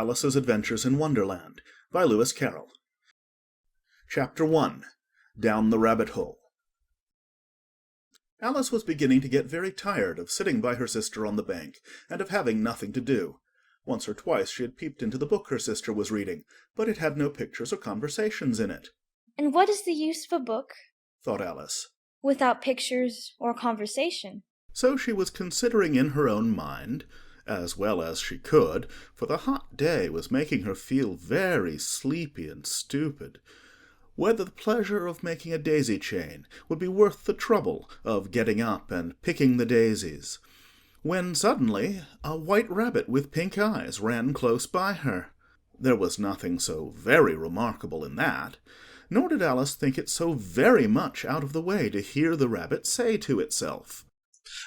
Alice's Adventures in Wonderland by Lewis Carroll. Chapter 1. Down the Rabbit Hole. Alice was beginning to get very tired of sitting by her sister on the bank, and of having nothing to do. Once or twice she had peeped into the book her sister was reading, but it had no pictures or conversations in it. "And what is the use of a book," thought Alice, "without pictures or conversation?" So she was considering in her own mind, as well as she could, for the hot day was making her feel very sleepy and stupid, whether the pleasure of making a daisy chain would be worth the trouble of getting up and picking the daisies, when suddenly a white rabbit with pink eyes ran close by her. There was nothing so very remarkable in that, nor did Alice think it so very much out of the way to hear the rabbit say to itself,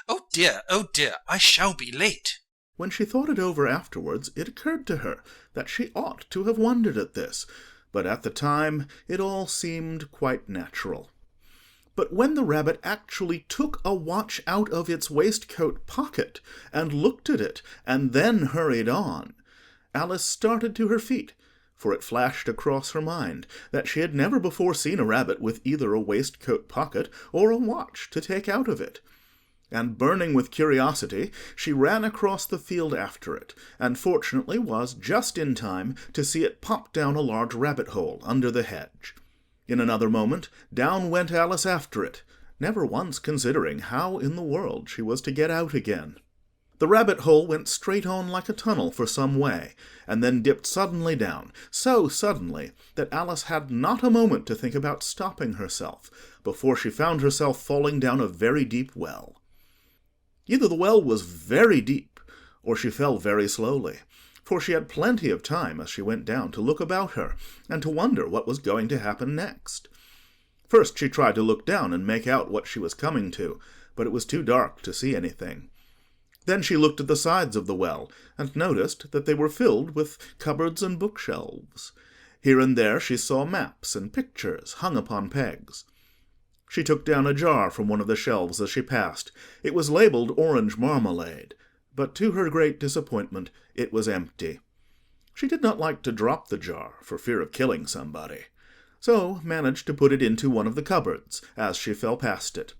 oh dear, I shall be late." When she thought it over afterwards, it occurred to her that she ought to have wondered at this, but at the time it all seemed quite natural. But when the rabbit actually took a watch out of its waistcoat pocket, and looked at it, and then hurried on, Alice started to her feet, for it flashed across her mind that she had never before seen a rabbit with either a waistcoat pocket or a watch to take out of it. And burning with curiosity, she ran across the field after it, and fortunately was just in time to see it pop down a large rabbit-hole under the hedge. In another moment, down went Alice after it, never once considering how in the world she was to get out again. The rabbit-hole went straight on like a tunnel for some way, and then dipped suddenly down, so suddenly that Alice had not a moment to think about stopping herself, before she found herself falling down a very deep well. Either the well was very deep, or she fell very slowly, for she had plenty of time as she went down to look about her, and to wonder what was going to happen next. First she tried to look down and make out what she was coming to, but it was too dark to see anything. Then she looked at the sides of the well, and noticed that they were filled with cupboards and bookshelves. Here and there she saw maps and pictures hung upon pegs. She took down a jar from one of the shelves as she passed. It was labeled orange marmalade, but to her great disappointment it was empty. She did not like to drop the jar for fear of killing somebody, so managed to put it into one of the cupboards as she fell past it.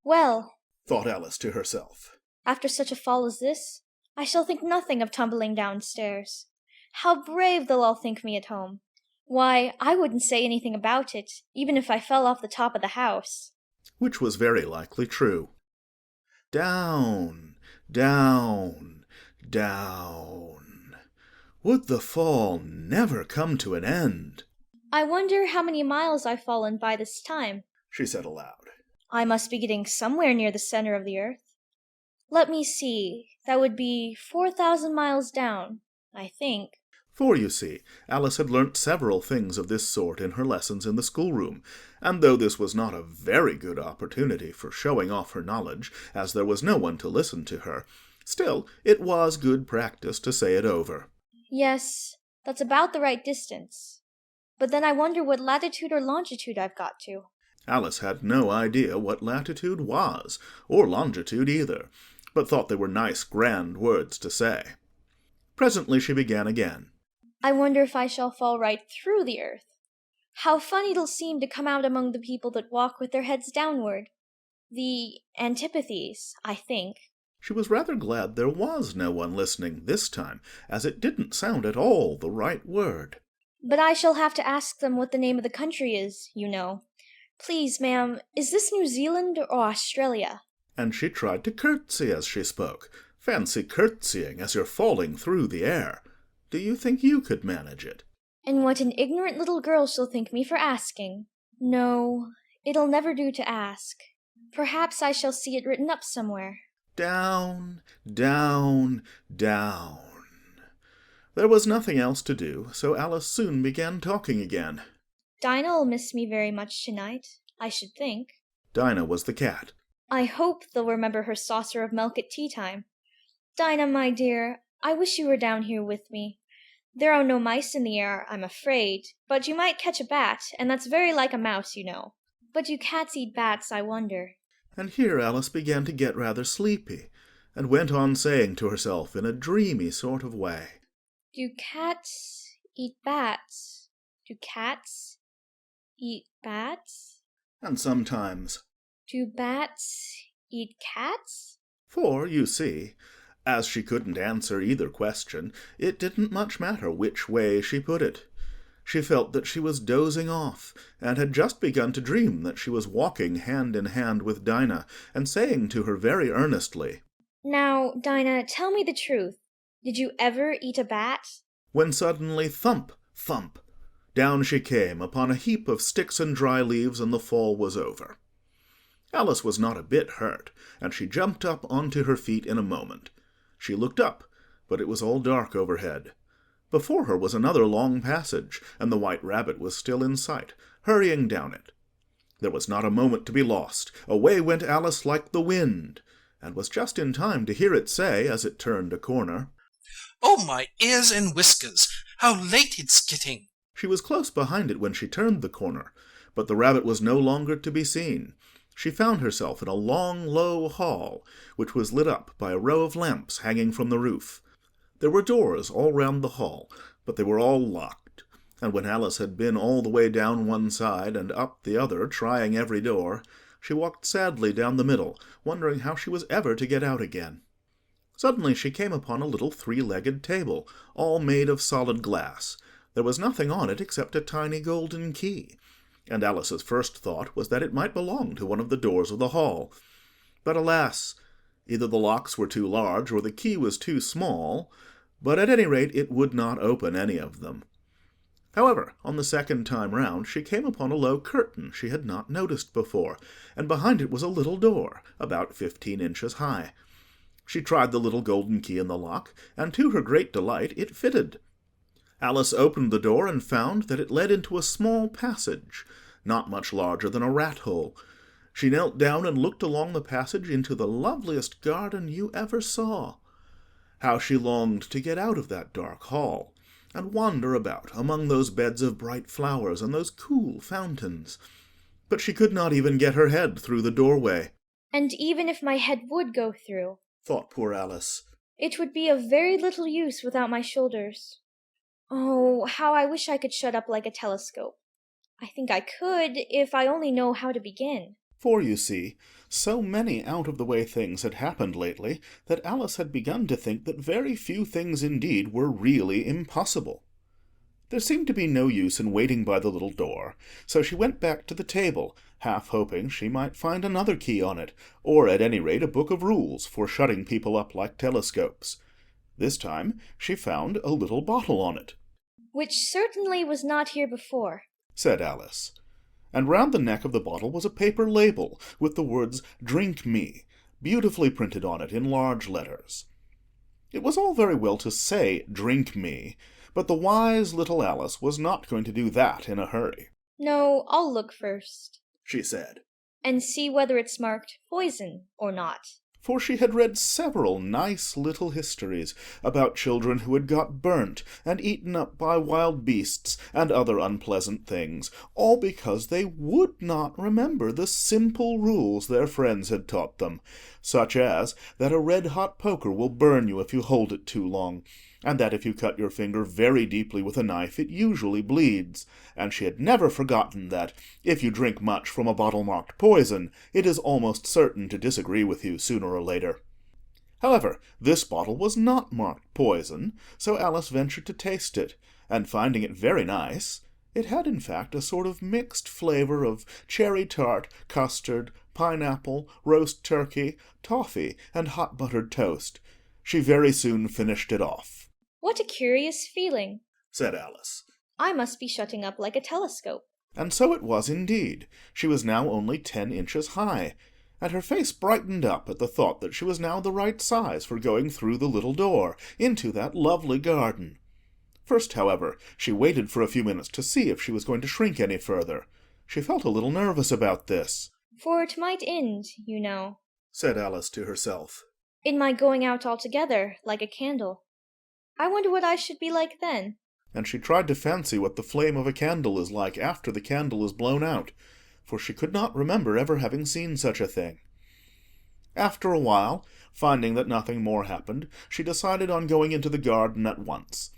"Well," thought Alice to herself, "after such a fall as this, I shall think nothing of tumbling downstairs. How brave they'll all think me at home! Why, I wouldn't say anything about it, even if I fell off the top of the house." Which was very likely true. Down, down, down. Would the fall never come to an end? "I wonder how many miles I've fallen by this time," she said aloud. "I must be getting somewhere near the center of the earth. Let me see, that would be 4,000 miles down, I think." For, you see, Alice had learnt several things of this sort in her lessons in the schoolroom, and though this was not a very good opportunity for showing off her knowledge, as there was no one to listen to her, still it was good practice to say it over. "Yes, that's about the right distance. But then I wonder what latitude or longitude I've got to." Alice had no idea what latitude was, or longitude either, but thought they were nice grand words to say. Presently she began again. "I wonder if I shall fall right through the earth. How funny it'll seem to come out among the people that walk with their heads downward. The antipathies, I think." She was rather glad there was no one listening this time, as it didn't sound at all the right word. "But I shall have to ask them what the name of the country is, you know. Please, ma'am, is this New Zealand or Australia?" And she tried to curtsy as she spoke. Fancy curtsying as you're falling through the air. Do you think you could manage it? "And what an ignorant little girl she'll think me for asking. No, it'll never do to ask. Perhaps I shall see it written up somewhere." Down, down, down. There was nothing else to do, so Alice soon began talking again. "Dinah'll miss me very much tonight, I should think." Dinah was the cat. "I hope they'll remember her saucer of milk at tea-time. Dinah, my dear, I wish you were down here with me. There are no mice in the air, I'm afraid, but you might catch a bat, and that's very like a mouse, you know. But do cats eat bats, I wonder?" And here Alice began to get rather sleepy, and went on saying to herself in a dreamy sort of way, Do cats eat bats? Do cats eat bats? And sometimes. Do bats eat cats? For, you see, as she couldn't answer either question, it didn't much matter which way she put it. She felt that she was dozing off, and had just begun to dream that she was walking hand in hand with Dinah, and saying to her very earnestly, Now, Dinah, tell me the truth. Did you ever eat a bat? when suddenly thump, thump, down she came upon a heap of sticks and dry leaves, and the fall was over. Alice was not a bit hurt, and she jumped up onto her feet in a moment. She looked up, but it was all dark overhead. Before her was another long passage, and the White Rabbit was still in sight, hurrying down it. There was not a moment to be lost. Away went Alice like the wind, and was just in time to hear it say, as it turned a corner, Oh, my ears and whiskers! How late it's getting! She was close behind it when she turned the corner, but the rabbit was no longer to be seen. She found herself in a long, low hall, which was lit up by a row of lamps hanging from the roof. There were doors all round the hall, but they were all locked, and when Alice had been all the way down one side and up the other, trying every door, she walked sadly down the middle, wondering how she was ever to get out again. Suddenly she came upon a little three-legged table, all made of solid glass. There was nothing on it except a tiny golden key, and Alice's first thought was that it might belong to one of the doors of the hall. But alas! Either the locks were too large, or the key was too small, but at any rate it would not open any of them. However, on the second time round she came upon a low curtain she had not noticed before, and behind it was a little door, about 15 inches high. She tried the little golden key in the lock, and to her great delight it fitted. Alice opened the door and found that it led into a small passage, not much larger than a rat-hole. She knelt down and looked along the passage into the loveliest garden you ever saw. How she longed to get out of that dark hall, and wander about among those beds of bright flowers and those cool fountains. But she could not even get her head through the doorway. And even if my head would go through, Thought poor Alice, it would be of very little use without my shoulders. Oh, how I wish I could shut up like a telescope. I think I could, if I only know how to begin. For, you see, so many out-of-the-way things had happened lately that Alice had begun to think that very few things indeed were really impossible. There seemed to be no use in waiting by the little door, so she went back to the table, half hoping she might find another key on it, or at any rate a book of rules for shutting people up like telescopes. This time she found a little bottle on it. Which certainly was not here before, said Alice. And round the neck of the bottle was a paper label with the words "Drink Me" beautifully printed on it in large letters. It was all very well to say "Drink me," but the wise little Alice was not going to do that in a hurry. No, I'll look first, she said, and see whether it's marked poison or not. For she had read several nice little histories about children who had got burnt and eaten up by wild beasts and other unpleasant things, all because they would not remember the simple rules their friends had taught them, such as that a red-hot poker will burn you if you hold it too long, and that if you cut your finger very deeply with a knife it usually bleeds, and she had never forgotten that, if you drink much from a bottle marked poison, it is almost certain to disagree with you sooner or later. However, this bottle was not marked poison, so Alice ventured to taste it, and finding it very nice, it had in fact a sort of mixed flavour of cherry tart, custard, pineapple, roast turkey, toffee, and hot buttered toast. She very soon finished it off. What a curious feeling, said Alice. I must be shutting up like a telescope. And so it was indeed. She was now only 10 inches high, and her face brightened up at the thought that she was now the right size for going through the little door into that lovely garden. First, however, she waited for a few minutes to see if she was going to shrink any further. She felt a little nervous about this. For it might end, you know, said Alice to herself, in my going out altogether, like a candle. I wonder what I should be like then. And she tried to fancy what the flame of a candle is like after the candle is blown out, for she could not remember ever having seen such a thing. After a while, finding that nothing more happened, she decided on going into the garden at once.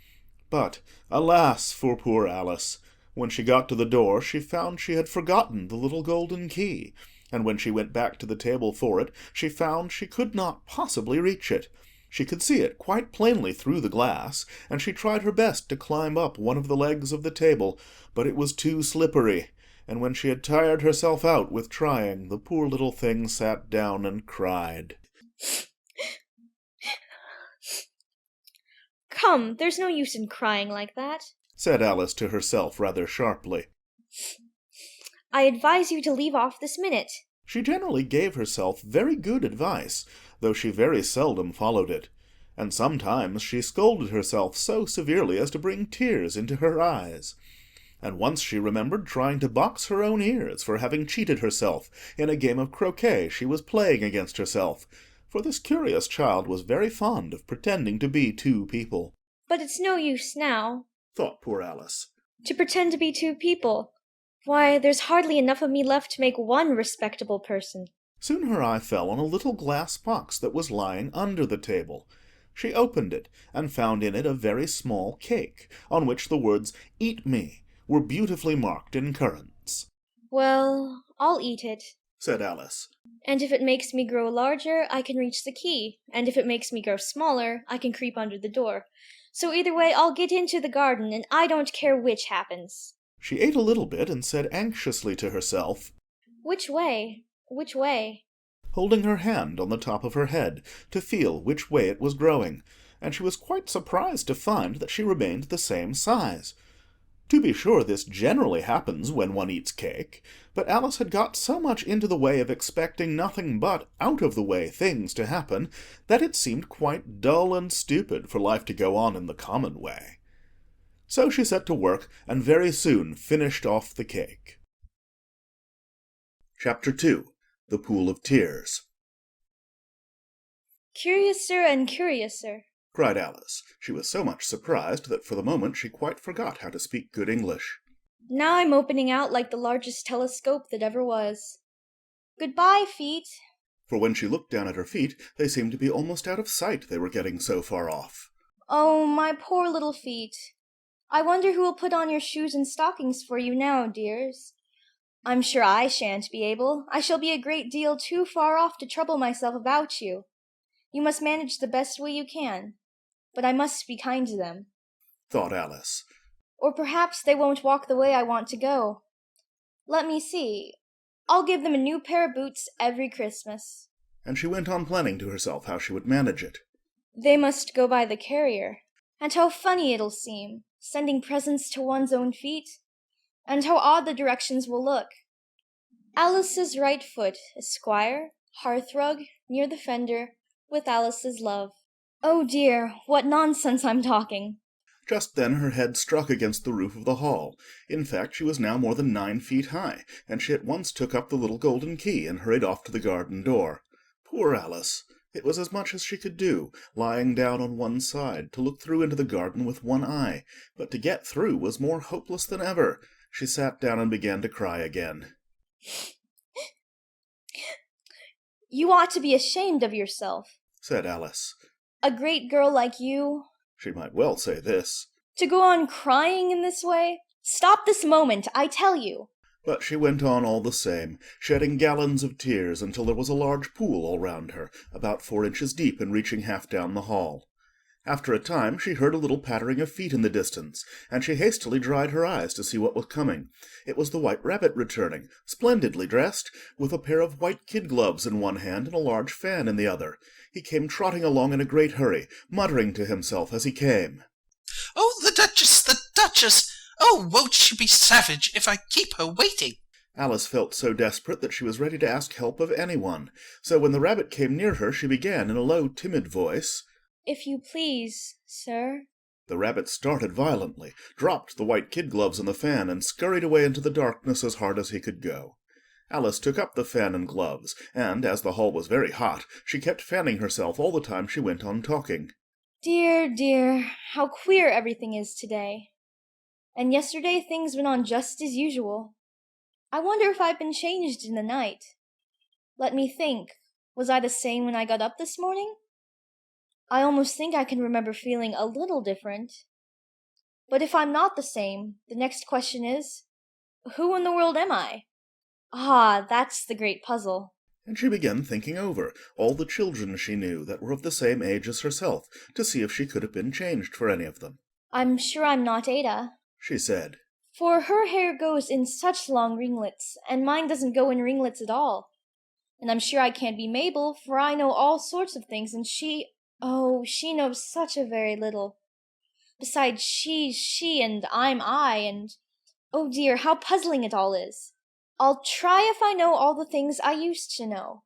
But, alas for poor Alice! When she got to the door, she found she had forgotten the little golden key, and when she went back to the table for it, she found she could not possibly reach it. She could see it quite plainly through the glass, and she tried her best to climb up one of the legs of the table, but it was too slippery, and when she had tired herself out with trying, the poor little thing sat down and cried. Come, there's no use in crying like that, said Alice to herself rather sharply. I advise you to leave off this minute. She generally gave herself very good advice, though she very seldom followed it, and sometimes she scolded herself so severely as to bring tears into her eyes. And once she remembered trying to box her own ears for having cheated herself in a game of croquet she was playing against herself, for this curious child was very fond of pretending to be two people. But it's no use now, thought poor Alice, to pretend to be two people. Why, there's hardly enough of me left to make one respectable person. Soon her eye fell on a little glass box that was lying under the table. She opened it, and found in it a very small cake, on which the words "Eat me" were beautifully marked in currants. Well, I'll eat it, said Alice. And if it makes me grow larger, I can reach the key, and if it makes me grow smaller, I can creep under the door. So either way, I'll get into the garden, and I don't care which happens. She ate a little bit and said anxiously to herself, Which way? Which way? holding her hand on the top of her head to feel which way it was growing, and she was quite surprised to find that she remained the same size. To be sure, this generally happens when one eats cake, but Alice had got so much into the way of expecting nothing but out-of-the-way things to happen that it seemed quite dull and stupid for life to go on in the common way. So she set to work, and very soon finished off the cake. Chapter 2. The Pool of Tears. Curiouser and curiouser, cried Alice. She was so much surprised that for the moment she quite forgot how to speak good English. Now I'm opening out like the largest telescope that ever was. Goodbye, feet. For when she looked down at her feet, they seemed to be almost out of sight, they were getting so far off. Oh, my poor little feet. I wonder who will put on your shoes and stockings for you now, dears. I'm sure I shan't be able. I shall be a great deal too far off to trouble myself about you. You must manage the best way you can. But I must be kind to them, thought Alice. Or perhaps they won't walk the way I want to go. Let me see. I'll give them a new pair of boots every Christmas. And she went on planning to herself how she would manage it. They must go by the carrier. And how funny it'll seem, sending presents to one's own feet. And how odd the directions will look. Alice's right foot, Esquire, hearthrug, near the fender, with Alice's love. Oh dear, what nonsense I'm talking. Just then her head struck against the roof of the hall. In fact, she was now more than 9 feet high, and she at once took up the little golden key and hurried off to the garden door. Poor Alice! It was as much as she could do, lying down on one side, to look through into the garden with one eye, but to get through was more hopeless than ever. She sat down and began to cry again. You ought to be ashamed of yourself, said Alice. A great girl like you. She might well say this. To go on crying in this way? Stop this moment, I tell you. But she went on all the same, shedding gallons of tears until there was a large pool all round her, about 4 inches deep and reaching half down the hall. After a time she heard a little pattering of feet in the distance, and she hastily dried her eyes to see what was coming. It was the White Rabbit returning, splendidly dressed, with a pair of white kid gloves in one hand and a large fan in the other. He came trotting along in a great hurry, muttering to himself as he came. Oh, the Duchess, the Duchess! Oh, won't she be savage if I keep her waiting? Alice felt so desperate that she was ready to ask help of anyone. So when the rabbit came near her, she began in a low, timid voice, If you please, sir. The rabbit started violently, dropped the white kid gloves and the fan, and scurried away into the darkness as hard as he could go. Alice took up the fan and gloves, and, as the hall was very hot, she kept fanning herself all the time she went on talking. Dear, dear, how queer everything is today. And yesterday things went on just as usual. I wonder if I've been changed in the night. Let me think. Was I the same when I got up this morning? I almost think I can remember feeling a little different. But if I'm not the same, the next question is, who in the world am I? Ah, that's the great puzzle. And she began thinking over all the children she knew that were of the same age as herself, to see if she could have been changed for any of them. I'm sure I'm not Ada, She said, for her hair goes in such long ringlets, and mine doesn't go in ringlets at all. And I'm sure I can't be Mabel, for I know all sorts of things, and she knows such a very little. Besides, she's she, and I'm I, and oh dear, how puzzling it all is. I'll try if I know all the things I used to know.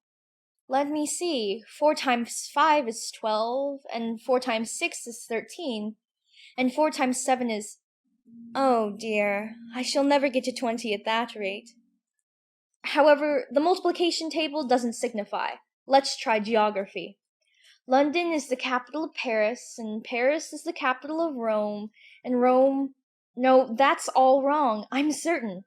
Let me see, 4 times 5 is 12, and 4 times 6 is 13, and 4 times 7 is... Oh dear, I shall never get to 20 at that rate. However, the multiplication table doesn't signify. Let's try geography. London is the capital of Paris, and Paris is the capital of Rome, and Rome... No, that's all wrong, I'm certain.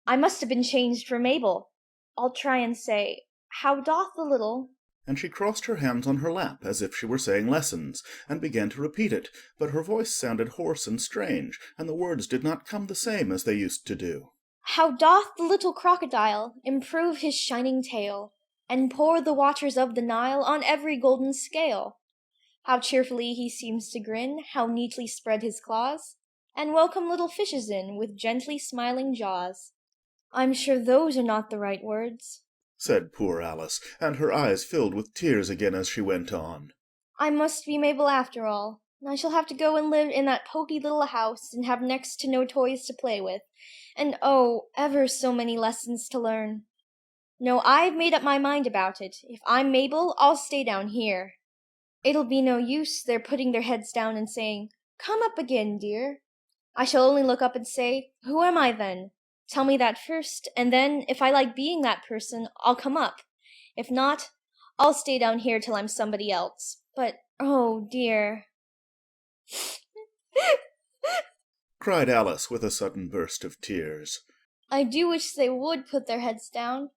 I must have been changed for Mabel. I'll try and say, how doth the little... And she crossed her hands on her lap as if she were saying lessons, and began to repeat it, but her voice sounded hoarse and strange, and the words did not come the same as they used to do. How doth the little crocodile improve his shining tail, and pour the waters of the Nile on every golden scale? How cheerfully he seems to grin, how neatly spread his claws, and welcome little fishes in with gently smiling jaws. I'm sure those are not the right words, said poor Alice, and her eyes filled with tears again as she went on. I must be Mabel after all. I shall have to go and live in that poky little house, and have next to no toys to play with, and oh, ever so many lessons to learn. No, I've made up my mind about it. If I'm Mabel, I'll stay down here. It'll be no use their putting their heads down and saying, Come up again, dear. I shall only look up and say, Who am I then? Tell me that first, and then, if I like being that person, I'll come up. If not, I'll stay down here till I'm somebody else. But, oh dear. cried Alice with a sudden burst of tears. I do wish they would put their heads down.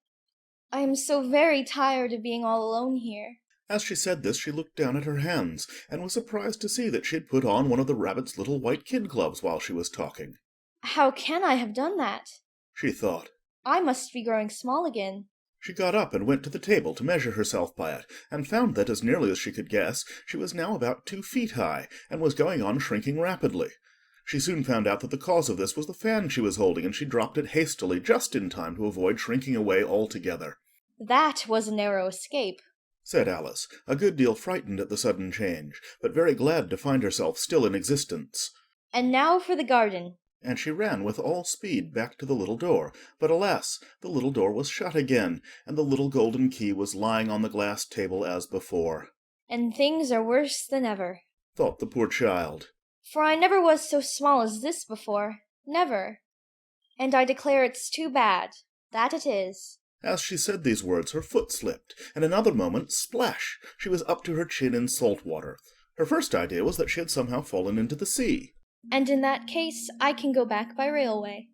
I am so very tired of being all alone here. As she said this, she looked down at her hands, and was surprised to see that she had put on one of the rabbit's little white kid gloves while she was talking. How can I have done that? She thought. I must be growing small again. She got up and went to the table to measure herself by it, and found that, as nearly as she could guess, she was now about 2 feet high, and was going on shrinking rapidly. She soon found out that the cause of this was the fan she was holding, and she dropped it hastily just in time to avoid shrinking away altogether. That was a narrow escape, said Alice, a good deal frightened at the sudden change, but very glad to find herself still in existence. And now for the garden. And she ran with all speed back to the little door, but alas, the little door was shut again, and the little golden key was lying on the glass table as before. And things are worse than ever, thought the poor child. For I never was so small as this before, never. And I declare it's too bad, that it is. As she said these words, her foot slipped, and in another moment, splash, she was up to her chin in salt water. Her first idea was that she had somehow fallen into the sea. And in that case, I can go back by railway,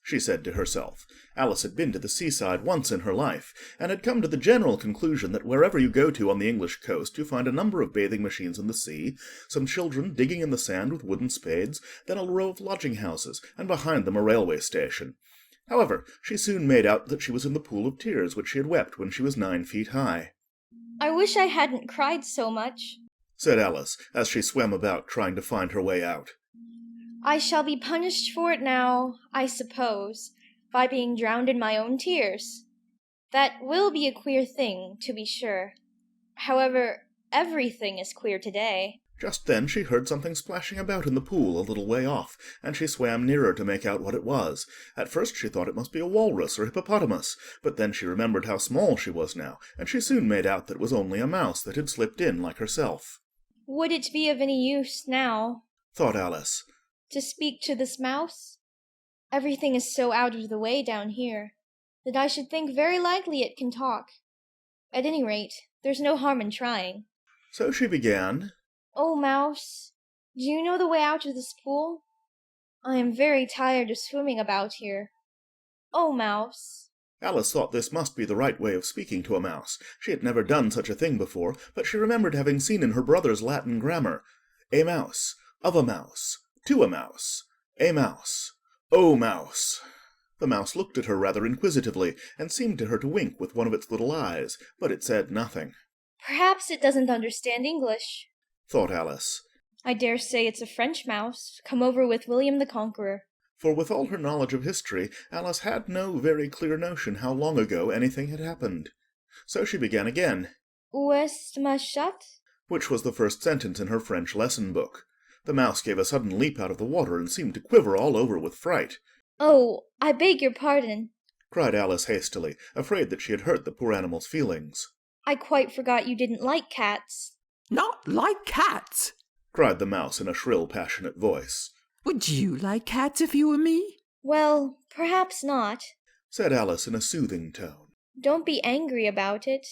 she said to herself. Alice had been to the seaside once in her life, and had come to the general conclusion that wherever you go to on the English coast, you find a number of bathing machines in the sea, some children digging in the sand with wooden spades, then a row of lodging-houses, and behind them a railway station. However, she soon made out that she was in the pool of tears which she had wept when she was 9 feet high. I wish I hadn't cried so much, said Alice, as she swam about trying to find her way out. I shall be punished for it now, I suppose, by being drowned in my own tears. That will be a queer thing, to be sure. However, everything is queer today. Just then she heard something splashing about in the pool a little way off, and she swam nearer to make out what it was. At first she thought it must be a walrus or hippopotamus, but then she remembered how small she was now, and she soon made out that it was only a mouse that had slipped in like herself. Would it be of any use now, thought Alice, to speak to this mouse? Everything is so out of the way down here, that I should think very likely it can talk. At any rate, there's no harm in trying. So she began, Oh, mouse, do you know the way out of this pool? I am very tired of swimming about here. Oh, mouse. Alice thought this must be the right way of speaking to a mouse. She had never done such a thing before, but she remembered having seen in her brother's Latin grammar, a mouse, of a mouse, To a mouse. A mouse. Oh, mouse. The mouse looked at her rather inquisitively, and seemed to her to wink with one of its little eyes, but it said nothing. Perhaps it doesn't understand English, thought Alice. I dare say it's a French mouse, come over with William the Conqueror. For with all her knowledge of history, Alice had no very clear notion how long ago anything had happened. So she began again. Où est ma chatte? Which was the first sentence in her French lesson book. The mouse gave a sudden leap out of the water and seemed to quiver all over with fright. Oh, I beg your pardon, cried Alice hastily, afraid that she had hurt the poor animal's feelings. I quite forgot you didn't like cats. Not like cats? cried the mouse in a shrill, passionate voice. Would you like cats if you were me? Well, perhaps not, said Alice in a soothing tone. Don't be angry about it.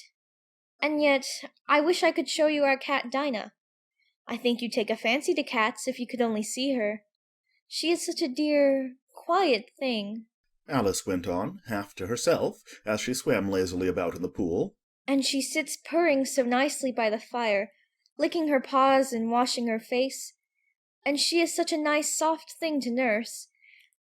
And yet, I wish I could show you our cat Dinah. I think you'd take a fancy to cats if you could only see her. She is such a dear, quiet thing. Alice went on, half to herself, as she swam lazily about in the pool. And she sits purring so nicely by the fire, licking her paws and washing her face. And she is such a nice soft thing to nurse.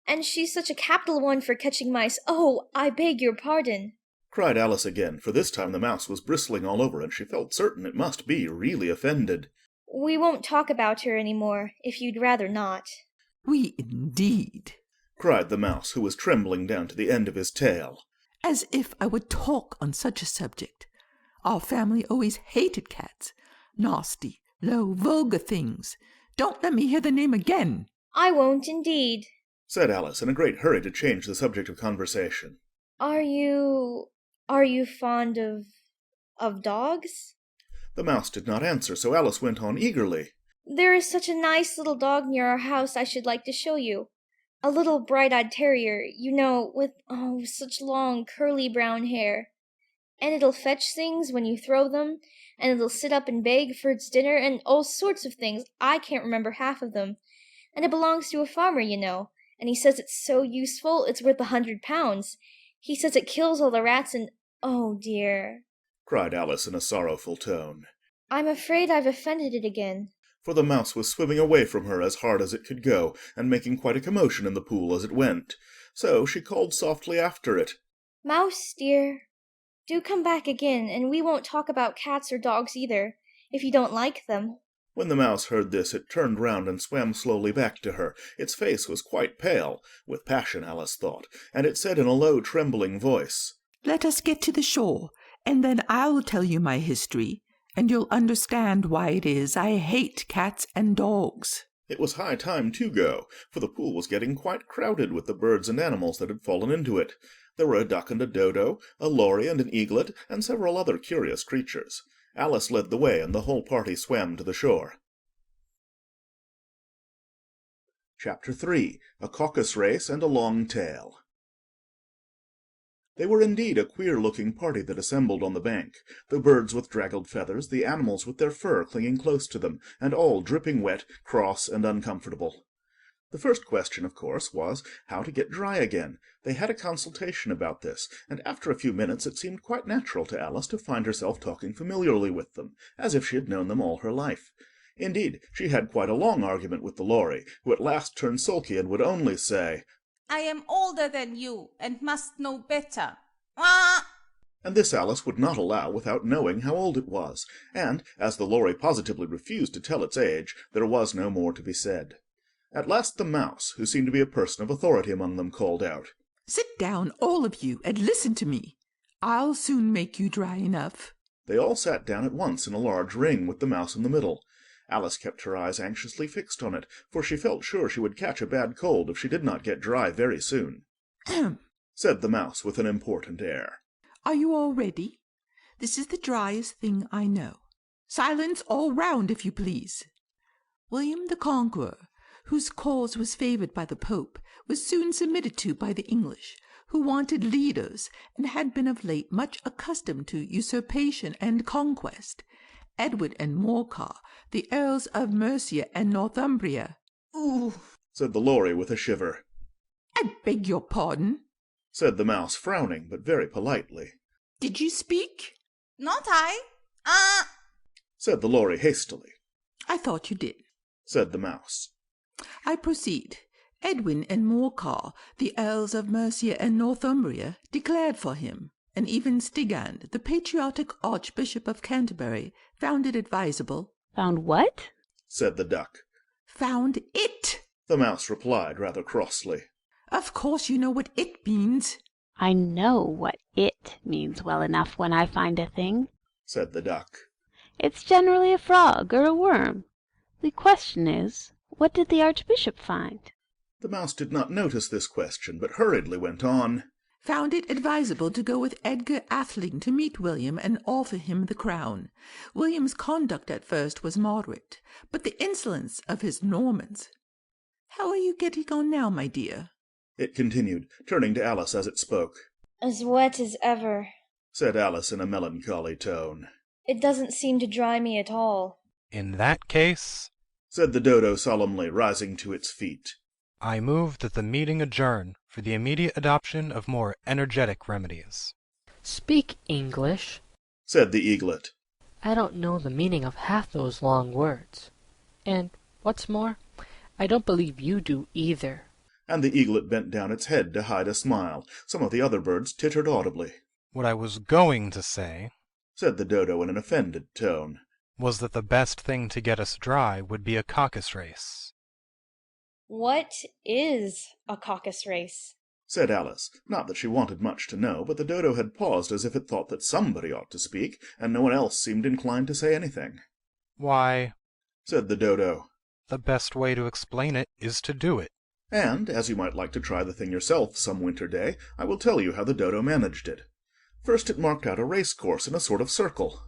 And she's such a capital one for catching mice. Oh, I beg your pardon, cried Alice again, for this time the mouse was bristling all over, and she felt certain it must be really offended. We won't talk about her any more, if you'd rather not. We indeed, cried the mouse, who was trembling down to the end of his tail. As if I would talk on such a subject. Our family always hated cats. Nasty, low, vulgar things. Don't let me hear the name again. I won't indeed, said Alice, in a great hurry to change the subject of conversation. Are you fond of dogs? The mouse did not answer, so Alice went on eagerly. There is such a nice little dog near our house I should like to show you. A little bright-eyed terrier, you know, with, such long, curly brown hair. And it'll fetch things when you throw them, and it'll sit up and beg for its dinner, and all sorts of things. I can't remember half of them. And it belongs to a farmer, you know, and he says it's so useful it's worth £100. He says it kills all the rats and, oh dear, cried Alice in a sorrowful tone. I'm afraid I've offended it again. For the mouse was swimming away from her as hard as it could go, and making quite a commotion in the pool as it went. So she called softly after it. Mouse, dear, do come back again, and we won't talk about cats or dogs either, if you don't like them. When the mouse heard this, it turned round and swam slowly back to her. Its face was quite pale, with passion, Alice thought, and it said in a low, trembling voice, Let us get to the shore, and then I'll tell you my history, and you'll understand why it is I hate cats and dogs. It was high time to go, for the pool was getting quite crowded with the birds and animals that had fallen into it. There were a duck and a dodo, a lory and an eaglet, and several other curious creatures. Alice led the way, and the whole party swam to the shore. Chapter 3. A Caucus-Race and a Long Tail. They were indeed a queer-looking party that assembled on the bank, the birds with draggled feathers, the animals with their fur clinging close to them, and all dripping wet, cross, and uncomfortable. The first question, of course, was how to get dry again. They had a consultation about this, and after a few minutes it seemed quite natural to Alice to find herself talking familiarly with them, as if she had known them all her life. Indeed, she had quite a long argument with the Lory, who at last turned sulky and would only say, I am older than you, and must know better. Ah! And this Alice would not allow without knowing how old it was, and, as the Lory positively refused to tell its age, there was no more to be said. At last the mouse, who seemed to be a person of authority among them, called out, Sit down, all of you, and listen to me. I'll soon make you dry enough. They all sat down at once in a large ring, with the mouse in the middle. Alice kept her eyes anxiously fixed on it, for she felt sure she would catch a bad cold if she did not get dry very soon. Ahem, said the mouse with an important air. Are you all ready? This is the driest thing I know. Silence all round, if you please. William the Conqueror, whose cause was favoured by the Pope, was soon submitted to by the English, who wanted leaders, and had been of late much accustomed to usurpation and conquest. Edward and Morcar, the Earls of Mercia and Northumbria. Ooh! said the Lory with a shiver. I beg your pardon. Said the mouse, frowning, but very politely. Did you speak? Not I. Ah! Said the Lory hastily. I thought you did. Said the mouse. I proceed. Edwin and Morcar, the Earls of Mercia and Northumbria, declared for him, and even Stigand, the patriotic Archbishop of Canterbury, found it advisable. Found what? said the duck. Found it, The mouse replied rather crossly. Of course you know what it means. I know what it means well enough when I find a thing. Said the duck. It's generally a frog or a worm. The question is, what did the Archbishop find? The mouse did not notice this question, but hurriedly went on. Found it advisable to go with Edgar Atheling to meet William and offer him the crown. William's conduct at first was moderate, but the insolence of his Normans. How are you getting on now, my dear? It continued, turning to Alice as it spoke. As wet as ever. Said Alice in a melancholy tone. It doesn't seem to dry me at all. In that case, Said the Dodo solemnly, rising to its feet. I move that the meeting adjourn for the immediate adoption of more energetic remedies. Speak English. Said the Eaglet. I don't know the meaning of half those long words. And, what's more, I don't believe you do either. And the Eaglet bent down its head to hide a smile. Some of the other birds tittered audibly. What I was going to say Said the Dodo in an offended tone. was that the best thing to get us dry would be a Caucus-Race. What is a Caucus-Race? Said Alice, not that she wanted much to know, but the Dodo had paused as if it thought that somebody ought to speak, and no one else seemed inclined to say anything. Why, Said the Dodo. the best way to explain it is to do it. And, as you might like to try the thing yourself some winter day, I will tell you how the Dodo managed it. First it marked out a race course in a sort of circle.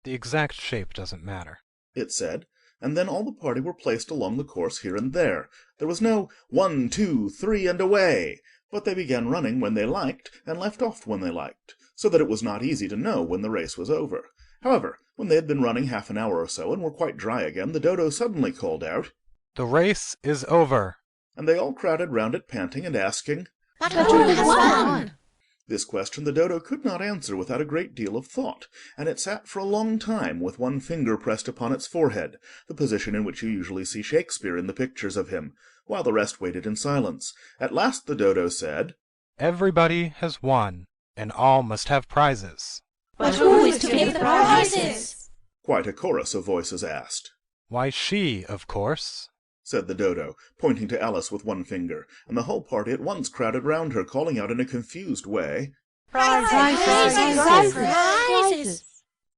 The exact shape doesn't matter. It said, and then all the party were placed along the course here and there. There was no 1, 2, 3, and away, but they began running when they liked, and left off when they liked, so that it was not easy to know when the race was over. However, when they had been running half an hour or so, and were quite dry again, the Dodo suddenly called out, The race is over. and they all crowded round it, panting and asking. But who has won? This question the Dodo could not answer without a great deal of thought, and it sat for a long time with one finger pressed upon its forehead, the position in which you usually see Shakespeare in the pictures of him, while the rest waited in silence. At last the Dodo said, Everybody has won, and all must have prizes. But who is to give the prizes? Quite a chorus of voices asked. Why, she, of course. Said the Dodo, pointing to Alice with one finger, and the whole party at once crowded round her, calling out in a confused way. Prizes!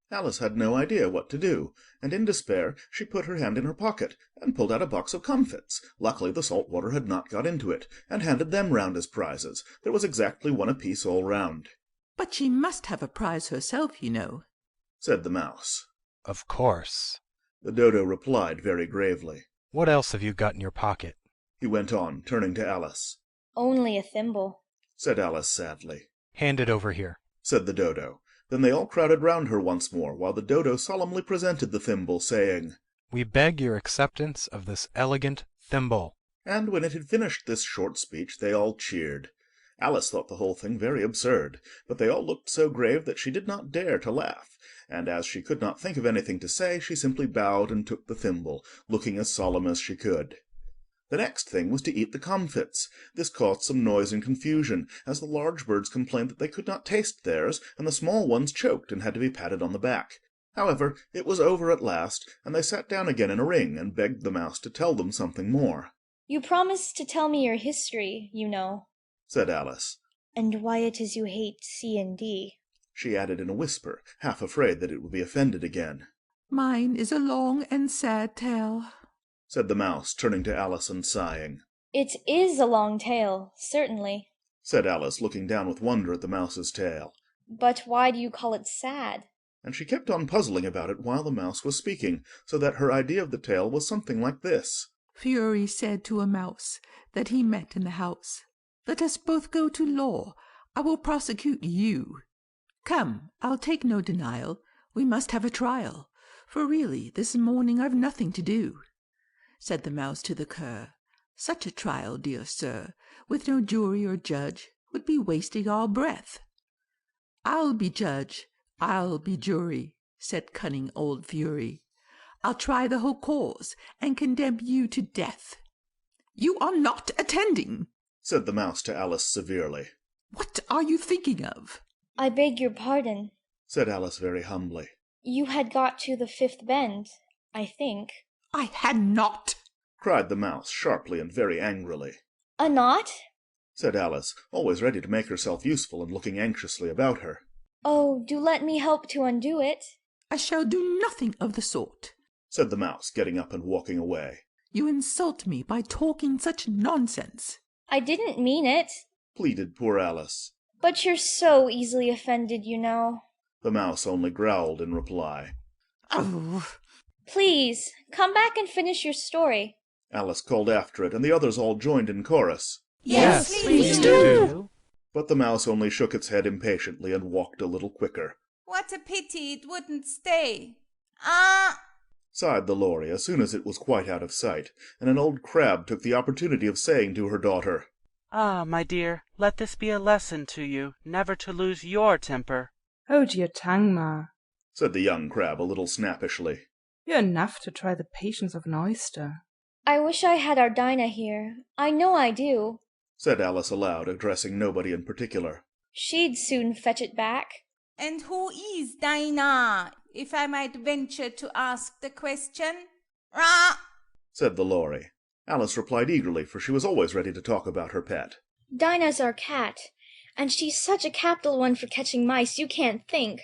Alice had no idea what to do, and in despair she put her hand in her pocket, and pulled out a box of comfits. Luckily the salt water had not got into it, and handed them round as prizes. There was exactly one apiece all round. But she must have a prize herself, you know. Said the Mouse. Of course. The Dodo replied very gravely. What else have you got in your pocket? He went on, turning to Alice. Only a thimble. Said Alice sadly. Hand it over here. Said the Dodo. Then they all crowded round her once more, while the Dodo solemnly presented the thimble, saying, We beg your acceptance of this elegant thimble. And when it had finished this short speech, they all cheered. Alice thought the whole thing very absurd, but they all looked so grave that she did not dare to laugh, and as she could not think of anything to say, she simply bowed and took the thimble, looking as solemn as she could. The next thing was to eat the comfits. This caused some noise and confusion, as the large birds complained that they could not taste theirs, and the small ones choked and had to be patted on the back. However, it was over at last, and they sat down again in a ring and begged the Mouse to tell them something more. You promised to tell me your history, you know. Said Alice. And why it is you hate C&D. She added in a whisper, half afraid that it would be offended again. Mine is a long and sad tale. Said the Mouse, turning to Alice and sighing. It is a long tale, certainly. Said Alice, looking down with wonder at the Mouse's tail. But why do you call it sad? And she kept on puzzling about it while the Mouse was speaking, so that her idea of the tale was something like this. Fury said to a mouse that he met in the house, Let us both go to law. I will prosecute you. Come, I'll take no denial. We must have a trial, for really this morning I've nothing to do. Said the Mouse to the Cur, Such a trial, dear sir, with no jury or judge, would be wasting our breath. I'll be judge, I'll be jury, said cunning old Fury. I'll try the whole cause, and condemn you to death. You are not attending, said the mouse to Alice severely. What are you thinking of? I beg your pardon. Said Alice very humbly. You had got to the fifth bend, I think. I had not, cried the mouse sharply and very angrily. A knot? Said Alice, always ready to make herself useful and looking anxiously about her. Oh, do let me help to undo it. I shall do nothing of the sort, said the mouse, getting up and walking away. You insult me by talking such nonsense. I didn't mean it, pleaded poor Alice. But you're so easily offended, you know. The mouse only growled in reply. Oh. Please, come back and finish your story. Alice called after it, and the others all joined in chorus. Yes, please do. But the mouse only shook its head impatiently and walked a little quicker. What a pity it wouldn't stay. Sighed the Lory as soon as it was quite out of sight, and an old crab took the opportunity of saying to her daughter, Ah, my dear, let this be a lesson to you, never to lose your temper. Hold your tongue, Ma, said the young crab a little snappishly. You're enough to try the patience of an oyster. I wish I had our Dinah here. I know I do, said Alice aloud, addressing nobody in particular. She'd soon fetch it back. And who is Dinah, if I might venture to ask the question? Rah! Said the Lory. Alice replied eagerly, for she was always ready to talk about her pet. Dinah's our cat, and she's such a capital one for catching mice you can't think.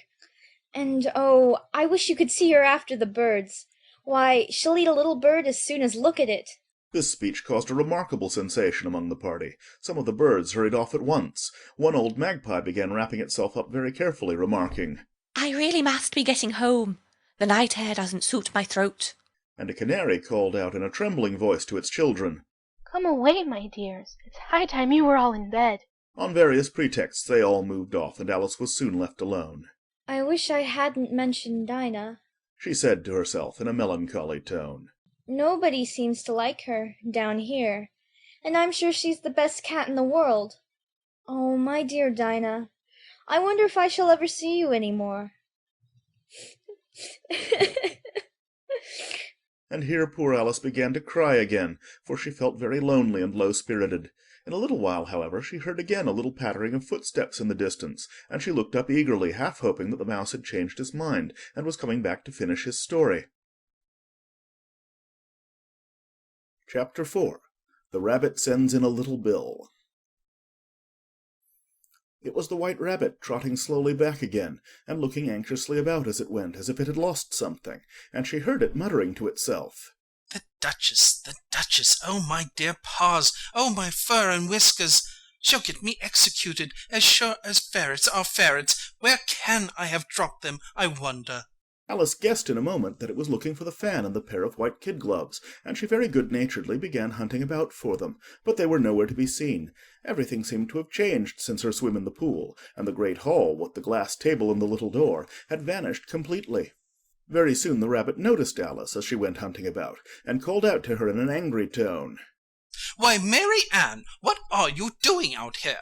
And, oh, I wish you could see her after the birds. Why, she'll eat a little bird as soon as look at it. This speech caused a remarkable sensation among the party. Some of the birds hurried off at once. One old magpie began wrapping itself up very carefully, remarking, I really must be getting home. The night air doesn't suit my throat. And a canary called out in a trembling voice to its children, Come away, my dears. It's high time you were all in bed. On various pretexts they all moved off, and Alice was soon left alone. I wish I hadn't mentioned Dinah, she said to herself in a melancholy tone. Nobody seems to like her, down here, and I'm sure she's the best cat in the world. Oh, my dear Dinah, I wonder if I shall ever see you any more. And here poor Alice began to cry again, for she felt very lonely and low-spirited. In a little while, however, she heard again a little pattering of footsteps in the distance, and she looked up eagerly, half hoping that the mouse had changed his mind, and was coming back to finish his story. Chapter 4. The Rabbit Sends in a Little Bill. It was the White Rabbit trotting slowly back again, and looking anxiously about as it went, as if it had lost something, and she heard it muttering to itself. The Duchess, oh my dear paws, oh my fur and whiskers! She'll get me executed, as sure as ferrets are ferrets. Where can I have dropped them, I wonder? Alice guessed in a moment that it was looking for the fan and the pair of white kid gloves, and she very good-naturedly began hunting about for them, but they were nowhere to be seen. Everything seemed to have changed since her swim in the pool, and the great hall, with the glass table and the little door, had vanished completely. Very soon the rabbit noticed Alice as she went hunting about, and called out to her in an angry tone, Why, Mary Ann, what are you doing out here?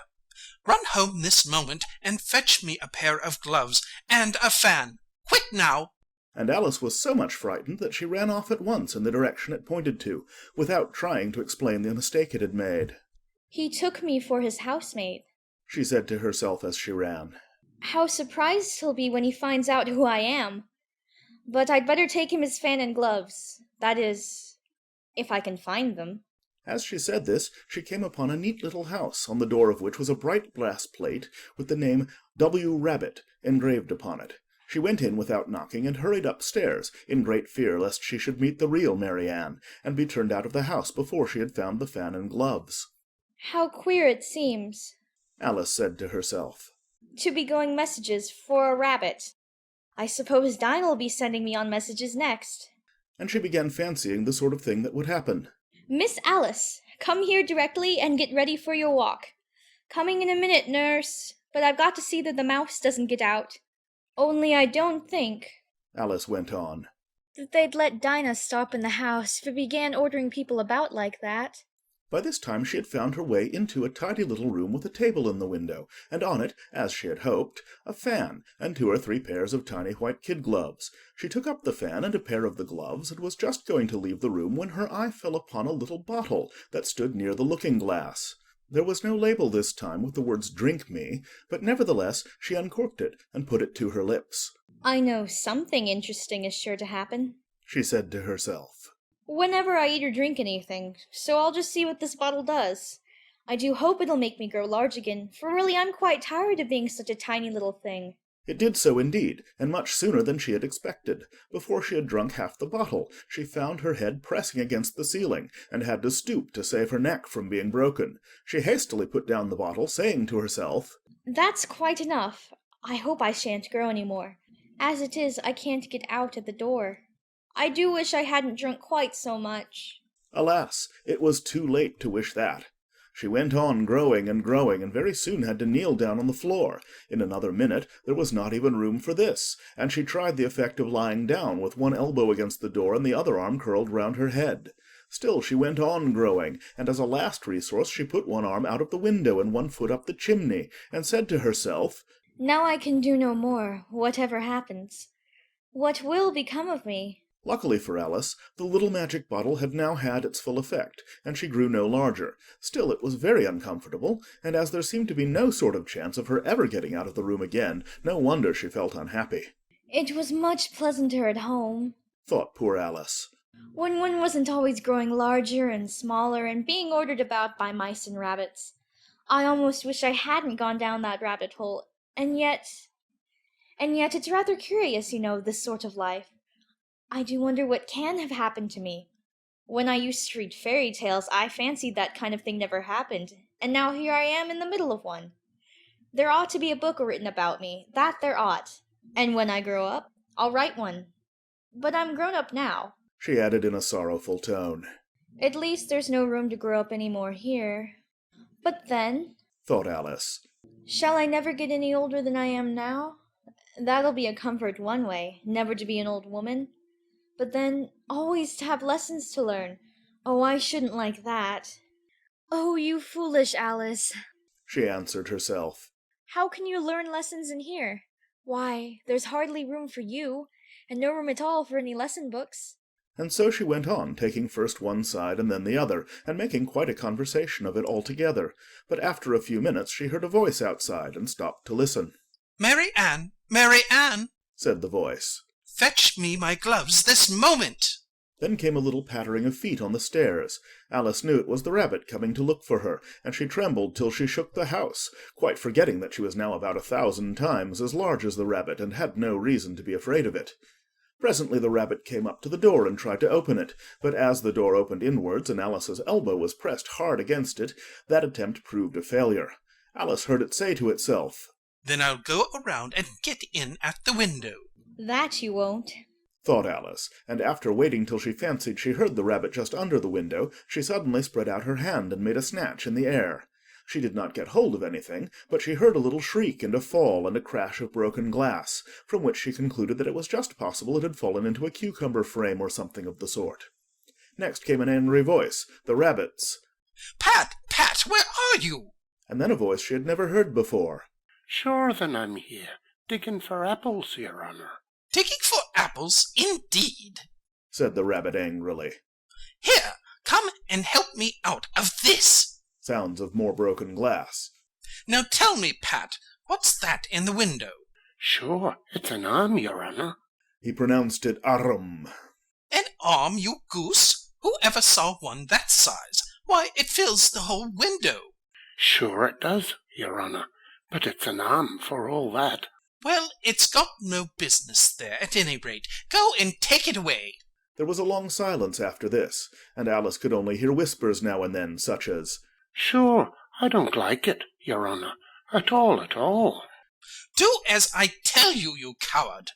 Run home this moment and fetch me a pair of gloves and a fan. Quick now! And Alice was so much frightened that she ran off at once in the direction it pointed to, without trying to explain the mistake it had made. He took me for his housemaid, she said to herself as she ran. How surprised he'll be when he finds out who I am. But I'd better take him his fan and gloves. That is, if I can find them. As she said this, she came upon a neat little house, on the door of which was a bright brass plate with the name W. Rabbit engraved upon it. She went in without knocking, and hurried upstairs, in great fear lest she should meet the real Mary Ann, and be turned out of the house before she had found the fan and gloves. How queer it seems, Alice said to herself, to be going messages for a rabbit. I suppose Dinah'll be sending me on messages next. And she began fancying the sort of thing that would happen. Miss Alice, come here directly and get ready for your walk. Coming in a minute, nurse, but I've got to see that the mouse doesn't get out. Only I don't think, Alice went on, that they'd let Dinah stop in the house if it began ordering people about like that. By this time she had found her way into a tidy little room with a table in the window, and on it, as she had hoped, a fan and 2 or 3 pairs of tiny white kid gloves. She took up the fan and a pair of the gloves, and was just going to leave the room when her eye fell upon a little bottle that stood near the looking-glass. There was no label this time with the words "Drink me," but nevertheless she uncorked it and put it to her lips. I know something interesting is sure to happen, she said to herself, whenever I eat or drink anything, so I'll just see what this bottle does. I do hope it'll make me grow large again, for really I'm quite tired of being such a tiny little thing. It did so indeed, and much sooner than she had expected. Before she had drunk half the bottle, she found her head pressing against the ceiling, and had to stoop to save her neck from being broken. She hastily put down the bottle, saying to herself, That's quite enough. I hope I shan't grow any more. As it is, I can't get out at the door. I do wish I hadn't drunk quite so much. Alas, it was too late to wish that. She went on growing, and very soon had to kneel down on the floor. In another minute there was not even room for this, and she tried the effect of lying down, with one elbow against the door and the other arm curled round her head. Still she went on growing, and as a last resource she put one arm out of the window and one foot up the chimney, and said to herself, Now I can do no more, whatever happens. What will become of me? Luckily for Alice, the little magic bottle had now had its full effect, and she grew no larger. Still it was very uncomfortable, and as there seemed to be no sort of chance of her ever getting out of the room again, no wonder she felt unhappy. It was much pleasanter at home, thought poor Alice, when one wasn't always growing larger and smaller and being ordered about by mice and rabbits. I almost wish I hadn't gone down that rabbit hole, and yet it's rather curious, this sort of life. I do wonder what can have happened to me. When I used to read fairy tales, I fancied that kind of thing never happened, and now here I am in the middle of one. There ought to be a book written about me, that there ought, and when I grow up, I'll write one. But I'm grown up now, she added in a sorrowful tone. At least there's no room to grow up any more here. But then, thought Alice, shall I never get any older than I am now? That'll be a comfort one way, never to be an old woman. But then, always to have lessons to learn. Oh, I shouldn't like that. Oh, you foolish Alice, she answered herself. How can you learn lessons in here? Why, there's hardly room for you, and no room at all for any lesson books. And so she went on, taking first one side and then the other, and making quite a conversation of it altogether. But after a few minutes she heard a voice outside, and stopped to listen. Mary Ann, Mary Ann, said the voice. Fetch me my gloves this moment. Then came a little pattering of feet on the stairs. Alice knew it was the rabbit coming to look for her, and she trembled till she shook the house, quite forgetting that she was now about 1,000 times as large as the rabbit, and had no reason to be afraid of it. Presently the rabbit came up to the door and tried to open it, but as the door opened inwards and Alice's elbow was pressed hard against it, that attempt proved a failure. Alice heard it say to itself, Then I'll go around and get in at the window. That you won't, thought Alice, and after waiting till she fancied she heard the rabbit just under the window, she suddenly spread out her hand and made a snatch in the air. She did not get hold of anything, but she heard a little shriek and a fall and a crash of broken glass, from which she concluded that it was just possible it had fallen into a cucumber frame or something of the sort. Next came an angry voice, the rabbit's. Pat, Pat, where are you? And then a voice she had never heard before. Sure then I'm here, digging for apples, your honour. Digging for apples, indeed, said the rabbit angrily. Here, come and help me out of this. Sounds of more broken glass. Now tell me, Pat, what's that in the window? Sure, it's an arm, your honour. He pronounced it arum. An arm, you goose? Who ever saw one that size? Why, it fills the whole window. Sure it does, your honour, but it's an arm for all that. Well, it's got no business there, at any rate. Go and take it away. There was a long silence after this, and Alice could only hear whispers now and then, such as, Sure, I don't like it, your honour, at all. Do as I tell you, you coward.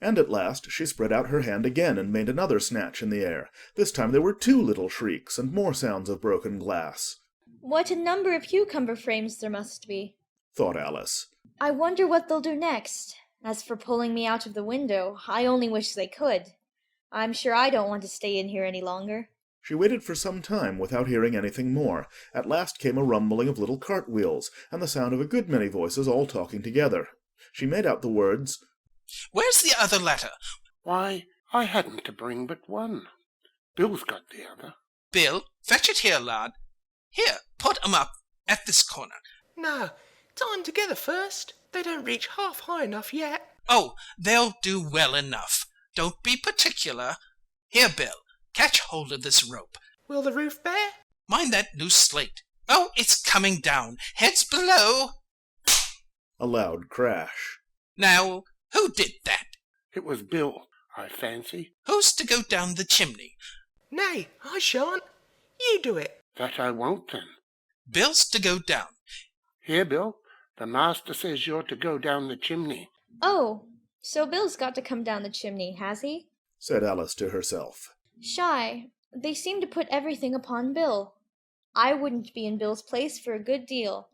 And at last she spread out her hand again and made another snatch in the air. This time there were 2 little shrieks and more sounds of broken glass. What a number of cucumber frames there must be, thought Alice. I wonder what they'll do next. As for pulling me out of the window, I only wish they could. I'm sure I don't want to stay in here any longer. She waited for some time without hearing anything more. At last came a rumbling of little cartwheels, and the sound of a good many voices all talking together. She made out the words, "Where's the other letter?" Why, I hadn't to bring but one. Bill's got the other. "Bill, fetch it here, lad. Here, put 'em up at this corner." No, tie 'em together first. They don't reach half high enough yet. "Oh, they'll do well enough. Don't be particular. Here, Bill, catch hold of this rope. Will the roof bear? Mind that loose slate. Oh, it's coming down. Heads below." A loud crash. "Now, who did that?" It was Bill, I fancy. "Who's to go down the chimney?" Nay, I shan't. You do it. That I won't, then. "Bill's to go down." Here, Bill, the master says you're to go down the chimney. Oh, so Bill's got to come down the chimney, has he? Said Alice to herself. Shy, they seem to put everything upon Bill. I wouldn't be in Bill's place for a good deal.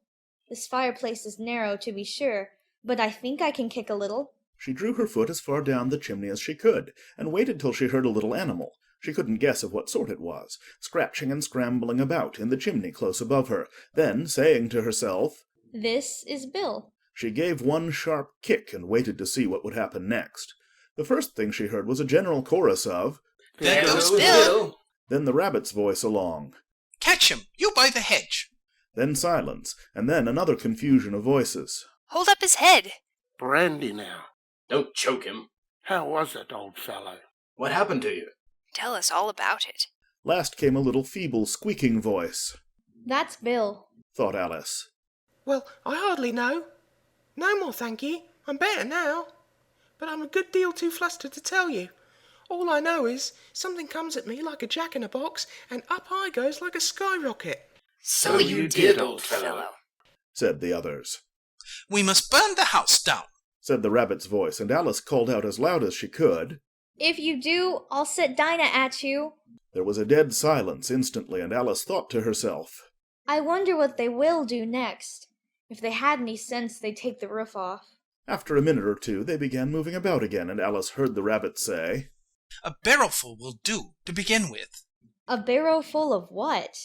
This fireplace is narrow, to be sure, but I think I can kick a little. She drew her foot as far down the chimney as she could, and waited till she heard a little animal, she couldn't guess of what sort it was, scratching and scrambling about in the chimney close above her. Then, saying to herself, This is Bill. She gave one sharp kick and waited to see what would happen next. The first thing she heard was a general chorus of, "There goes Bill!" Then the rabbit's voice along, "Catch him, you by the hedge!" Then silence, and then another confusion of voices. "Hold up his head!" Brandy now. "Don't choke him." How was it, old fellow? "What happened to you?" "Tell us all about it." Last came a little feeble squeaking voice. That's Bill, thought Alice. Well, I hardly know. No more, thank ye. I'm better now. But I'm a good deal too flustered to tell you. All I know is something comes at me like a jack-in-a-box, and up I goes like a skyrocket. "So you did, old fellow," said the others. "We must burn the house down," said the rabbit's voice, and Alice called out as loud as she could, If you do, I'll set Dinah at you. There was a dead silence instantly, and Alice thought to herself, I wonder what they will do next. If they had any sense, they'd take the roof off. After a minute or two, they began moving about again, and Alice heard the rabbit say, "A barrelful will do, to begin with." A barrow full of what?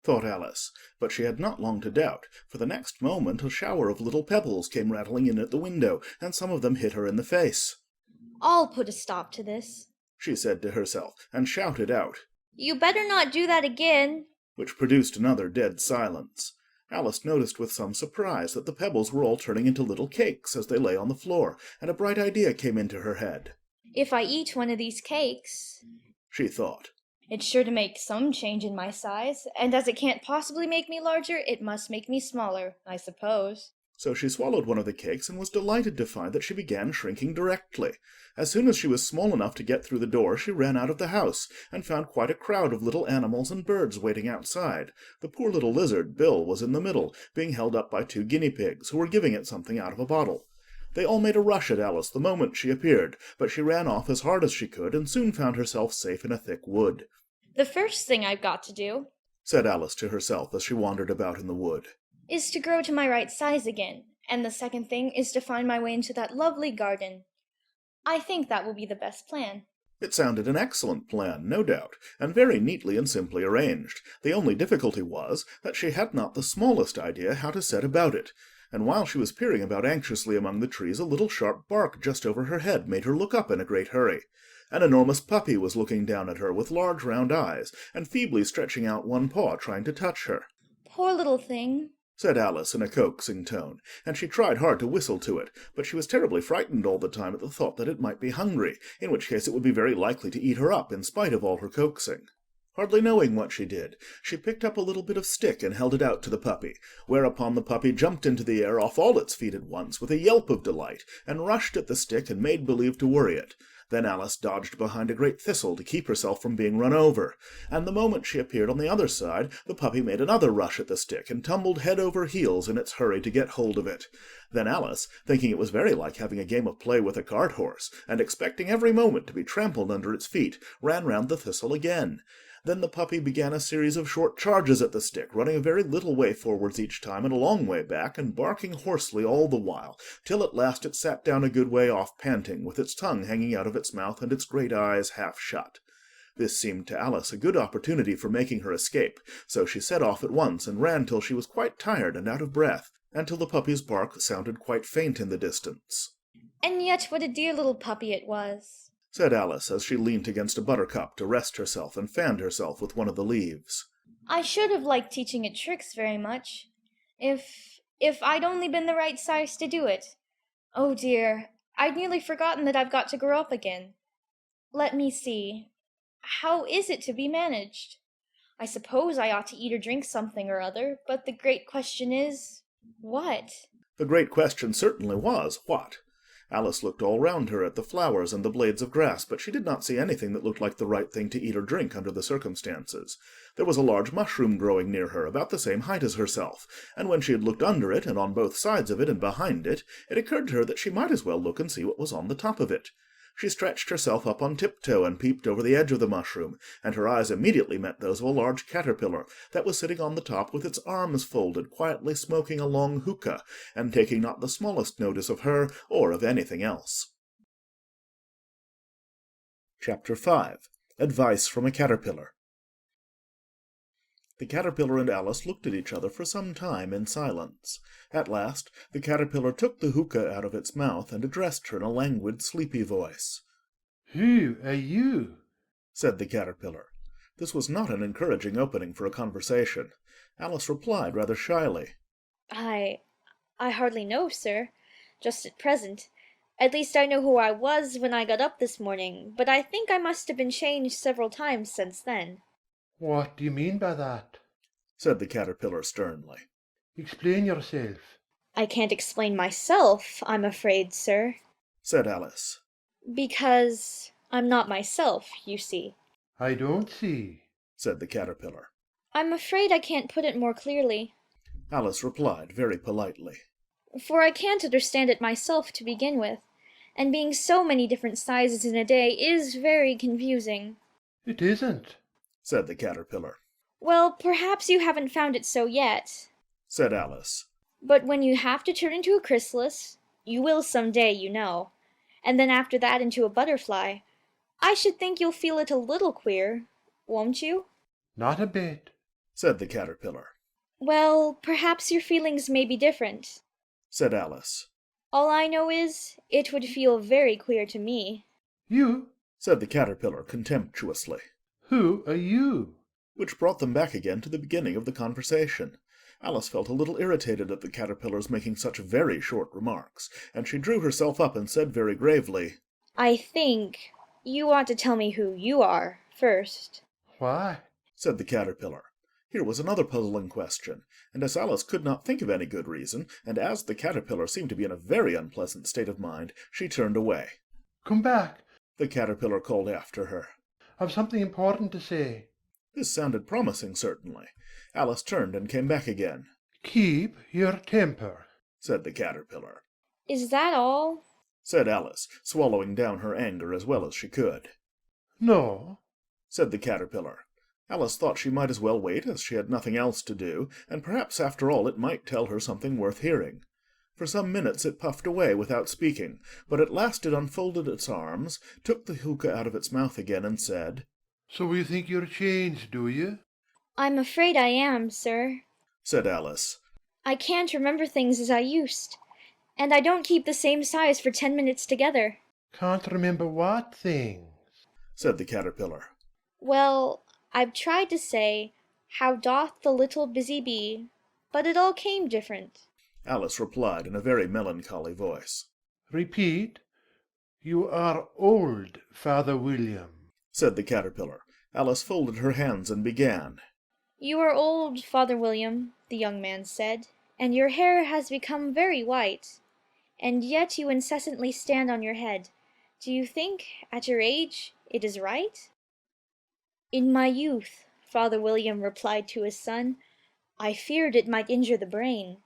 thought Alice, but she had not long to doubt, for the next moment a shower of little pebbles came rattling in at the window, and some of them hit her in the face. I'll put a stop to this, she said to herself, and shouted out, You better not do that again. Which produced another dead silence. Alice noticed with some surprise that the pebbles were all turning into little cakes as they lay on the floor, and a bright idea came into her head. If I eat one of these cakes, she thought, it's sure to make some change in my size, and as it can't possibly make me larger, it must make me smaller, I suppose. So she swallowed one of the cakes and was delighted to find that she began shrinking directly. As soon as she was small enough to get through the door, she ran out of the house, and found quite a crowd of little animals and birds waiting outside. The poor little lizard, Bill, was in the middle, being held up by 2 guinea pigs, who were giving it something out of a bottle. They all made a rush at Alice the moment she appeared, but she ran off as hard as she could, and soon found herself safe in a thick wood. The first thing I've got to do, said Alice to herself as she wandered about in the wood, is to grow to my right size again, and the second thing is to find my way into that lovely garden. I think that will be the best plan. It sounded an excellent plan, no doubt, and very neatly and simply arranged. The only difficulty was that she had not the smallest idea how to set about it, and while she was peering about anxiously among the trees, a little sharp bark just over her head made her look up in a great hurry. An enormous puppy was looking down at her with large round eyes, and feebly stretching out one paw trying to touch her. Poor little thing, said Alice in a coaxing tone, and she tried hard to whistle to it, but she was terribly frightened all the time at the thought that it might be hungry, in which case it would be very likely to eat her up in spite of all her coaxing. Hardly knowing what she did, she picked up a little bit of stick and held it out to the puppy, whereupon the puppy jumped into the air off all its feet at once with a yelp of delight, and rushed at the stick and made believe to worry it. Then Alice dodged behind a great thistle to keep herself from being run over, and the moment she appeared on the other side, the puppy made another rush at the stick and tumbled head over heels in its hurry to get hold of it. Then Alice, thinking it was very like having a game of play with a cart horse, and expecting every moment to be trampled under its feet, ran round the thistle again. Then the puppy began a series of short charges at the stick, running a very little way forwards each time and a long way back, and barking hoarsely all the while, till at last it sat down a good way off panting, with its tongue hanging out of its mouth and its great eyes half shut. This seemed to Alice a good opportunity for making her escape, so she set off at once and ran till she was quite tired and out of breath, and till the puppy's bark sounded quite faint in the distance. And yet what a dear little puppy it was, said Alice as she leant against a buttercup to rest herself and fanned herself with one of the leaves. I should have liked teaching it tricks very much, if I'd only been the right size to do it. Oh dear, I'd nearly forgotten that I've got to grow up again. Let me see. How is it to be managed? I suppose I ought to eat or drink something or other, but the great question is, what? The great question certainly was, what? Alice looked all round her at the flowers and the blades of grass, but she did not see anything that looked like the right thing to eat or drink under the circumstances. There was a large mushroom growing near her, about the same height as herself, and when she had looked under it, and on both sides of it, and behind it, it occurred to her that she might as well look and see what was on the top of it. She stretched herself up on tiptoe and peeped over the edge of the mushroom, and her eyes immediately met those of a large caterpillar that was sitting on the top with its arms folded, quietly smoking a long hookah, and taking not the smallest notice of her or of anything else. Chapter 5. Advice from a Caterpillar. The caterpillar and Alice looked at each other for some time in silence. At last the caterpillar took the hookah out of its mouth and addressed her in a languid, sleepy voice. "Who are you?" said the caterpillar. This was not an encouraging opening for a conversation. Alice replied rather shyly. I hardly know, sir, just at present. At least I know who I was when I got up this morning, but I think I must have been changed several times since then. "What do you mean by that?" said the caterpillar sternly. "Explain yourself." I can't explain myself, I'm afraid, sir. said Alice. Because I'm not myself, you see. "I don't see," said the caterpillar. I'm afraid I can't put it more clearly. Alice replied very politely. For I can't understand it myself to begin with, and being so many different sizes in a day is very confusing. "It isn't," said the caterpillar. Well, perhaps you haven't found it so yet, said Alice. But when you have to turn into a chrysalis, you will some day, you know, and then after that into a butterfly, I should think you'll feel it a little queer, won't you? "Not a bit," said the caterpillar. Well, perhaps your feelings may be different, said Alice. All I know is, it would feel very queer to me. "You?" said the caterpillar contemptuously. "Who are you?" Which brought them back again to the beginning of the conversation. Alice felt a little irritated at the caterpillar's making such very short remarks, and she drew herself up and said very gravely, I think you ought to tell me who you are first. "Why?" said the caterpillar. Here was another puzzling question, and as Alice could not think of any good reason, and as the caterpillar seemed to be in a very unpleasant state of mind, she turned away. "Come back," the caterpillar called after her. "I've something important to say." This sounded promising, certainly. Alice turned and came back again. "Keep your temper," said the caterpillar. Is that all? said Alice, swallowing down her anger as well as she could. "No," said the caterpillar. Alice thought she might as well wait, as she had nothing else to do, and perhaps after all it might tell her something worth hearing. For some minutes it puffed away without speaking, but at last it unfolded its arms, took the hookah out of its mouth again, and said, "So you think you're changed, do you?" I'm afraid I am, sir, said Alice. I can't remember things as I used, and I don't keep the same size for 10 minutes together. "Can't remember what things?" said the caterpillar. Well, I've tried to say, how doth the little busy bee, but it all came different. Alice replied in a very melancholy voice. "Repeat. You are old, Father William," said the caterpillar. Alice folded her hands and began. You are old, Father William, the young man said, and your hair has become very white, and yet you incessantly stand on your head. Do you think, at your age, it is right? In my youth, Father William replied to his son, I feared it might injure the brain,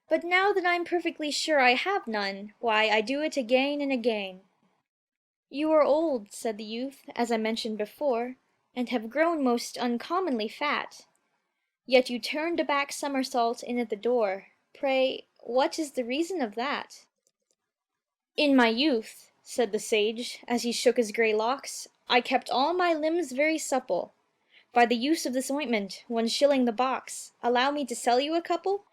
but now that I'm perfectly sure I have none, why, I do it again and again. You are old, said the youth, as I mentioned before, and have grown most uncommonly fat. Yet you turned a back somersault in at the door. Pray, what is the reason of that? In my youth, said the sage, as he shook his grey locks, I kept all my limbs very supple. By the use of this ointment, 1 shilling the box. Allow me to sell you a couple?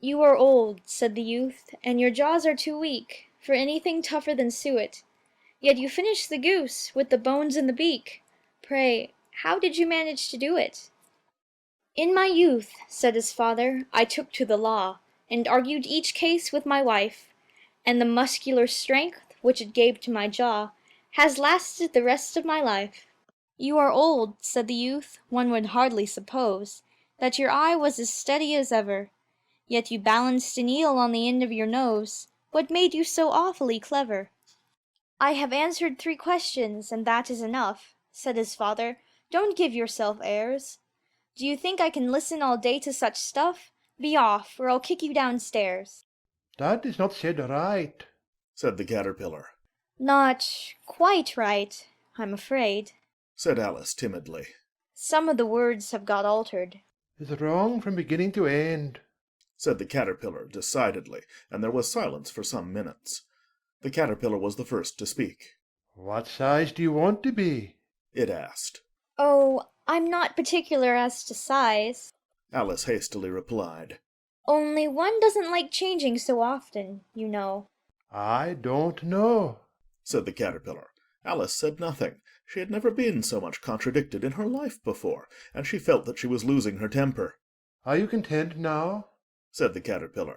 You are old, said the youth, and your jaws are too weak for anything tougher than suet. Yet you finished the goose with the bones in the beak. Pray, how did you manage to do it? In my youth, said his father, I took to the law, and argued each case with my wife, and the muscular strength which it gave to my jaw has lasted the rest of my life. You are old, said the youth. One would hardly suppose that your eye was as steady as ever. Yet you balanced an eel on the end of your nose. What made you so awfully clever? I have answered 3 questions, and that is enough, said his father. Don't give yourself airs. Do you think I can listen all day to such stuff? Be off, or I'll kick you downstairs. That is not said right, said the caterpillar. Not quite right, I'm afraid, said Alice timidly. Some of the words have got altered. It's wrong from beginning to end, said the caterpillar decidedly, and there was silence for some minutes. The caterpillar was the first to speak. What size do you want to be? It asked. Oh, I'm not particular as to size, Alice hastily replied. Only one doesn't like changing so often, you know. I don't know, said the caterpillar. Alice said nothing. She had never been so much contradicted in her life before, and she felt that she was losing her temper. Are you content now? Said the caterpillar.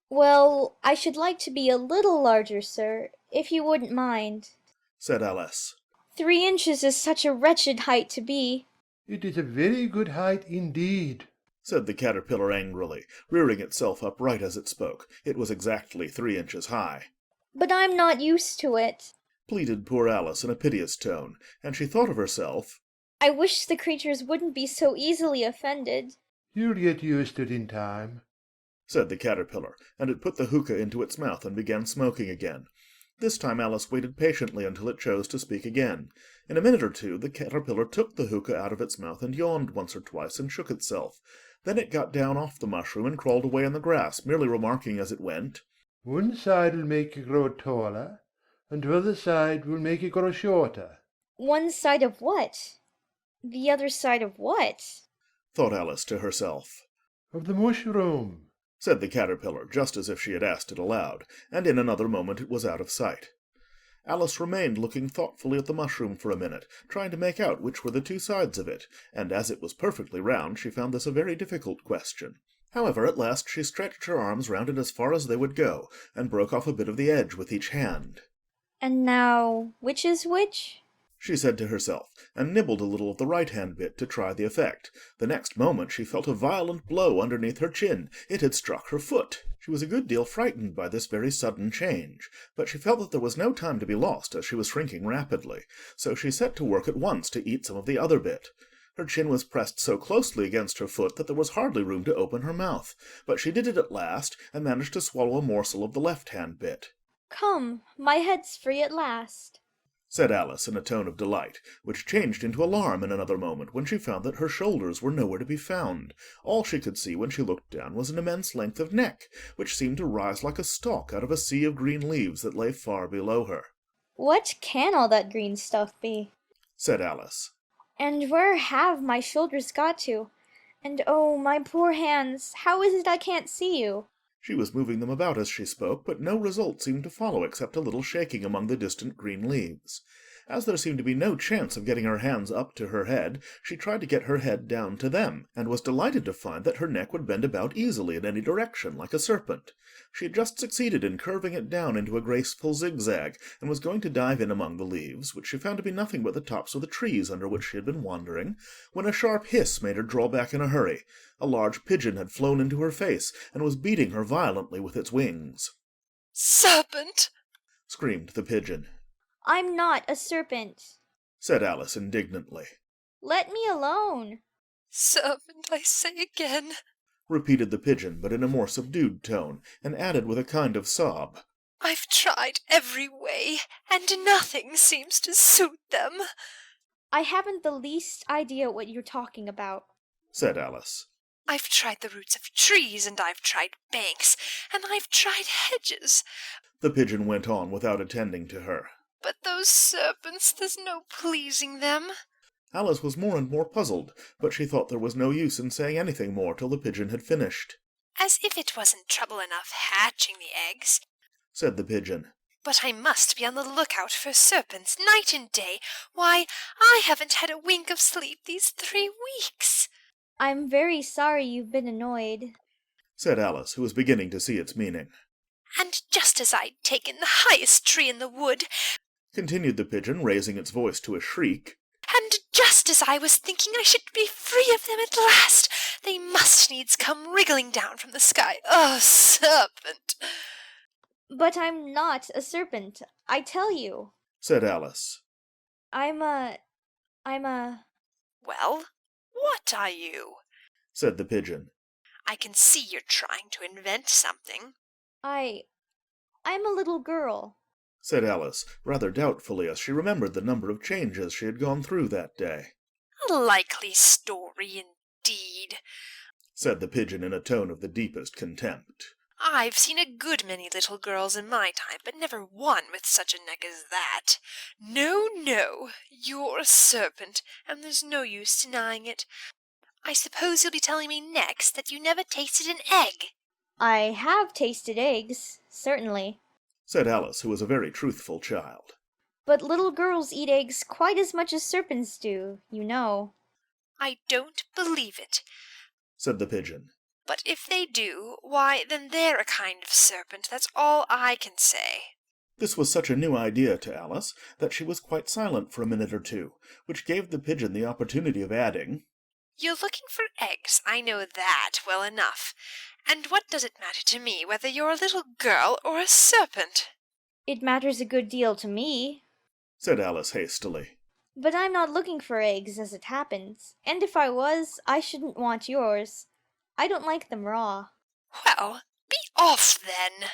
Well, I should like to be a little larger, sir, if you wouldn't mind, said Alice. 3 inches is such a wretched height to be. It is a very good height indeed, said the caterpillar angrily, rearing itself up right as it spoke. It was exactly 3 inches high. But I'm not used to it, pleaded poor Alice in a piteous tone, and she thought of herself. I wish the creatures wouldn't be so easily offended. You'll get used to it in time, said the caterpillar, and it put the hookah into its mouth and began smoking again. This time Alice waited patiently until it chose to speak again. In a minute or two the caterpillar took the hookah out of its mouth and yawned once or twice and shook itself. Then it got down off the mushroom and crawled away in the grass, merely remarking as it went, One side will make you grow taller, and the other side will make you grow shorter. One side of what? The other side of what? thought Alice to herself. Of the mushroom, said the caterpillar, just as if she had asked it aloud, and in another moment it was out of sight. Alice remained looking thoughtfully at the mushroom for a minute, trying to make out which were the 2 sides of it, and as it was perfectly round, she found this a very difficult question. However, at last she stretched her arms round it as far as they would go, and broke off a bit of the edge with each hand. And now, which is which? She said to herself, and nibbled a little of the right-hand bit to try the effect. The next moment she felt a violent blow underneath her chin. It had struck her foot. She was a good deal frightened by this very sudden change, but she felt that there was no time to be lost, as she was shrinking rapidly, so she set to work at once to eat some of the other bit. Her chin was pressed so closely against her foot that there was hardly room to open her mouth, but she did it at last, and managed to swallow a morsel of the left-hand bit. Come, my head's free at last, said Alice in a tone of delight, which changed into alarm in another moment when she found that her shoulders were nowhere to be found. All she could see when she looked down was an immense length of neck, which seemed to rise like a stalk out of a sea of green leaves that lay far below her. What can all that green stuff be? said Alice. And where have my shoulders got to? And oh, my poor hands, how is it I can't see you? She was moving them about as she spoke, but no result seemed to follow except a little shaking among the distant green leaves. As there seemed to be no chance of getting her hands up to her head, she tried to get her head down to them, and was delighted to find that her neck would bend about easily in any direction, like a serpent. She had just succeeded in curving it down into a graceful zigzag, and was going to dive in among the leaves, which she found to be nothing but the tops of the trees under which she had been wandering, when a sharp hiss made her draw back in a hurry. A large pigeon had flown into her face, and was beating her violently with its wings. "Serpent!" screamed the pigeon. I'm not a serpent, said Alice indignantly. Let me alone. "Serpent, I say again," repeated the pigeon, but in a more subdued tone, and added with a kind of sob, "I've tried every way, and nothing seems to suit them." I haven't the least idea what you're talking about, said Alice. "I've tried the roots of trees, and I've tried banks, and I've tried hedges." The pigeon went on without attending to her. But those serpents, there's no pleasing them. Alice was more and more puzzled, but she thought there was no use in saying anything more till the pigeon had finished. As if it wasn't trouble enough hatching the eggs. Said the pigeon. But I must be on the lookout for serpents night and day. Why, I haven't had a wink of sleep these 3 weeks. I'm very sorry you've been annoyed, said Alice, who was beginning to see its meaning. And just as I'd taken the highest tree in the wood, continued the pigeon, raising its voice to a shriek, and just as I was thinking I should be free of them at last, they must needs come wriggling down from the sky. Oh, serpent! But I'm not a serpent, I tell you, said Alice. I'm a... Well, what are you? Said the pigeon. I can see you're trying to invent something. I'm a little girl, said Alice, rather doubtfully, as she remembered the number of changes she had gone through that day. A likely story indeed, said the pigeon in a tone of the deepest contempt. I've seen a good many little girls in my time, but never one with such a neck as that. No, no, you're a serpent, and there's no use denying it. I suppose you'll be telling me next that you never tasted an egg. I have tasted eggs, certainly, said Alice, who was a very truthful child. But little girls eat eggs quite as much as serpents do, you know. I don't believe it, said the pigeon. But if they do, why, then they're a kind of serpent, that's all I can say. This was such a new idea to Alice that she was quite silent for a minute or two, which gave the pigeon the opportunity of adding, You're looking for eggs, I know that well enough. And what does it matter to me whether you're a little girl or a serpent? It matters a good deal to me, said Alice hastily. But I'm not looking for eggs as it happens, and if I was, I shouldn't want yours. I don't like them raw. Well, be off then,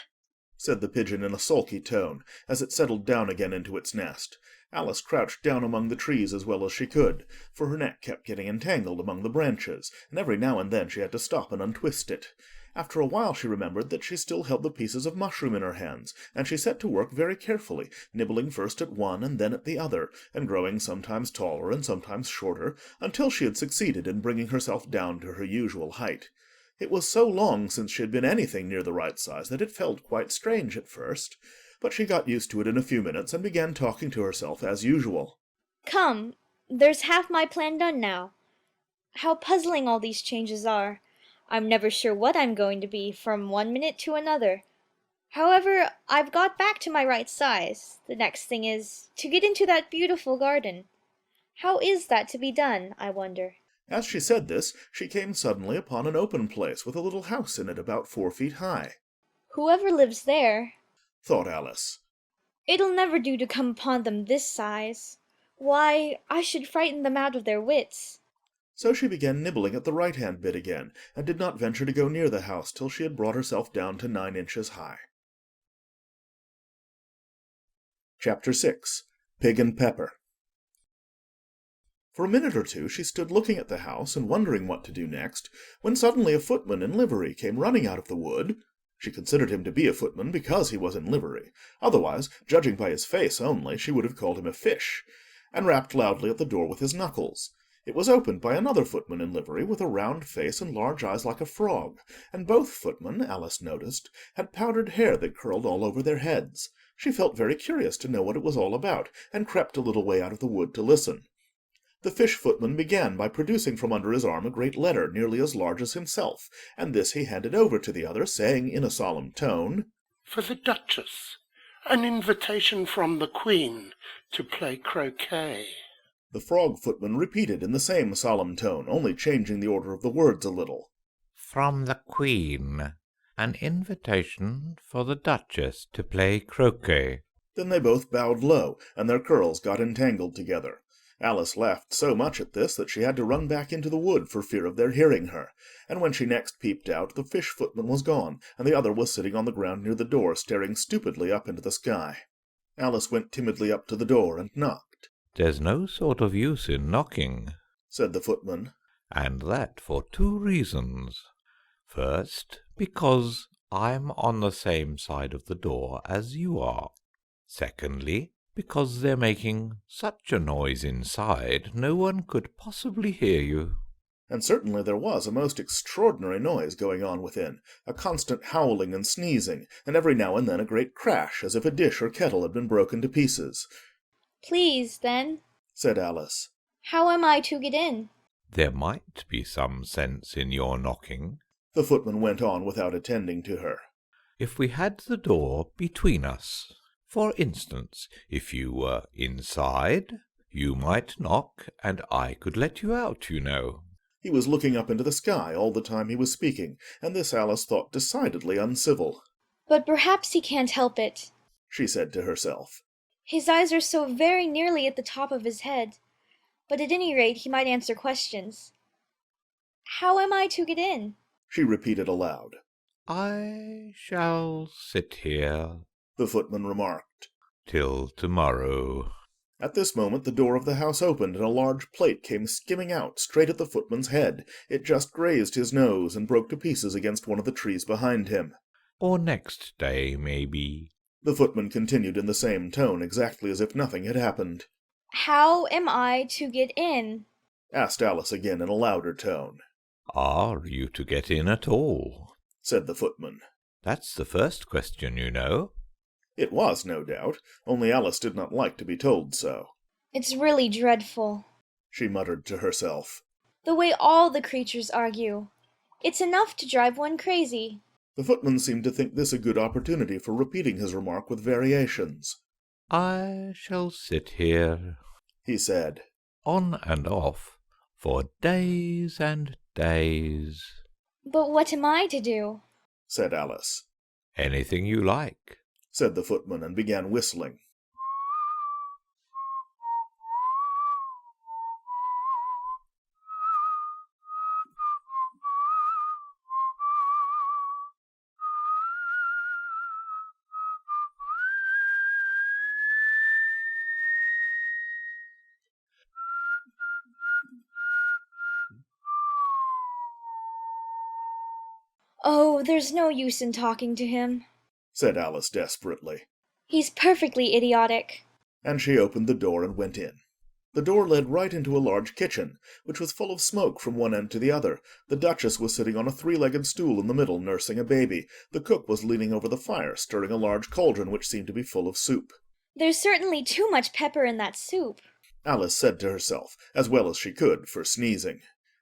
said the pigeon in a sulky tone, as it settled down again into its nest. Alice crouched down among the trees as well as she could, for her neck kept getting entangled among the branches, and every now and then she had to stop and untwist it. After a while she remembered that she still held the pieces of mushroom in her hands, and she set to work very carefully, nibbling first at one and then at the other, and growing sometimes taller and sometimes shorter, until she had succeeded in bringing herself down to her usual height. It was so long since she had been anything near the right size that it felt quite strange at first, but she got used to it in a few minutes and began talking to herself as usual. Come, there's half my plan done now. How puzzling all these changes are. I'm never sure what I'm going to be from one minute to another. However, I've got back to my right size. The next thing is to get into that beautiful garden. How is that to be done, I wonder? As she said this, she came suddenly upon an open place with a little house in it about 4 feet high. Whoever lives there, thought Alice. It'll never do to come upon them this size. Why, I should frighten them out of their wits. So she began nibbling at the right-hand bit again, and did not venture to go near the house till she had brought herself down to 9 inches high. Chapter 6. Pig and Pepper. For a minute or two she stood looking at the house and wondering what to do next, when suddenly a footman in livery came running out of the wood. She considered him to be a footman because he was in livery. Otherwise, judging by his face only, she would have called him a fish, and rapped loudly at the door with his knuckles. It was opened by another footman in livery, with a round face and large eyes like a frog, and both footmen, Alice noticed, had powdered hair that curled all over their heads. She felt very curious to know what it was all about, and crept a little way out of the wood to listen. The fish footman began by producing from under his arm a great letter nearly as large as himself, and this he handed over to the other, saying in a solemn tone, For the Duchess, an invitation from the Queen to play croquet. The frog footman repeated in the same solemn tone, only changing the order of the words a little. From the Queen, an invitation for the Duchess to play croquet. Then they both bowed low, and their curls got entangled together. Alice laughed so much at this that she had to run back into the wood for fear of their hearing her, and when she next peeped out, the fish footman was gone, and the other was sitting on the ground near the door, staring stupidly up into the sky. Alice went timidly up to the door and knocked. There's no sort of use in knocking, said the footman. And that for 2 reasons. First, because I'm on the same side of the door as you are. Secondly, because they're making such a noise inside no one could possibly hear you. And certainly there was a most extraordinary noise going on within, a constant howling and sneezing, and every now and then a great crash, as if a dish or kettle had been broken to pieces. Please, then, said Alice. How am I to get in? There might be some sense in your knocking, the footman went on without attending to her, if we had the door between us. For instance, if you were inside, you might knock, and I could let you out, you know. He was looking up into the sky all the time he was speaking, and this Alice thought decidedly uncivil. But perhaps he can't help it, she said to herself. His eyes are so very nearly at the top of his head. But at any rate he might answer questions. How am I to get in? She repeated aloud. I shall sit here, the footman remarked, till tomorrow. At this moment the door of the house opened, and a large plate came skimming out straight at the footman's head. It just grazed his nose and broke to pieces against one of the trees behind him. Or next day, maybe, the footman continued in the same tone, exactly as if nothing had happened. How am I to get in? asked Alice again in a louder tone. Are you to get in at all? said the footman. That's the first question, you know. It was, no doubt, only Alice did not like to be told so. It's really dreadful, she muttered to herself. The way all the creatures argue. It's enough to drive one crazy. The footman seemed to think this a good opportunity for repeating his remark with variations. I shall sit here, he said, on and off, for days and days. But what am I to do? said Alice. Anything you like, said the footman, and began whistling. Oh, there's no use in talking to him, said Alice desperately. He's perfectly idiotic. And she opened the door and went in. The door led right into a large kitchen, which was full of smoke from one end to the other. The Duchess was sitting on a three-legged stool in the middle, nursing a baby. The cook was leaning over the fire, stirring a large cauldron which seemed to be full of soup. There's certainly too much pepper in that soup, Alice said to herself, as well as she could, for sneezing.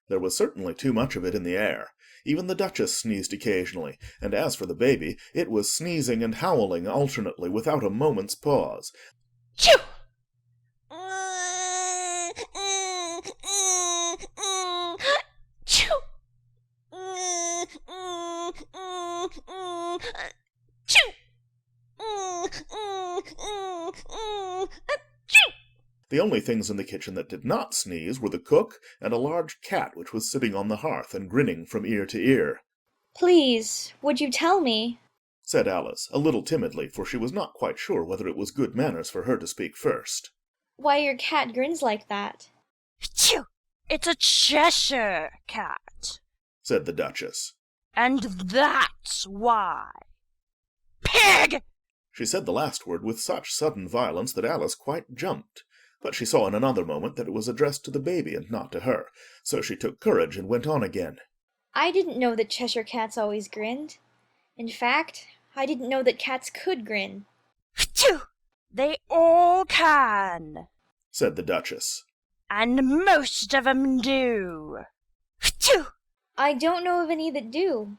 There was certainly too much of it in the air. Even the Duchess sneezed occasionally, and as for the baby, it was sneezing and howling alternately without a moment's pause. Chew! Chew! Chew! The only things in the kitchen that did not sneeze were the cook and a large cat which was sitting on the hearth and grinning from ear to ear. Please, would you tell me? said Alice, a little timidly, for she was not quite sure whether it was good manners for her to speak first. Why your cat grins like that? Phew! It's a Cheshire cat, said the Duchess. and that's why. Pig! She said the last word with such sudden violence that Alice quite jumped. But she saw in another moment that it was addressed to the baby and not to her, so she took courage and went on again. I didn't know that Cheshire cats always grinned. In fact, I didn't know that cats could grin, Phew! They all can, said the Duchess. and most of 'em do. Phew! I don't know of any that do.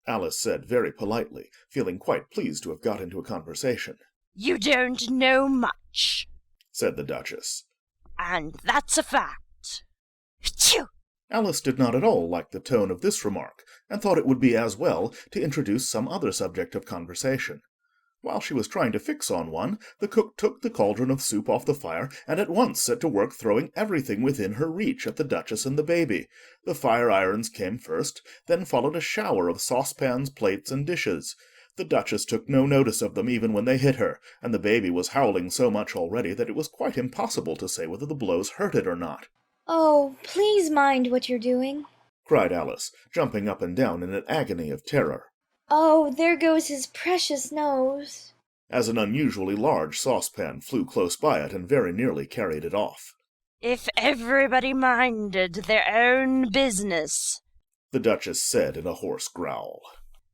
Alice said very politely, feeling quite pleased to have got into a conversation. You don't know much, said the Duchess. and that's a fact. Phew! Alice did not at all like the tone of this remark, and thought it would be as well to introduce some other subject of conversation. While she was trying to fix on one, the cook took the cauldron of soup off the fire, and at once set to work throwing everything within her reach at the Duchess and the baby. The fire-irons came first, then followed a shower of saucepans, plates, and dishes. The Duchess took no notice of them even when they hit her, and the baby was howling so much already that it was quite impossible to say whether the blows hurt it or not. Oh, please mind what you're doing. Cried Alice, jumping up and down in an agony of terror. Oh, there goes his precious nose. as an unusually large saucepan flew close by it and very nearly carried it off. If everybody minded their own business, the Duchess said in a hoarse growl,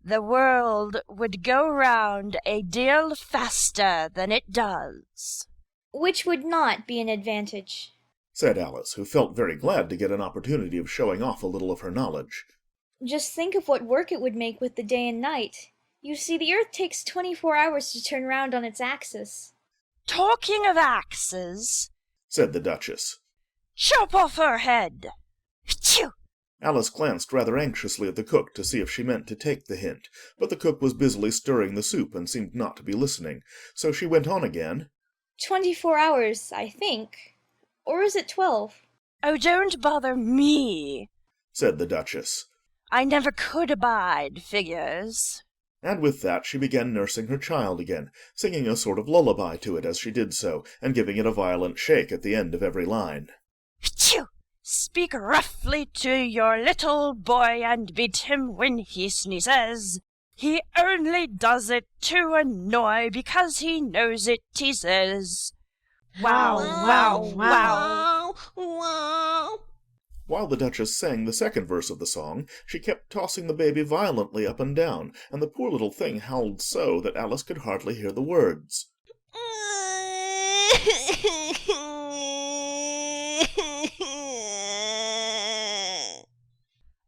the world would go round a deal faster than it does. Which would not be an advantage, said Alice, who felt very glad to get an opportunity of showing off a little of her knowledge. Just think of what work it would make with the day and night. You see, the Earth takes 24 hours to turn round on its axis. Talking of axes, said the Duchess. Chop off her head! Phew! Alice glanced rather anxiously at the cook to see if she meant to take the hint, but the cook was busily stirring the soup and seemed not to be listening, so she went on again. 24 hours, I think. Or is it 12? Oh, don't bother me, said the Duchess. I never could abide figures. And with that she began nursing her child again, singing a sort of lullaby to it as she did so, and giving it a violent shake at the end of every line. Phew! Speak roughly to your little boy and beat him when he sneezes. He only does it to annoy because he knows it teases. Wow, wow, wow, wow. While the Duchess sang the second verse of the song, she kept tossing the baby violently up and down, and the poor little thing howled so that Alice could hardly hear the words.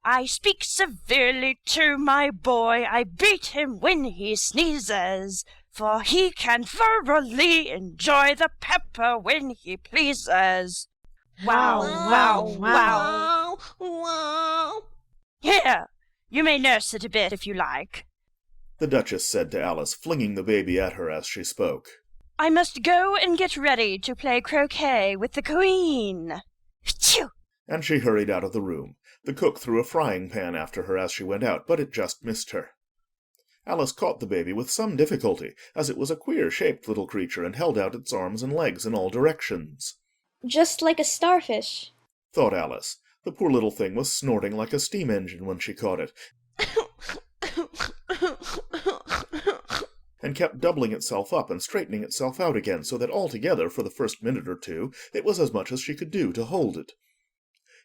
I speak severely to my boy, I beat him when he sneezes, for he can thoroughly enjoy the pepper when he pleases. Wow, wow, wow, wow. Here, you may nurse it a bit if you like, the Duchess said to Alice, flinging the baby at her as she spoke. I must go and get ready to play croquet with the Queen. Phew! And she hurried out of the room. The cook threw a frying pan after her as she went out, but it just missed her. Alice caught the baby with some difficulty, as it was a queer-shaped little creature and held out its arms and legs in all directions. Just like a starfish, thought Alice. The poor little thing was snorting like a steam engine when she caught it, and kept doubling itself up and straightening itself out again, so that altogether, for the first minute or two, it was as much as she could do to hold it.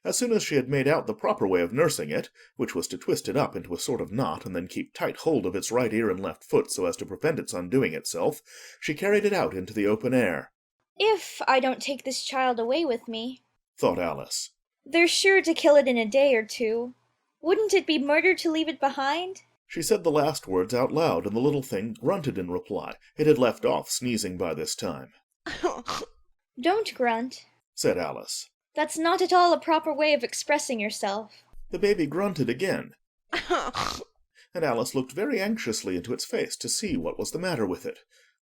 As soon as she had made out the proper way of nursing it, which was to twist it up into a sort of knot and then keep tight hold of its right ear and left foot so as to prevent its undoing itself, she carried it out into the open air. If I don't take this child away with me, thought Alice. They're sure to kill it in a day or two. Wouldn't it be murder to leave it behind? She said the last words out loud, and the little thing grunted in reply. It had left off sneezing by this time. Don't grunt, said Alice. That's not at all a proper way of expressing yourself. The baby grunted again, and Alice looked very anxiously into its face to see what was the matter with it.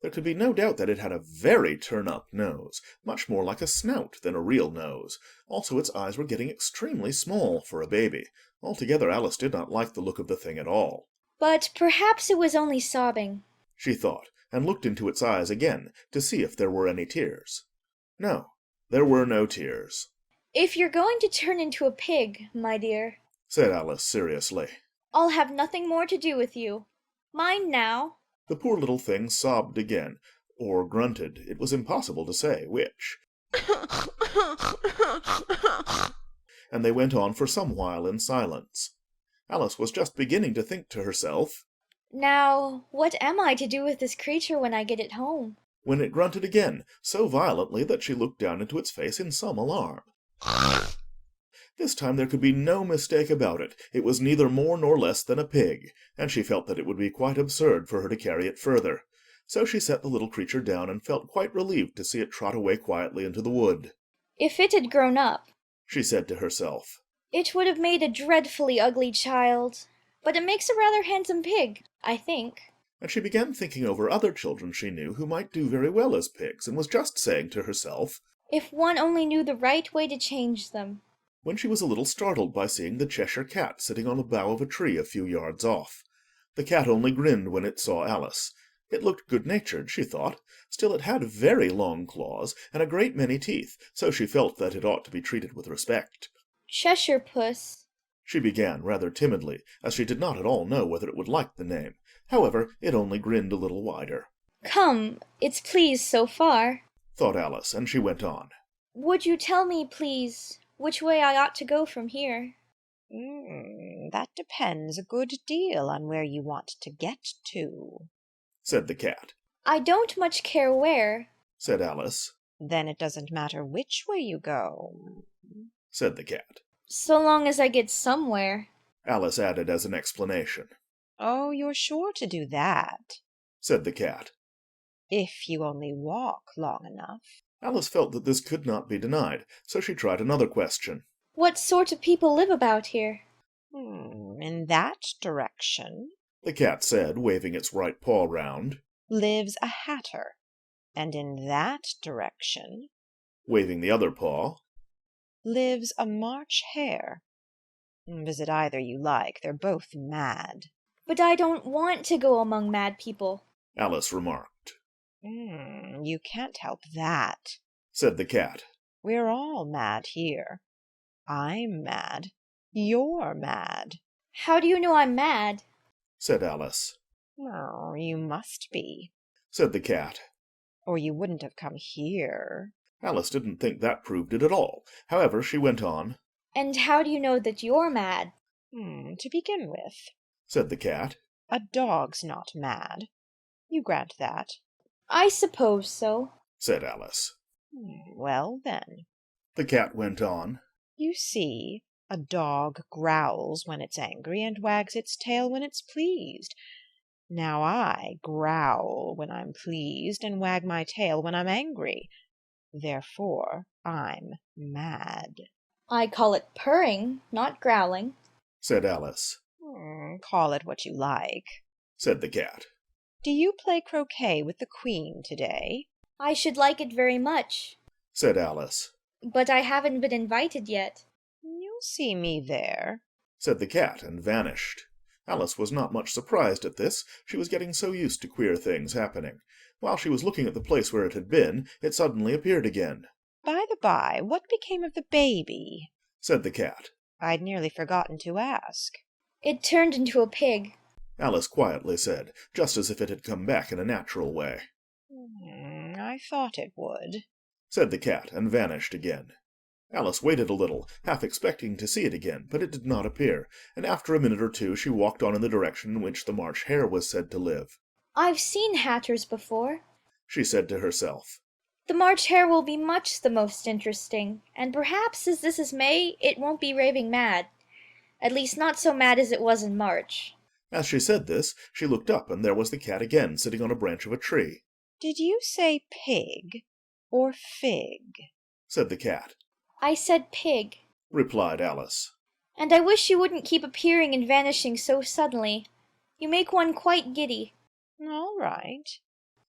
There could be no doubt that it had a very turn-up nose, much more like a snout than a real nose. Also, its eyes were getting extremely small for a baby. Altogether, Alice did not like the look of the thing at all. But perhaps it was only sobbing, she thought, and looked into its eyes again to see if there were any tears. No, there were no tears. If you're going to turn into a pig, my dear, said Alice seriously, I'll have nothing more to do with you. Mind now. The poor little thing sobbed again, or grunted. It was impossible to say which. And they went on for some while in silence. Alice was just beginning to think to herself, Now, what am I to do with this creature when I get it home? When it grunted again, so violently that she looked down into its face in some alarm. This time there could be no mistake about it. It was neither more nor less than a pig, and she felt that it would be quite absurd for her to carry it further. So she set the little creature down and felt quite relieved to see it trot away quietly into the wood. If it had grown up, she said to herself, it would have made a dreadfully ugly child. But it makes a rather handsome pig, I think. And she began thinking over other children she knew who might do very well as pigs, and was just saying to herself, if one only knew the right way to change them, when she was a little startled by seeing the Cheshire Cat sitting on the bough of a tree a few yards off. The cat only grinned when it saw Alice. It looked good-natured, she thought. Still, it had very long claws, and a great many teeth, so she felt that it ought to be treated with respect. Cheshire Puss, she began rather timidly, as she did not at all know whether it would like the name. However, it only grinned a little wider. Come, it's please so far, thought Alice, and she went on. Would you tell me, please, which way I ought to go from here? That depends a good deal on where you want to get to, said the cat. I don't much care where, said Alice. Then it doesn't matter which way you go, said the cat. So long as I get somewhere, Alice added as an explanation. Oh, you're sure to do that, said the cat. If you only walk long enough. Alice felt that this could not be denied, so she tried another question. What sort of people live about here? In that direction, the cat said, waving its right paw round, lives a hatter, and in that direction, waving the other paw, lives a March hare. Visit either you like, they're both mad. But I don't want to go among mad people, Alice remarked. You can't help that, said the cat. We're all mad here. I'm mad. You're mad. How do you know I'm mad? said Alice. Oh, you must be, said the cat. Or you wouldn't have come here. Alice didn't think that proved it at all. However, she went on. And how do you know that you're mad? To begin with, said the cat, a dog's not mad. You grant that? I suppose so, said Alice. Well, then, the cat went on. You see, a dog growls when it's angry and wags its tail when it's pleased. Now I growl when I'm pleased and wag my tail when I'm angry. Therefore, I'm mad. I call it purring, not growling, said Alice. Call it what you like, said the cat. Do you play croquet with the Queen today? I should like it very much, said Alice. But I haven't been invited yet. You'll see me there, said the cat, and vanished. Alice was not much surprised at this. She was getting so used to queer things happening. While she was looking at the place where it had been, it suddenly appeared again. By the by, what became of the baby? said the cat. I'd nearly forgotten to ask. It turned into a pig, Alice quietly said, just as if it had come back in a natural way. I thought it would, said the cat, and vanished again. Alice waited a little, half expecting to see it again, but it did not appear, and after a minute or two she walked on in the direction in which the March hare was said to live. I've seen hatters before, she said to herself. The March hare will be much the most interesting, and perhaps as this is May, it won't be raving mad. At least not so mad as it was in March. As she said this, she looked up, and there was the cat again, sitting on a branch of a tree. Did you say pig or fig? said the cat. I said pig, replied Alice. And I wish you wouldn't keep appearing and vanishing so suddenly. You make one quite giddy. All right,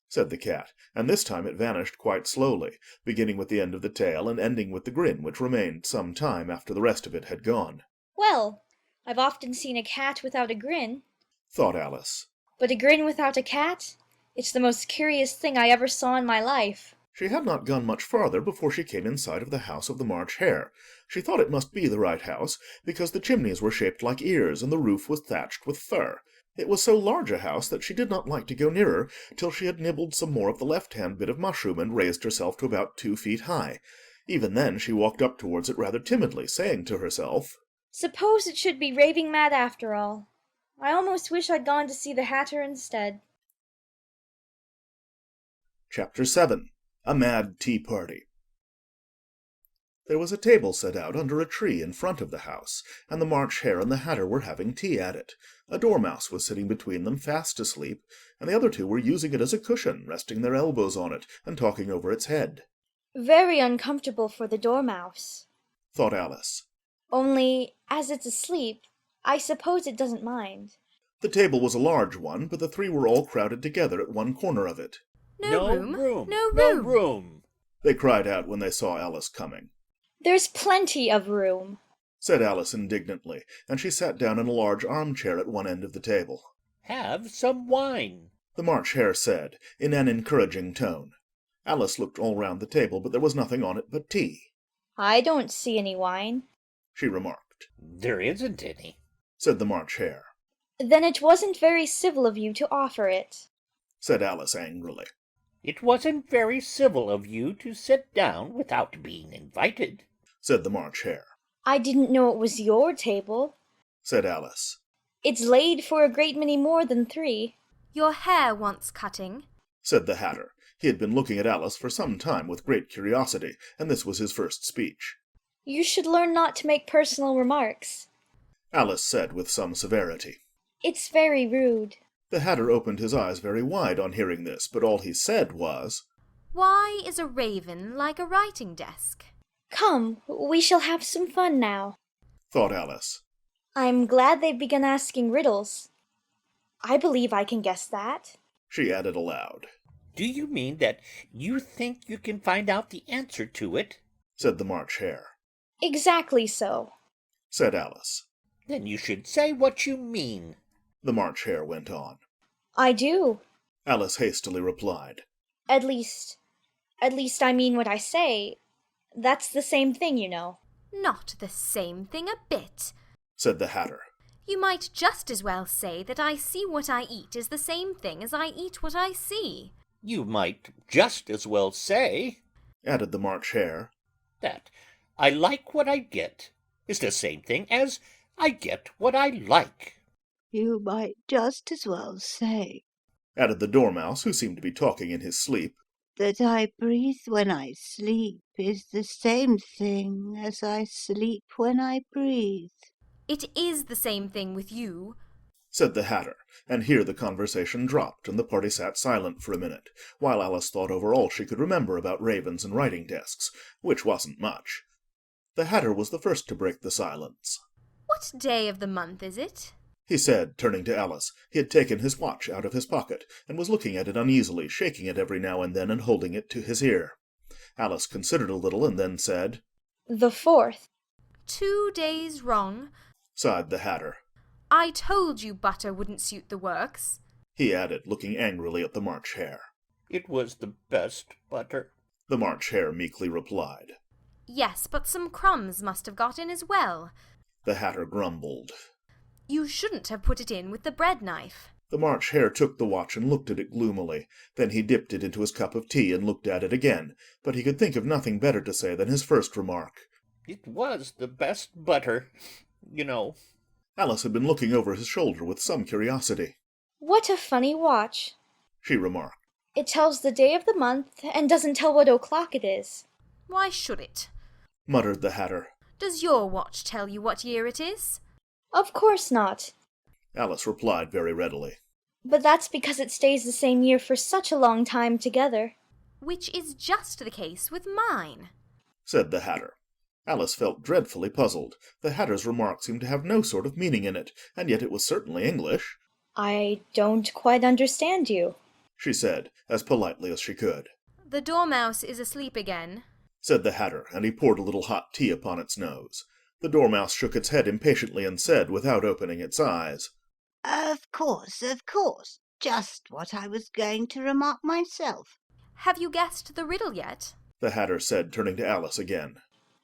said the cat, and this time it vanished quite slowly, beginning with the end of the tail and ending with the grin, which remained some time after the rest of it had gone. Well, I've often seen a cat without a grin, thought Alice. But a grin without a cat? It's the most curious thing I ever saw in my life. She had not gone much farther before she came in sight of the house of the March hare. She thought it must be the right house, because the chimneys were shaped like ears, and the roof was thatched with fur. It was so large a house that she did not like to go nearer till she had nibbled some more of the left-hand bit of mushroom and raised herself to about 2 feet high. Even then she walked up towards it rather timidly, saying to herself, Suppose it should be raving mad after all. I almost wish I'd gone to see the hatter instead. Chapter 7. A Mad Tea Party. There was a table set out under a tree in front of the house, and the March hare and the hatter were having tea at it. A dormouse was sitting between them, fast asleep, and the other two were using it as a cushion, resting their elbows on it, and talking over its head. Very uncomfortable for the dormouse, thought Alice. Only, as it's asleep, I suppose it doesn't mind. The table was a large one, but the three were all crowded together at one corner of it. No room! They cried out when they saw Alice coming. There's plenty of room, said Alice indignantly, and she sat down in a large armchair at one end of the table. Have some wine, the March hare said, in an encouraging tone. Alice looked all round the table, but there was nothing on it but tea. I don't see any wine, she remarked. There isn't any, said the March hare. Then it wasn't very civil of you to offer it. said Alice angrily. It wasn't very civil of you to sit down without being invited, said the March Hare. I didn't know it was your table, said Alice. It's laid for a great many more than 3. Your hair wants cutting, said the Hatter. He had been looking at Alice for some time with great curiosity, and this was his first speech. You should learn not to make personal remarks, Alice said with some severity. It's very rude. The Hatter opened his eyes very wide on hearing this, but all he said was, Why is a raven like a writing desk? Come, we shall have some fun now, thought Alice. I'm glad they've begun asking riddles. I believe I can guess that, she added aloud. Do you mean that you think you can find out the answer to it? said the March Hare. Exactly so, said Alice. Then you should say what you mean, the March Hare went on. I do, Alice hastily replied. At least I mean what I say. That's the same thing, you know. Not the same thing a bit, said the Hatter. You might just as well say that I see what I eat is the same thing as I eat what I see. You might just as well say, added the March Hare, that I like what I get is the same thing as I get what I like. You might just as well say, added the Dormouse, who seemed to be talking in his sleep, that I breathe when I sleep is the same thing as I sleep when I breathe. It is the same thing with you, said the Hatter, and here the conversation dropped, and the party sat silent for a minute, while Alice thought over all she could remember about ravens and writing desks, which wasn't much. The Hatter was the first to break the silence. What day of the month is it? he said, turning to Alice. He had taken his watch out of his pocket, and was looking at it uneasily, shaking it every now and then, and holding it to his ear. Alice considered a little, and then said, The 4th. 2 days wrong, sighed the Hatter. I told you butter wouldn't suit the works, he added, looking angrily at the March Hare. It was the best butter, the March Hare meekly replied. Yes, but some crumbs must have got in as well, the Hatter grumbled. You shouldn't have put it in with the bread knife. The March Hare took the watch and looked at it gloomily. Then he dipped it into his cup of tea and looked at it again, but he could think of nothing better to say than his first remark. It was the best butter, you know. Alice had been looking over his shoulder with some curiosity. What a funny watch, she remarked. It tells the day of the month, and doesn't tell what o'clock it is. Why should it? Muttered the Hatter. Does your watch tell you what year it is? Of course not, Alice replied very readily. But that's because it stays the same year for such a long time together. Which is just the case with mine, said the Hatter. Alice felt dreadfully puzzled. The Hatter's remark seemed to have no sort of meaning in it, and yet it was certainly English. I don't quite understand you, she said, as politely as she could. The Dormouse is asleep again, said the Hatter, and he poured a little hot tea upon its nose. The Dormouse shook its head impatiently and said, without opening its eyes, Of course, just what I was going to remark myself. Have you guessed the riddle yet? the Hatter said, turning to Alice again.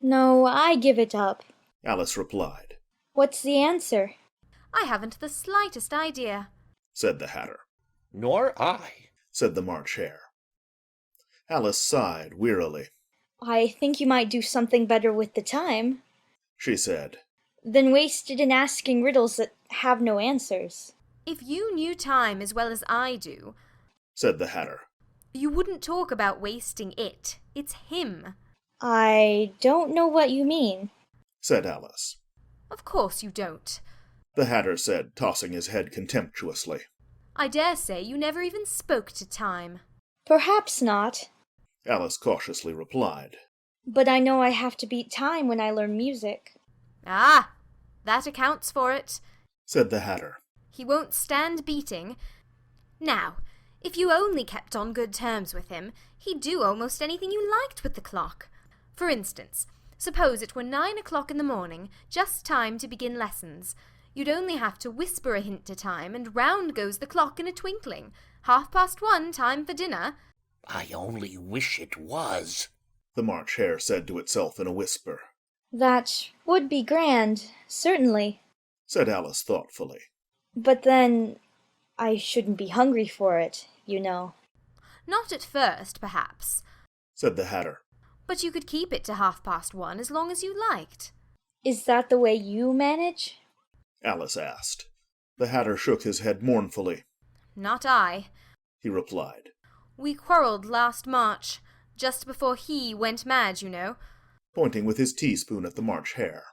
No, I give it up, Alice replied. What's the answer? I haven't the slightest idea, said the Hatter. Nor I, said the March Hare. Alice sighed wearily. I think you might do something better with the time, she said, than waste it in asking riddles that have no answers. If you knew time as well as I do, said the Hatter, you wouldn't talk about wasting it. It's him. I don't know what you mean, said Alice. Of course you don't, the Hatter said, tossing his head contemptuously. I dare say you never even spoke to time. Perhaps not, Alice cautiously replied. But I know I have to beat time when I learn music. Ah, that accounts for it, said the Hatter. He won't stand beating. Now, if you only kept on good terms with him, he'd do almost anything you liked with the clock. For instance, suppose it were 9 o'clock in the morning, just time to begin lessons. You'd only have to whisper a hint to time, and round goes the clock in a twinkling. 1:30, time for dinner. I only wish it was, the March Hare said to itself in a whisper. That would be grand, certainly, said Alice thoughtfully. But then, I shouldn't be hungry for it, you know. Not at first, perhaps, said the Hatter. but you could keep it to 1:30 as long as you liked. Is that the way you manage? Alice asked. The Hatter shook his head mournfully. Not I. He replied. We quarrelled last March, just before he went mad, you know. Pointing with his teaspoon at the March Hare.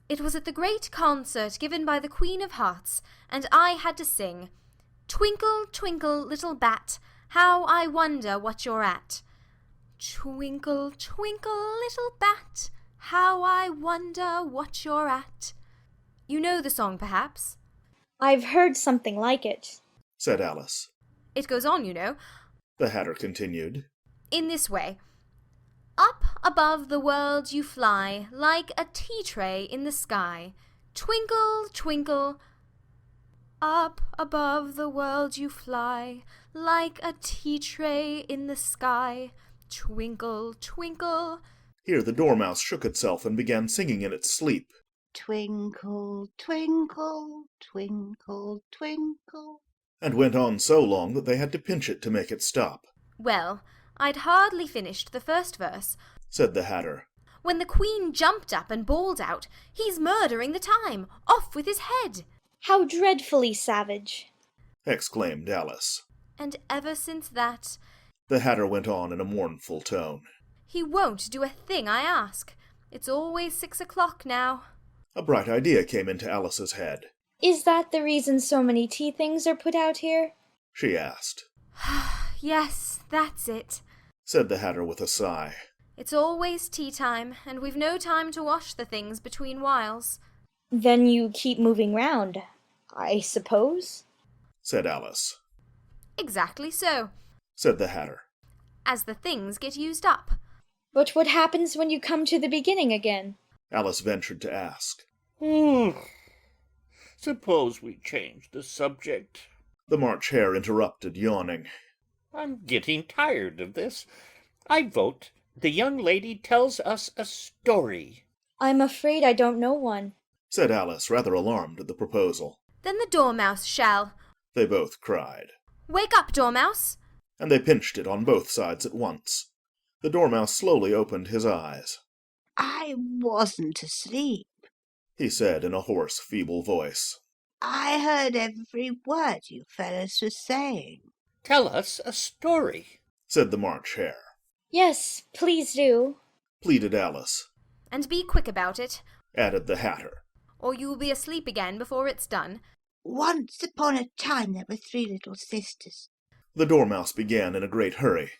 It was at the great concert given by the Queen of Hearts, and I had to sing, "Twinkle, twinkle, little bat, how I wonder what you're at. Twinkle, twinkle, little bat, how I wonder what you're at." You know the song, perhaps? I've heard something like it, said Alice. It goes on, you know. The Hatter continued. In this way. Up above the world you fly, like a tea-tray in the sky. Twinkle, twinkle. Up above the world you fly, like a tea-tray in the sky. Twinkle, twinkle. Here the Dormouse shook itself and began singing in its sleep. Twinkle, twinkle, twinkle, twinkle. And went on so long that they had to pinch it to make it stop. Well, I'd hardly finished the first verse, said the Hatter, when the Queen jumped up and bawled out, "He's murdering the time! Off with his head!" How dreadfully savage! exclaimed Alice. And ever since that, the Hatter went on in a mournful tone, he won't do a thing I ask. It's always 6:00 now. A bright idea came into Alice's head. Is that the reason so many tea things are put out here? She asked. Yes, that's it, said the Hatter with a sigh. It's always tea time, and we've no time to wash the things between whiles. Then you keep moving round, I suppose? said Alice. Exactly so, said the Hatter. As the things get used up. But what happens when you come to the beginning again? Alice ventured to ask. Suppose we change the subject. The March Hare interrupted, yawning. I'm getting tired of this. I vote the young lady tells us a story. I'm afraid I don't know one, said Alice, rather alarmed at the proposal. Then the Dormouse shall, they both cried. Wake up, Dormouse! And they pinched it on both sides at once. The Dormouse slowly opened his eyes. I wasn't asleep, he said in a hoarse, feeble voice. I heard every word you fellows were saying. Tell us a story, said the March Hare. Yes, please do, pleaded Alice. And be quick about it, added the Hatter. Or you will be asleep again before it's done. Once upon a time there were 3 little sisters. The Dormouse began in a great hurry.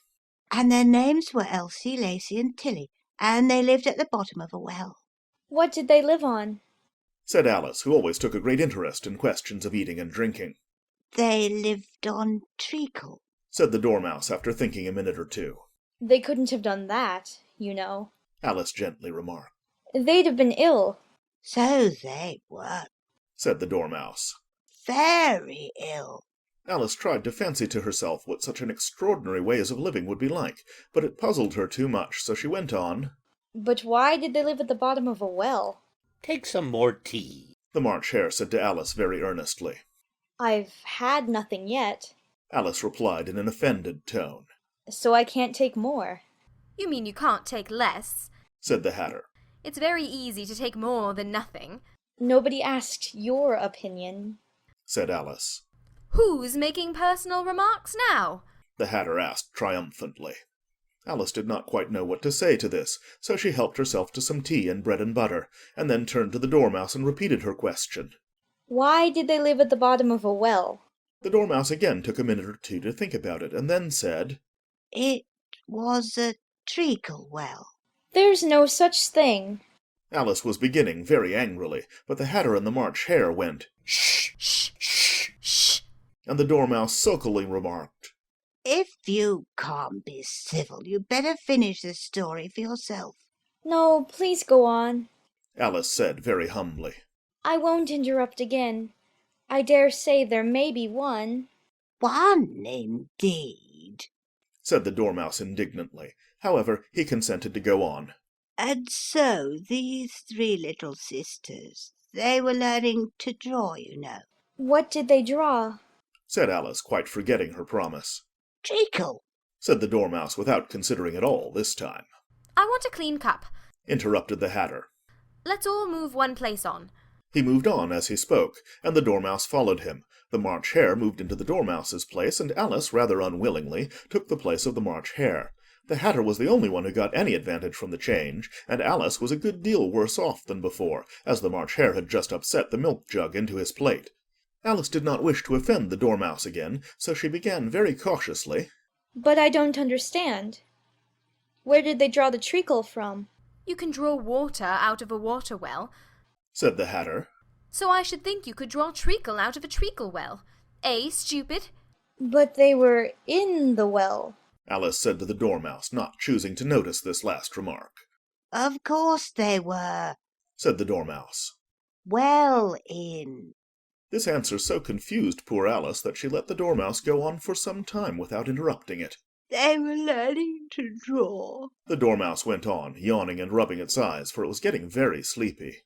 And their names were Elsie, Lacie, and Tilly, and they lived at the bottom of a well. What did they live on? said Alice, who always took a great interest in questions of eating and drinking. They lived on treacle, said the Dormouse after thinking a minute or two. They couldn't have done that, you know, Alice gently remarked. They'd have been ill. So they were, said the Dormouse. Very ill. Alice tried to fancy to herself what such an extraordinary ways of living would be like, but it puzzled her too much, so she went on. But why did they live at the bottom of a well? Take some more tea, the March Hare said to Alice very earnestly. I've had nothing yet, Alice replied in an offended tone. So I can't take more. You mean you can't take less, said the Hatter. It's very easy to take more than nothing. Nobody asked your opinion, said Alice. Who's making personal remarks now? the Hatter asked triumphantly. Alice did not quite know what to say to this, so she helped herself to some tea and bread and butter, and then turned to the Dormouse and repeated her question. Why did they live at the bottom of a well? The Dormouse again took a minute or two to think about it, and then said, It was a treacle well. There's no such thing. Alice was beginning very angrily, but the Hatter and the March Hare went, Shh, shh, shh, shh. And the Dormouse sulkily remarked, If you can't be civil, you'd better finish the story for yourself. No, please go on, Alice said very humbly. I won't interrupt again. I dare say there may be one. One, indeed, said the Dormouse indignantly. However, he consented to go on. And so these 3 little sisters, they were learning to draw, you know. What did they draw? said Alice, quite forgetting her promise. Treacle, said the Dormouse, without considering at all this time. I want a clean cup. Interrupted the Hatter. Let's all move one place on. He moved on as he spoke, and the Dormouse followed him. The March Hare moved into the Dormouse's place, and Alice, rather unwillingly, took the place of the March Hare. The Hatter was the only one who got any advantage from the change, and Alice was a good deal worse off than before, as the March Hare had just upset the milk jug into his plate. Alice did not wish to offend the Dormouse again, so she began very cautiously. But I don't understand. Where did they draw the treacle from? You can draw water out of a water well, said the Hatter. So I should think you could draw treacle out of a treacle well. Eh, stupid? But they were in the well. Alice said to the Dormouse, not choosing to notice this last remark. of course they were. Said the Dormouse. Well in. This answer so confused poor Alice that she let the Dormouse go on for some time without interrupting it. They were learning to draw. The Dormouse went on, yawning and rubbing its eyes, for it was getting very sleepy.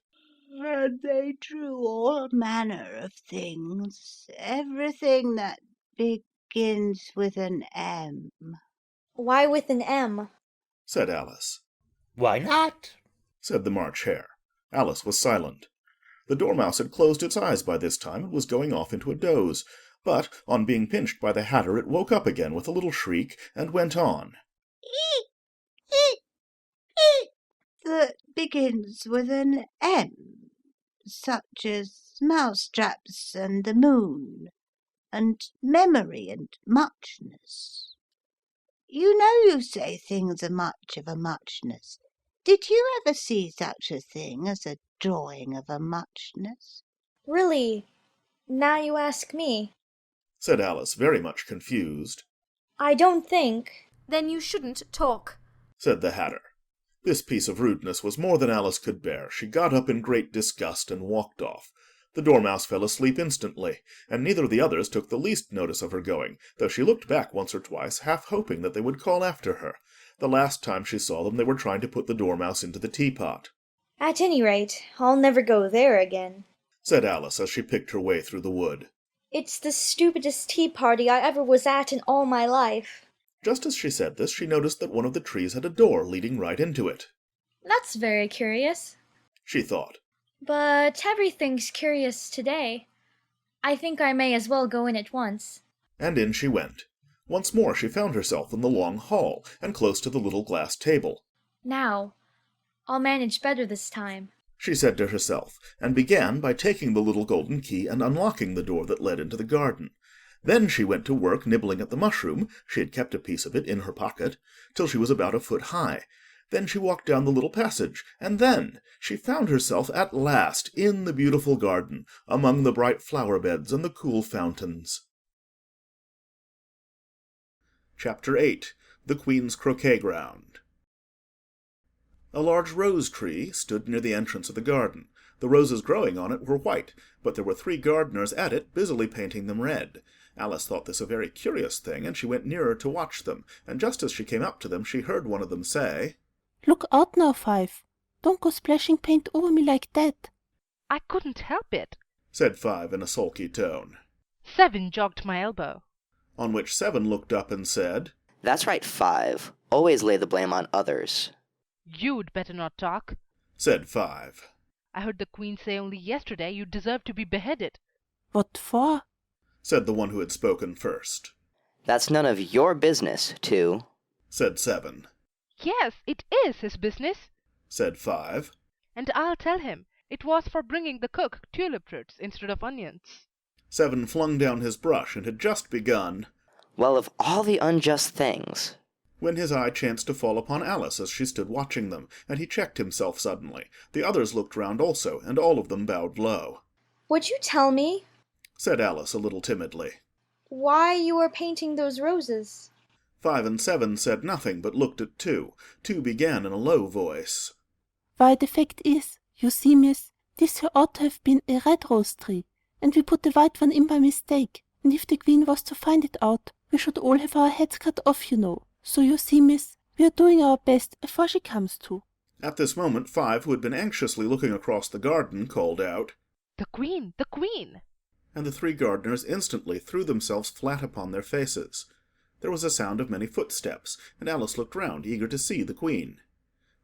And they drew all manner of things. Everything that begins with an M. Why with an M? Said Alice. Why not? Said the March Hare. Alice was silent. The Dormouse had closed its eyes by this time and was going off into a doze, but on being pinched by the Hatter it woke up again with a little shriek and went on. That begins with an M, such as mousetraps and the moon, and memory and muchness. You know you say things are much of a muchness. Did you ever see such a thing as a drawing of a muchness? Really? Now you ask me. Said Alice, very much confused. I don't think. Then you shouldn't talk. Said the Hatter. This piece of rudeness was more than Alice could bear. She got up in great disgust and walked off. The Dormouse fell asleep instantly, and neither of the others took the least notice of her going, though she looked back once or twice, half hoping that they would call after her. The last time she saw them, they were trying to put the Dormouse into the teapot. At any rate, I'll never go there again, said Alice as she picked her way through the wood. It's the stupidest tea party I ever was at in all my life. Just as she said this, she noticed that one of the trees had a door leading right into it. That's very curious. She thought. But everything's curious today. I think I may as well go in at once. And in she went. Once more she found herself in the long hall, and close to the little glass table. Now, I'll manage better this time, she said to herself, and began by taking the little golden key and unlocking the door that led into the garden. Then she went to work nibbling at the mushroom, she had kept a piece of it in her pocket, till she was about a foot high. Then she walked down the little passage, and then she found herself at last in the beautiful garden, among the bright flower beds and the cool fountains. Chapter 8. The Queen's Croquet-Ground. A large rose tree stood near the entrance of the garden. The roses growing on it were white, but there were 3 gardeners at it busily painting them red. Alice thought this a very curious thing, and she went nearer to watch them, and just as she came up to them she heard one of them say, "Look out now, Five. Don't go splashing paint over me like that." "I couldn't help it," said Five in a sulky tone. "Seven jogged my elbow." On which Seven looked up and said, "That's right, Five. Always lay the blame on others." "You'd better not talk," said Five. "I heard the Queen say only yesterday you deserved to be beheaded." "What for?" said the one who had spoken first. "That's none of your business, Two," said Seven. "Yes, it is his business," said Five. "And I'll tell him. It was for bringing the cook tulip roots instead of onions." Seven flung down his brush and had just begun, "Well, of all the unjust things," when his eye chanced to fall upon Alice as she stood watching them, and he checked himself suddenly. The others looked round also, and all of them bowed low. Would you tell me, said Alice a little timidly, why you are painting those roses? 5 and 7 said nothing, but looked at 2. 2 began in a low voice. "Why, the fact is, you see, miss, this here ought to have been a red rose tree, and we put the white one in by mistake, and if the Queen was to find it out, we should all have our heads cut off, you know. So you see, miss, we are doing our best afore she comes to." At this moment 5, who had been anxiously looking across the garden, called out, "The Queen! The Queen!" and the three gardeners instantly threw themselves flat upon their faces. There was a sound of many footsteps, and Alice looked round, eager to see the queen.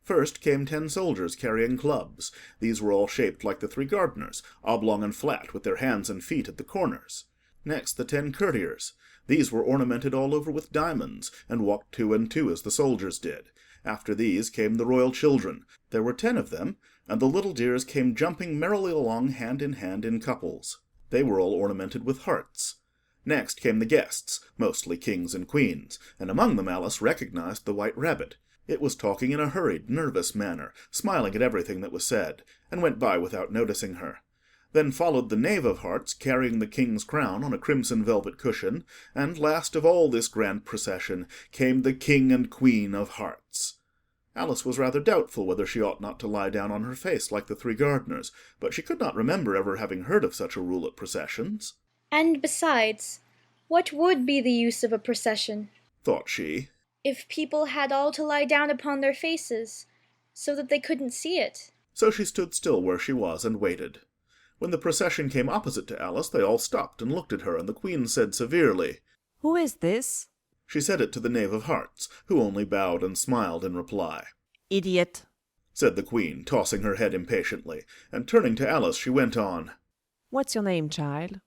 First came 10 soldiers carrying clubs. These were all shaped like the three gardeners, oblong and flat, with their hands and feet at the corners. Next the 10 courtiers. These were ornamented all over with diamonds, and walked 2 and 2 as the soldiers did. After these came the royal children. There were 10 of them, and the little dears came jumping merrily along hand in couples. They were all ornamented with hearts. Next came the guests, mostly kings and queens, and among them Alice recognized the White Rabbit. It was talking in a hurried, nervous manner, smiling at everything that was said, and went by without noticing her. Then followed the Knave of Hearts, carrying the king's crown on a crimson velvet cushion, and last of all this grand procession came the King and Queen of Hearts. Alice was rather doubtful whether she ought not to lie down on her face like the three gardeners, but she could not remember ever having heard of such a rule at processions. And besides, what would be the use of a procession, thought she, if people had all to lie down upon their faces, so that they couldn't see it? So she stood still where she was and waited. When the procession came opposite to Alice, they all stopped and looked at her, and the queen said severely, "Who is this?" She said it to the Knave of Hearts, who only bowed and smiled in reply. "Idiot," said the queen, tossing her head impatiently, and turning to Alice she went on, "What's your name, child?"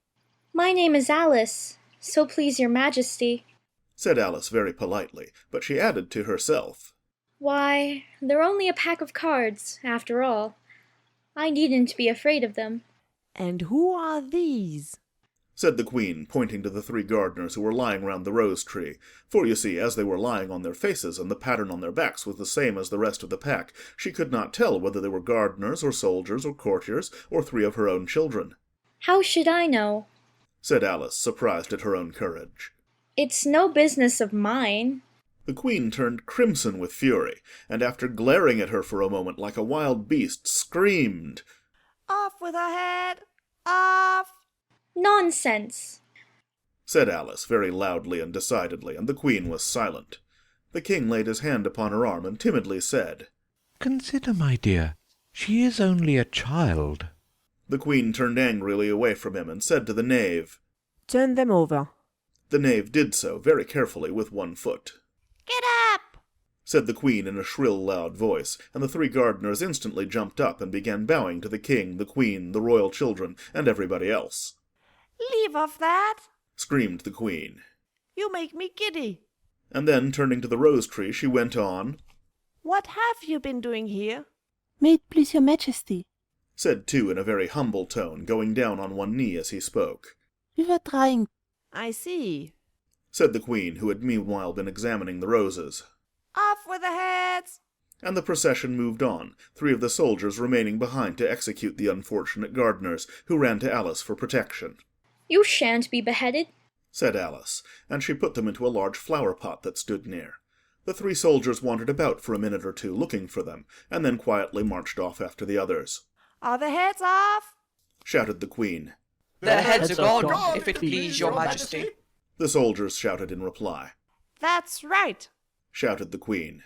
My name is Alice, so please your majesty, said Alice very politely, but she added to herself, Why, they're only a pack of cards, after all. I needn't be afraid of them. "And who are these?" said the queen, pointing to the three gardeners who were lying round the rose-tree, for you see, as they were lying on their faces, and the pattern on their backs was the same as the rest of the pack, she could not tell whether they were gardeners, or soldiers, or courtiers, or 3 of her own children. How should I know? said Alice, surprised at her own courage. It's no business of mine. The queen turned crimson with fury, and after glaring at her for a moment like a wild beast, screamed, "Off with her head! Off!" Nonsense, said Alice, very loudly and decidedly, and the queen was silent. The king laid his hand upon her arm and timidly said, "Consider, my dear, she is only a child." The queen turned angrily away from him and said to the knave, "Turn them over." The knave did so, very carefully, with one foot. "Get up!" said the queen in a shrill, loud voice, and the three gardeners instantly jumped up and began bowing to the king, the queen, the royal children, and everybody else. "Leave off that!" screamed the queen. "You make me giddy." And then, turning to the rose-tree, she went on, "What have you been doing here?" "May it please your majesty," said two in a very humble tone, going down on one knee as he spoke. "we were trying—" "I see," said the queen, who had meanwhile been examining the roses. "Off with the heads!" And the procession moved on, 3 of the soldiers remaining behind to execute the unfortunate gardeners, who ran to Alice for protection. You shan't be beheaded, said Alice, and she put them into a large flower-pot that stood near. The 3 soldiers wandered about for a minute or two looking for them, and then quietly marched off after the others. "Are the heads off?" shouted the queen. "Their heads are gone, if it please your majesty," the soldiers shouted in reply. "That's right," shouted the queen.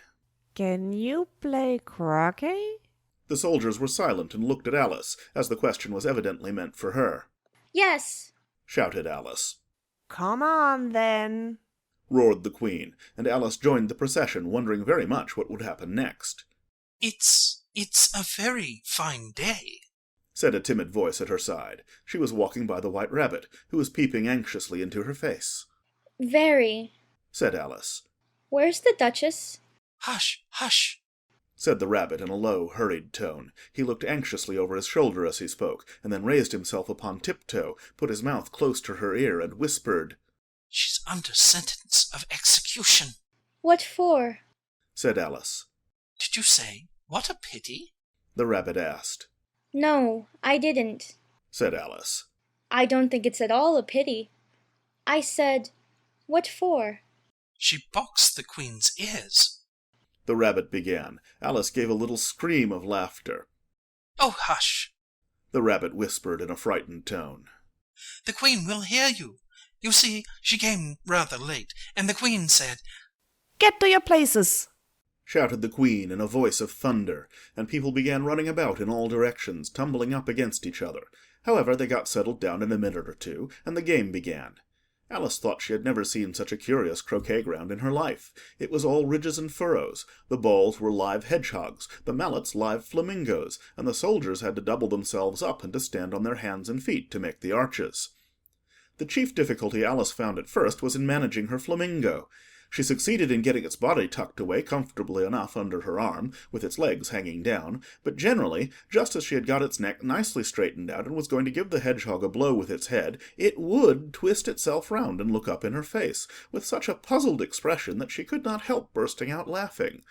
"Can you play croquet?" The soldiers were silent and looked at Alice, as the question was evidently meant for her. Yes, shouted Alice. "Come on, then," roared the queen, and Alice joined the procession, wondering very much what would happen next. It's a very fine day," said a timid voice at her side. She was walking by the White Rabbit, who was peeping anxiously into her face. very, said Alice. Where's the Duchess? "Hush, hush," said the rabbit in a low, hurried tone. He looked anxiously over his shoulder as he spoke, and then raised himself upon tiptoe, put his mouth close to her ear, and whispered, "She's under sentence of execution." What for? said Alice. "Did you say, 'What a pity'?" the rabbit asked. No, I didn't, said Alice. I don't think it's at all a pity. I said, what for? "She boxed the queen's ears." The rabbit began. Alice gave a little scream of laughter. "Oh, hush," the rabbit whispered in a frightened tone. "The queen will hear you. You see, she came rather late, and the queen said—" "Get to your places," shouted the Queen in a voice of thunder, and people began running about in all directions, tumbling up against each other. However, they got settled down in a minute or two, and the game began. Alice thought she had never seen such a curious croquet-ground in her life. It was all ridges and furrows. The balls were live hedgehogs, the mallets live flamingos, and the soldiers had to double themselves up and to stand on their hands and feet to make the arches. The chief difficulty Alice found at first was in managing her flamingo. She succeeded in getting its body tucked away comfortably enough under her arm, with its legs hanging down, but generally, just as she had got its neck nicely straightened out and was going to give the hedgehog a blow with its head, it would twist itself round and look up in her face, with such a puzzled expression that she could not help bursting out laughing.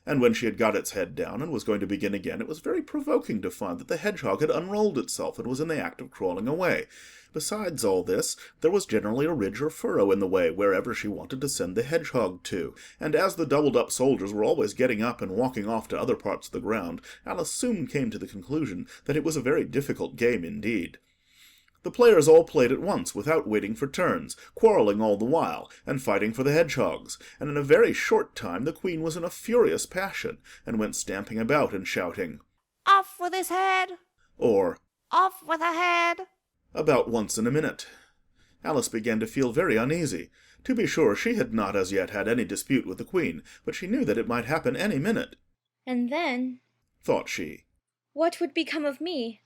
And when she had got its head down and was going to begin again, it was very provoking to find that the hedgehog had unrolled itself and was in the act of crawling away. Besides all this, there was generally a ridge or furrow in the way wherever she wanted to send the hedgehog to, and as the doubled-up soldiers were always getting up and walking off to other parts of the ground, Alice soon came to the conclusion that it was a very difficult game indeed. The players all played at once without waiting for turns, quarrelling all the while, and fighting for the hedgehogs, and in a very short time the Queen was in a furious passion, and went stamping about and shouting, "Off with his head!" or "Off with her head!" about once in a minute. Alice began to feel very uneasy. To be sure, she had not as yet had any dispute with the Queen, but she knew that it might happen any minute. And then, Thought she, what would become of me?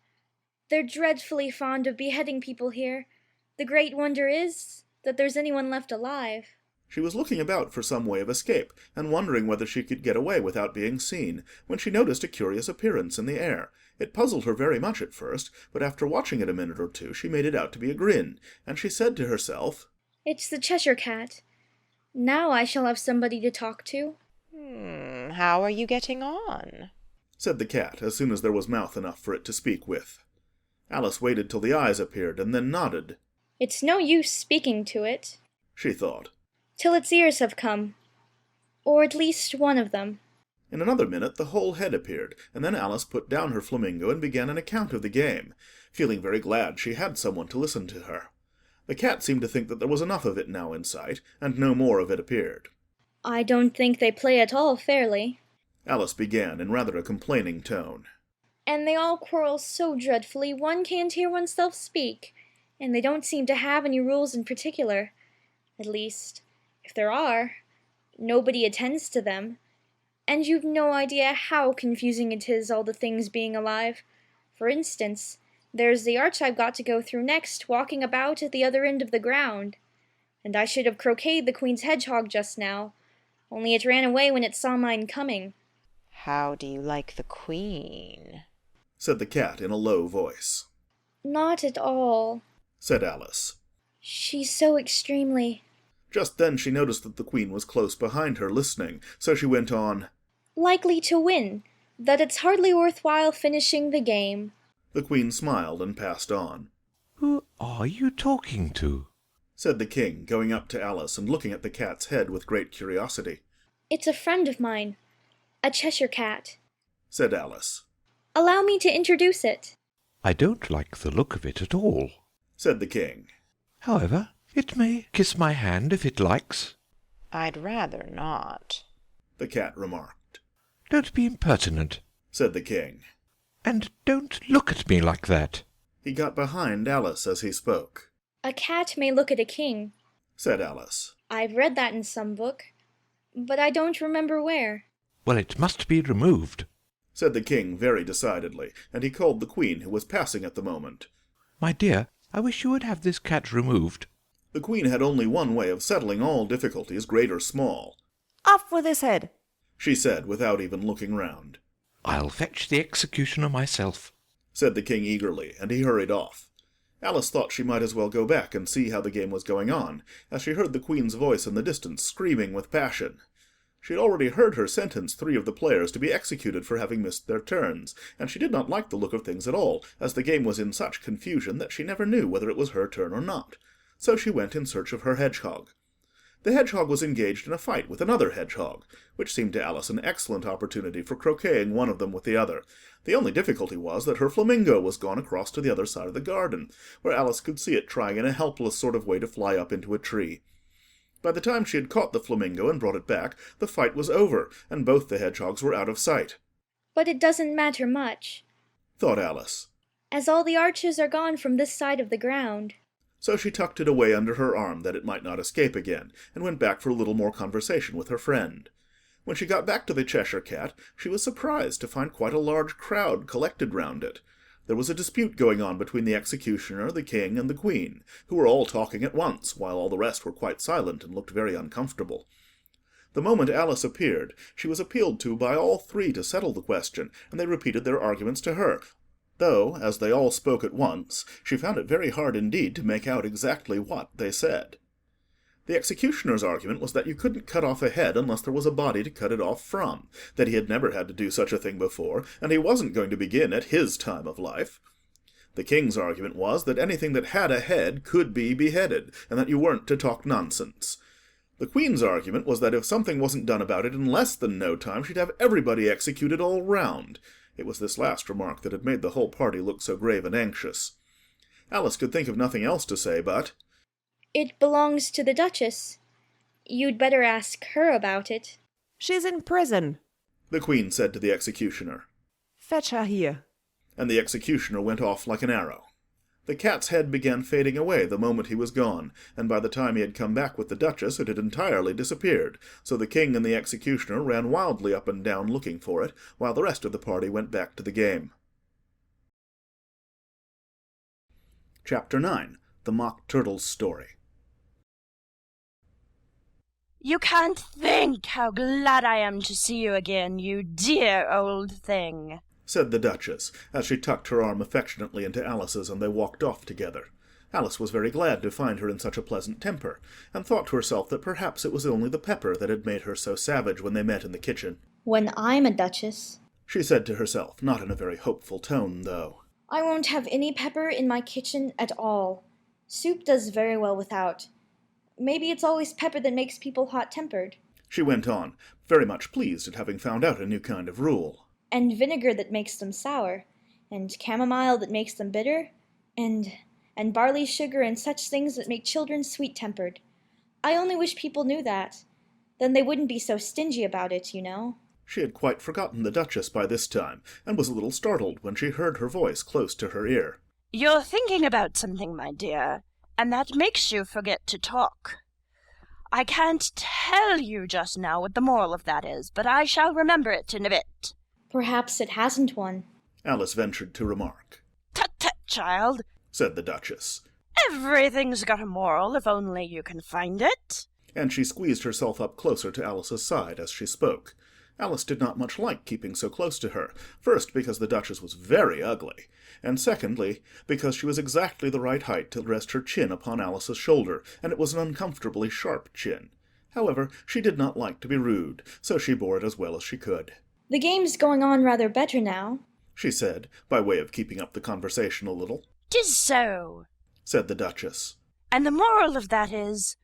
They're dreadfully fond of beheading people here. The great wonder is that there's anyone left alive. She was looking about for some way of escape, and wondering whether she could get away without being seen, when she noticed a curious appearance in the air. It puzzled her very much at first, but after watching it a minute or two she made it out to be a grin, and she said to herself, It's the Cheshire Cat. Now I shall have somebody to talk to. How are you getting on? said the cat, as soon as there was mouth enough for it to speak with. Alice waited till the eyes appeared, and then nodded. It's no use speaking to it, she thought, till its ears have come. Or at least one of them. In another minute the whole head appeared, and then Alice put down her flamingo and began an account of the game, feeling very glad she had someone to listen to her. The cat seemed to think that there was enough of it now in sight, and no more of it appeared. I don't think they play at all fairly. Alice began in rather a complaining tone. And they all quarrel so dreadfully one can't hear oneself speak, and they don't seem to have any rules in particular. At least, if there are, nobody attends to them. And you've no idea how confusing it is, all the things being alive. For instance, there's the arch I've got to go through next, walking about at the other end of the ground. And I should have croqueted the Queen's hedgehog just now, only it ran away when it saw mine coming. How do you like the Queen? said the cat in a low voice. Not at all, said Alice. She's so extremely... Just then she noticed that the Queen was close behind her, listening, so she went on, likely to win, that it's hardly worthwhile finishing the game. The Queen smiled and passed on. Who are you talking to? said the King, going up to Alice and looking at the cat's head with great curiosity. It's a friend of mine, a Cheshire Cat, said Alice. Allow me to introduce it. I don't like the look of it at all, said the King. However, it may kiss my hand if it likes. I'd rather not, the cat remarked. Don't be impertinent, said the King. And don't look at me like that. He got behind Alice as he spoke. A cat may look at a king, said Alice. I've read that in some book, but I don't remember where. Well, it must be removed, said the King very decidedly, and he called the Queen, who was passing at the moment. My dear, I wish you would have this cat removed. The Queen had only one way of settling all difficulties, great or small. Off with his head, she said, without even looking round. I'll fetch the executioner myself, said the King eagerly, and he hurried off. Alice thought she might as well go back and see how the game was going on, as she heard the Queen's voice in the distance screaming with passion. She had already heard her sentence 3 of the players to be executed for having missed their turns, and she did not like the look of things at all, as the game was in such confusion that she never knew whether it was her turn or not. So she went in search of her hedgehog. The hedgehog was engaged in a fight with another hedgehog, which seemed to Alice an excellent opportunity for croqueting one of them with the other. The only difficulty was that her flamingo was gone across to the other side of the garden, where Alice could see it trying in a helpless sort of way to fly up into a tree. By the time she had caught the flamingo and brought it back, the fight was over, and both the hedgehogs were out of sight. But it doesn't matter much, Thought Alice. as all the archers are gone from this side of the ground. So she tucked it away under her arm that it might not escape again, and went back for a little more conversation with her friend. When she got back to the Cheshire Cat, she was surprised to find quite a large crowd collected round it. There was a dispute going on between the executioner, the king, and the queen, who were all talking at once, while all the rest were quite silent and looked very uncomfortable. The moment Alice appeared, she was appealed to by all three to settle the question, and they repeated their arguments to her, though, as they all spoke at once, she found it very hard indeed to make out exactly what they said. The executioner's argument was that you couldn't cut off a head unless there was a body to cut it off from, that he had never had to do such a thing before, and he wasn't going to begin at his time of life. The king's argument was that anything that had a head could be beheaded, and that you weren't to talk nonsense. The queen's argument was that if something wasn't done about it in less than no time, she'd have everybody executed all round. It was this last remark that had made the whole party look so grave and anxious. Alice could think of nothing else to say but, It belongs to the Duchess. You'd better ask her about it. She's in prison. the queen said to the executioner. Fetch her here. And the executioner went off like an arrow. The cat's head began fading away the moment he was gone, and by the time he had come back with the Duchess it had entirely disappeared, so the king and the executioner ran wildly up and down looking for it, while the rest of the party went back to the game. Chapter 9. The Mock Turtle's Story. You can't think how glad I am to see you again, you dear old thing, said the Duchess, as she tucked her arm affectionately into Alice's and they walked off together. Alice was very glad to find her in such a pleasant temper, and thought to herself that perhaps it was only the pepper that had made her so savage when they met in the kitchen. When I'm a duchess, she said to herself, not in a very hopeful tone, though. I won't have any pepper in my kitchen at all. Soup does very well without. Maybe it's always pepper that makes people hot-tempered. She went on, very much pleased at having found out a new kind of rule. And vinegar that makes them sour, and chamomile that makes them bitter, and barley sugar and such things that make children sweet-tempered. I only wish people knew that. Then they wouldn't be so stingy about it, you know. She had quite forgotten the Duchess by this time, and was a little startled when she heard her voice close to her ear. You're thinking about something, my dear, and that makes you forget to talk. I can't tell you just now what the moral of that is, but I shall remember it in a bit. Perhaps it hasn't one, Alice ventured to remark. Tut-tut, child, said the Duchess. Everything's got a moral if only you can find it. And she squeezed herself up closer to Alice's side as she spoke. Alice did not much like keeping so close to her, first because the Duchess was very ugly, and secondly because she was exactly the right height to rest her chin upon Alice's shoulder, and it was an uncomfortably sharp chin. However, she did not like to be rude, so she bore it as well as she could. The game's going on rather better now, she said, by way of keeping up the conversation a little. 'Tis so, said the Duchess. And the moral of that is,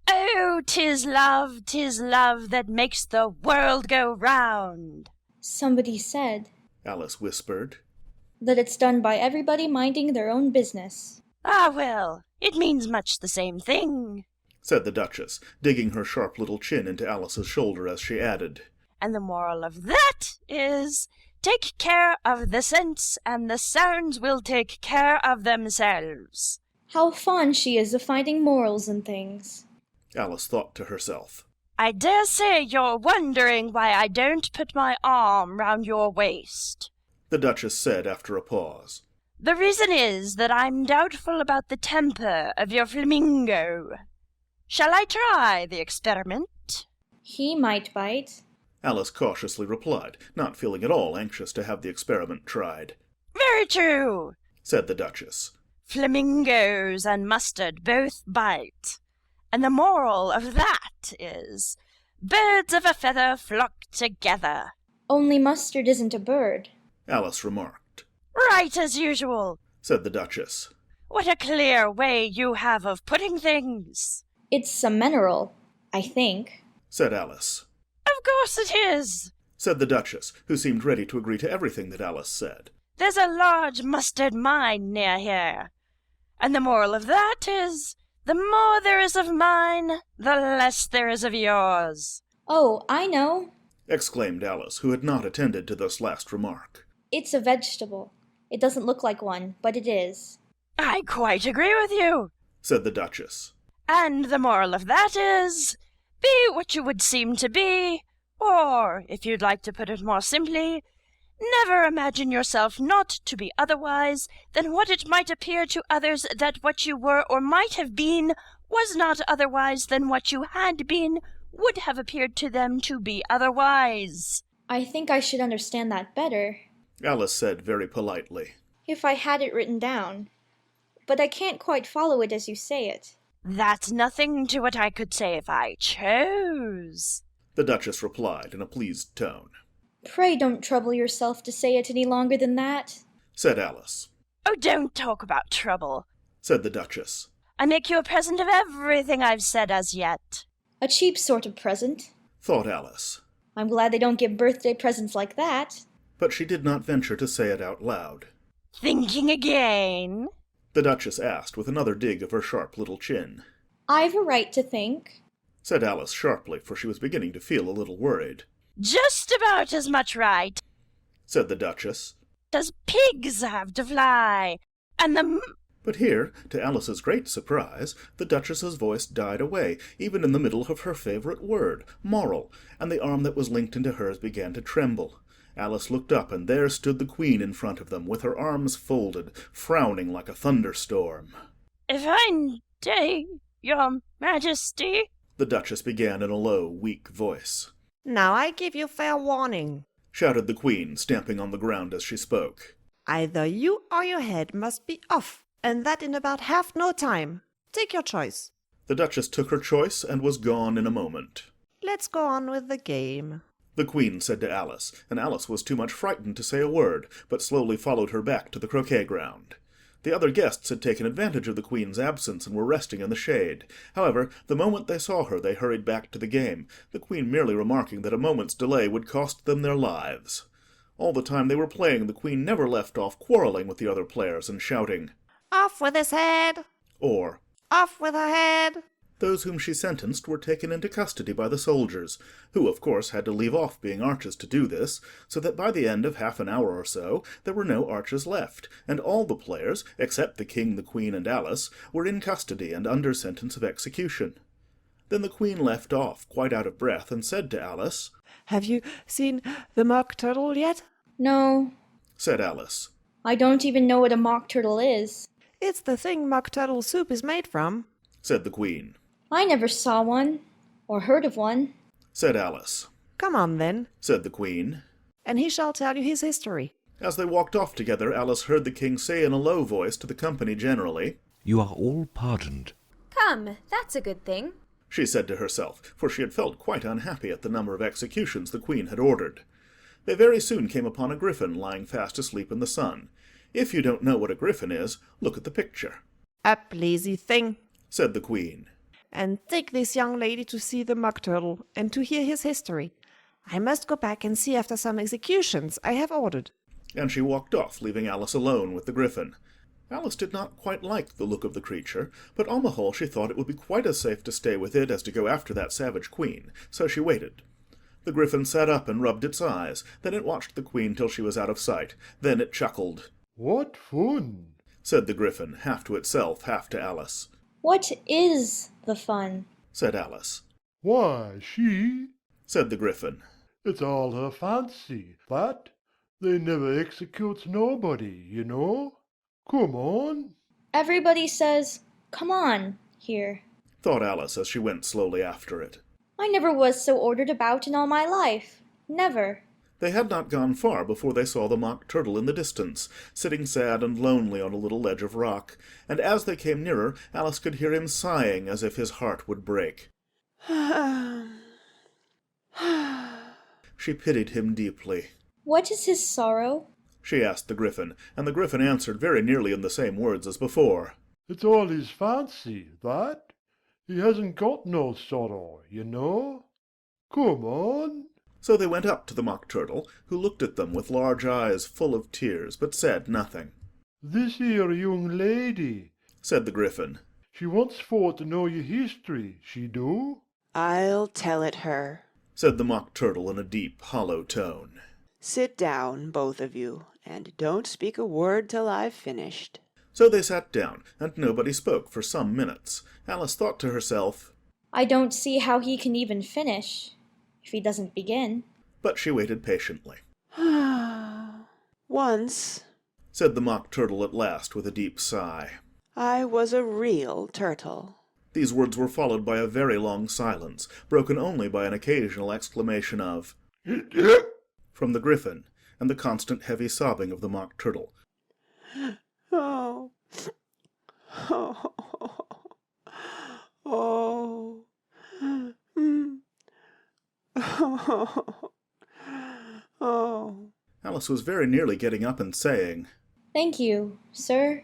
oh, 'tis love that makes the world go round. Somebody said, Alice whispered, that it's done by everybody minding their own business. Ah, well, it means much the same thing, said the Duchess, digging her sharp little chin into Alice's shoulder as she added. And the moral of that is, take care of the scents, and the sounds will take care of themselves. How fond she is of finding morals in things, Alice thought to herself. I dare say you're wondering why I don't put my arm round your waist, the Duchess said after a pause. The reason is that I'm doubtful about the temper of your flamingo. Shall I try the experiment? He might bite, Alice cautiously replied, not feeling at all anxious to have the experiment tried. Very true, said the Duchess. Flamingos and mustard both bite. And the moral of that is, birds of a feather flock together. Only mustard isn't a bird, Alice remarked. Right as usual, said the Duchess. What a clear way you have of putting things. It's a mineral, I think, said Alice. Of course it is, said the Duchess, who seemed ready to agree to everything that Alice said. There's a large mustard mine near here, and the moral of that is The more there is of mine, the less there is of yours. Oh, I know. Exclaimed Alice, who had not attended to this last remark. It's a vegetable. It doesn't look like one, but it is. I quite agree with you, said the Duchess. And the moral of that is, be what you would seem to be, or, if you'd like to put it more simply, never imagine yourself not to be otherwise than what it might appear to others that what you were or might have been was not otherwise than what you had been would have appeared to them to be otherwise. I think I should understand that better. Alice said very politely. If I had it written down. But I can't quite follow it as you say it. That's nothing to what I could say if I chose, the Duchess replied in a pleased tone. Pray don't trouble yourself to say it any longer than that, said Alice. Oh, don't talk about trouble, said the Duchess. I make you a present of everything I've said as yet. A cheap sort of present, thought Alice. I'm glad they don't give birthday presents like that. But she did not venture to say it out loud. Thinking again? The Duchess asked with another dig of her sharp little chin. I've a right to think, said Alice sharply, for she was beginning to feel a little worried. Just about as much right, said the Duchess, as pigs have to fly, and the... But here, to Alice's great surprise, the Duchess's voice died away, even in the middle of her favourite word, moral, and the arm that was linked into hers began to tremble. Alice looked up, and there stood the Queen in front of them, with her arms folded, frowning like a thunderstorm. If I day, your Majesty, the Duchess began in a low, weak voice. Now I give you fair warning, shouted the Queen, stamping on the ground as she spoke. Either you or your head must be off, and that in about half no time. Take your choice. The Duchess took her choice and was gone in a moment. Let's go on with the game, the Queen said to Alice, and Alice was too much frightened to say a word, but slowly followed her back to the croquet-ground. The other guests had taken advantage of the Queen's absence and were resting in the shade. However, the moment they saw her, they hurried back to the game, the Queen merely remarking that a moment's delay would cost them their lives. All the time they were playing, the Queen never left off quarrelling with the other players and shouting, Off with his head! Or, Off with her head! Those whom she sentenced were taken into custody by the soldiers, who, of course, had to leave off being arches to do this, so that by the end of half an hour or so there were no arches left, and all the players, except the King, the Queen, and Alice, were in custody and under sentence of execution. Then the Queen left off, quite out of breath, and said to Alice, Have you seen the mock turtle yet? No, said Alice. I don't even know what a mock turtle is. It's the thing mock turtle soup is made from, said the Queen. I never saw one, or heard of one, said Alice. Come on, then, said the Queen, and he shall tell you his history. As they walked off together, Alice heard the King say in a low voice to the company generally, You are all pardoned. Come, that's a good thing, she said to herself, for she had felt quite unhappy at the number of executions the Queen had ordered. They very soon came upon a griffin lying fast asleep in the sun. If you don't know what a griffin is, look at the picture. Up, lazy thing, said the Queen. And take this young lady to see the mock turtle, and to hear his history. I must go back and see after some executions I have ordered. And she walked off, leaving Alice alone with the griffin. Alice did not quite like the look of the creature, but on the whole she thought it would be quite as safe to stay with it as to go after that savage Queen, so she waited. The griffin sat up and rubbed its eyes, then it watched the Queen till she was out of sight, then it chuckled. What fun, said the griffin, half to itself, half to Alice. What is the fun? said Alice. Why, she, said the griffin. It's all her fancy, that. They never executes nobody, you know. Come on. Everybody says, come on, here, thought Alice as she went slowly after it. I never was so ordered about in all my life. Never. They had not gone far before they saw the mock turtle in the distance, sitting sad and lonely on a little ledge of rock, and as they came nearer, Alice could hear him sighing as if his heart would break. She pitied him deeply. What is his sorrow? she asked the griffin, and the griffin answered very nearly in the same words as before. It's all his fancy, that. He hasn't got no sorrow, you know. Come on. So they went up to the mock turtle, who looked at them with large eyes full of tears, but said nothing. This here young lady, said the griffin. She wants for to know your history, she do. I'll tell it her, said the Mock Turtle in a deep, hollow tone. Sit down, both of you, and don't speak a word till I've finished. So they sat down, and nobody spoke for some minutes. Alice thought to herself, I don't see how he can even finish, if he doesn't begin. But she waited patiently. Once, said the Mock Turtle at last with a deep sigh, I was a real turtle. These words were followed by a very long silence, broken only by an occasional exclamation of from the Gryphon, and the constant heavy sobbing of the Mock Turtle. Oh. Oh. Oh. Oh. Oh. Alice was very nearly getting up and saying, Thank you, sir,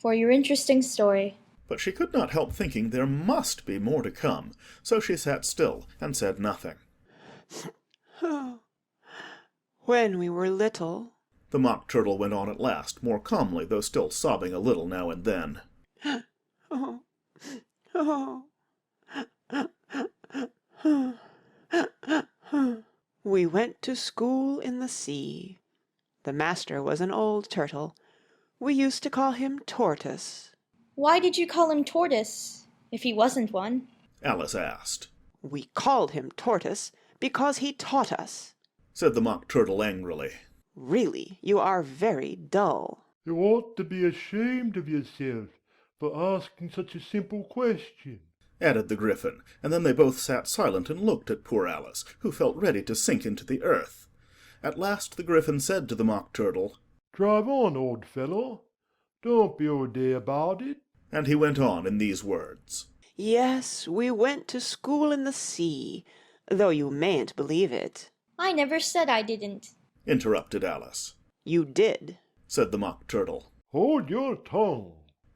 for your interesting story. But she could not help thinking there must be more to come, so she sat still and said nothing. When we were little, the Mock Turtle went on at last, more calmly, though still sobbing a little now and then. Oh. Oh. We went to school in the sea. The master was an old turtle. We used to call him Tortoise. Why did you call him Tortoise, if he wasn't one? Alice asked. We called him Tortoise because he taught us, said the Mock Turtle angrily. Really, you are very dull. You ought to be ashamed of yourself for asking such a simple question, added the Gryphon, and then they both sat silent and looked at poor Alice, who felt ready to sink into the earth. At last the Gryphon said to the Mock Turtle, Drive on, old fellow. Don't be all day about it. And he went on in these words. Yes, we went to school in the sea, though you mayn't believe it. I never said I didn't, interrupted Alice. You did, said the Mock Turtle. Hold your tongue,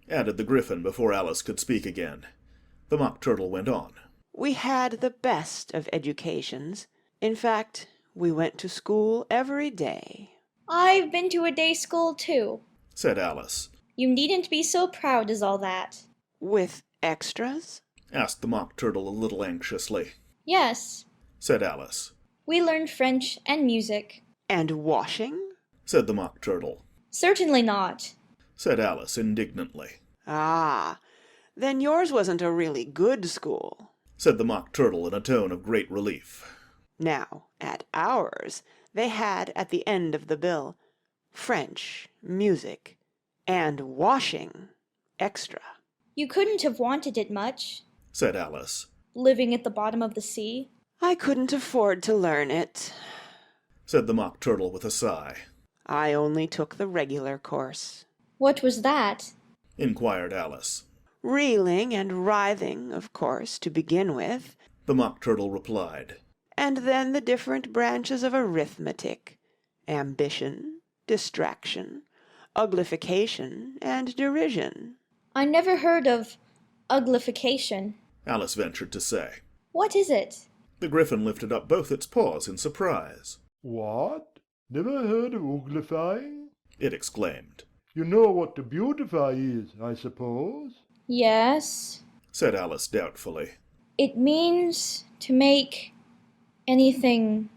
added the Gryphon before Alice could speak again. The Mock Turtle went on. We had the best of educations. In fact, we went to school every day. I've been to a day school too, said Alice. You needn't be so proud as all that. With extras? asked the Mock Turtle a little anxiously. Yes, said Alice. We learned French and music. And washing? said the Mock Turtle. Certainly not, said Alice indignantly. Ah, then yours wasn't a really good school, said the Mock Turtle in a tone of great relief. Now, at ours, they had at the end of the bill French, music, and washing extra. You couldn't have wanted it much, said Alice. Living at the bottom of the sea. I couldn't afford to learn it, said the Mock Turtle with a sigh. I only took the regular course. What was that? inquired Alice. Reeling and writhing, of course, to begin with, the Mock Turtle replied. And then the different branches of arithmetic, ambition, distraction, uglification, and derision. I never heard of uglification, Alice ventured to say. What is it? The Gryphon lifted up both its paws in surprise. What? Never heard of uglifying? it exclaimed. You know what to beautify is, I suppose? Yes, said Alice doubtfully. It means to make anything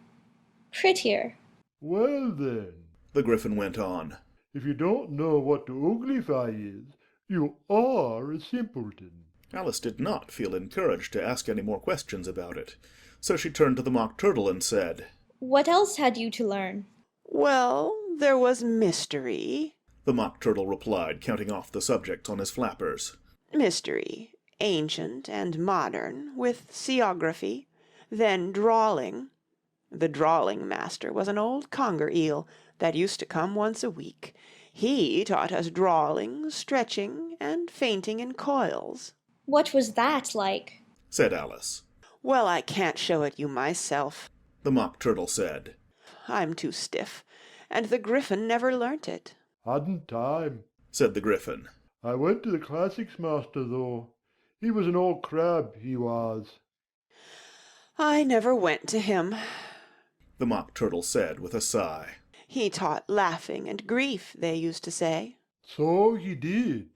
prettier. Well then, the Gryphon went on, if you don't know what to uglify is, you are a simpleton. Alice did not feel encouraged to ask any more questions about it, so she turned to the Mock Turtle and said, What else had you to learn? Well, there was mystery, the Mock Turtle replied, counting off the subjects on his flappers. Mystery, ancient and modern, with seaography, then drawling. The drawling master was an old conger eel that used to come once a week. He taught us drawling, stretching, and fainting in coils. What was that like? said Alice. Well, I can't show it you myself, the Mock Turtle said. I'm too stiff, and the Gryphon never learnt it. Hadn't time, said the Gryphon. I went to the classics master, though. He was an old crab, he was. I never went to him, the Mock Turtle said with a sigh. He taught laughing and grief, they used to say. So he did,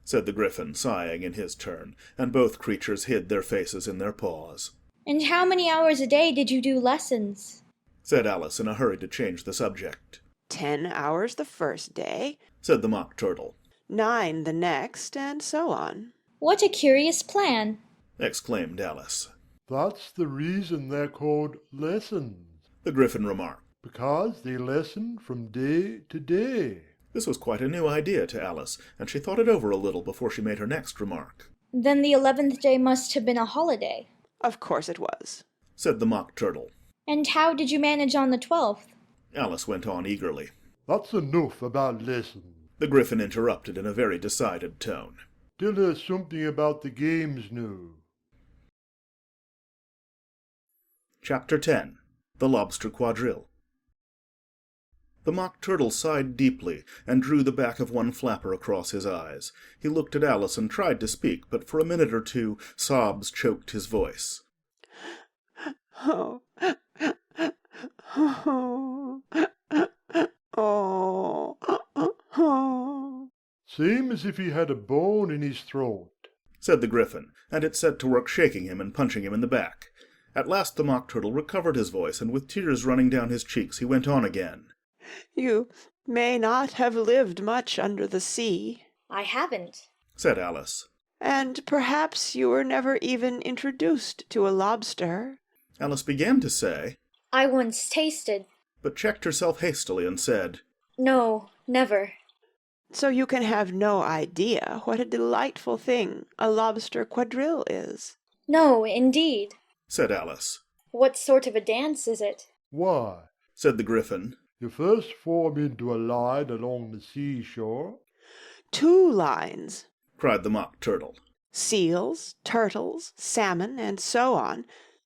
said the Gryphon, sighing in his turn, and both creatures hid their faces in their paws. And how many hours a day did you do lessons? Said Alice, in a hurry to change the subject. 10 hours the first day, said the Mock Turtle. 9 the next, and so on. What a curious plan! Exclaimed Alice. That's the reason they're called lessons, the Gryphon remarked. Because they lesson from day to day. This was quite a new idea to Alice, and she thought it over a little before she made her next remark. Then the 11th day must have been a holiday. Of course it was, said the Mock Turtle. And how did you manage on the 12th? Alice went on eagerly. That's enough about lessons, the Gryphon interrupted in a very decided tone. Tell her something about the games now. Chapter 10. The Lobster Quadrille. The Mock Turtle sighed deeply, and drew the back of one flapper across his eyes. He looked at Alice and tried to speak, but for a minute or two sobs choked his voice. Oh, oh, oh. Seems as if he had a bone in his throat, said the Gryphon, and it set to work shaking him and punching him in the back. At last the Mock Turtle recovered his voice, and with tears running down his cheeks he went on again. You may not have lived much under the sea. I haven't, said Alice. And perhaps you were never even introduced to a lobster. Alice began to say, I once tasted, but checked herself hastily and said, No, never. So you can have no idea what a delightful thing a lobster quadrille is. No, indeed, said Alice. What sort of a dance is it? Why, said the Gryphon, you first form into a line along the seashore. 2 lines, cried the Mock Turtle. Seals, turtles, salmon, and so on.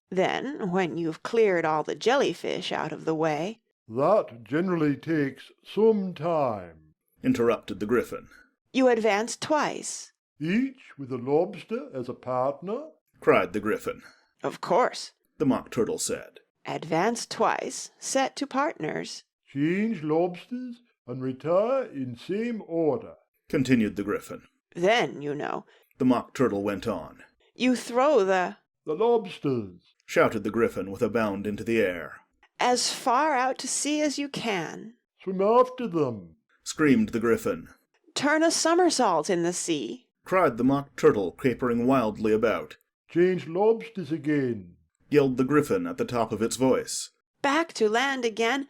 Then, when you've cleared all the jellyfish out of the way... That generally takes some time, interrupted the Gryphon. You advance twice. Each with a lobster as a partner? Cried the Gryphon. Of course, the Mock Turtle said. Advance twice, set to partners. Change lobsters and retire in same order, continued the Gryphon. Then, you know, the Mock Turtle went on. You throw the lobsters, shouted the Gryphon with a bound into the air. As far out to sea as you can. Swim after them, screamed the Gryphon. Turn a somersault in the sea, cried the Mock Turtle, capering wildly about. Change lobsters again, yelled the Gryphon at the top of its voice. Back to land again,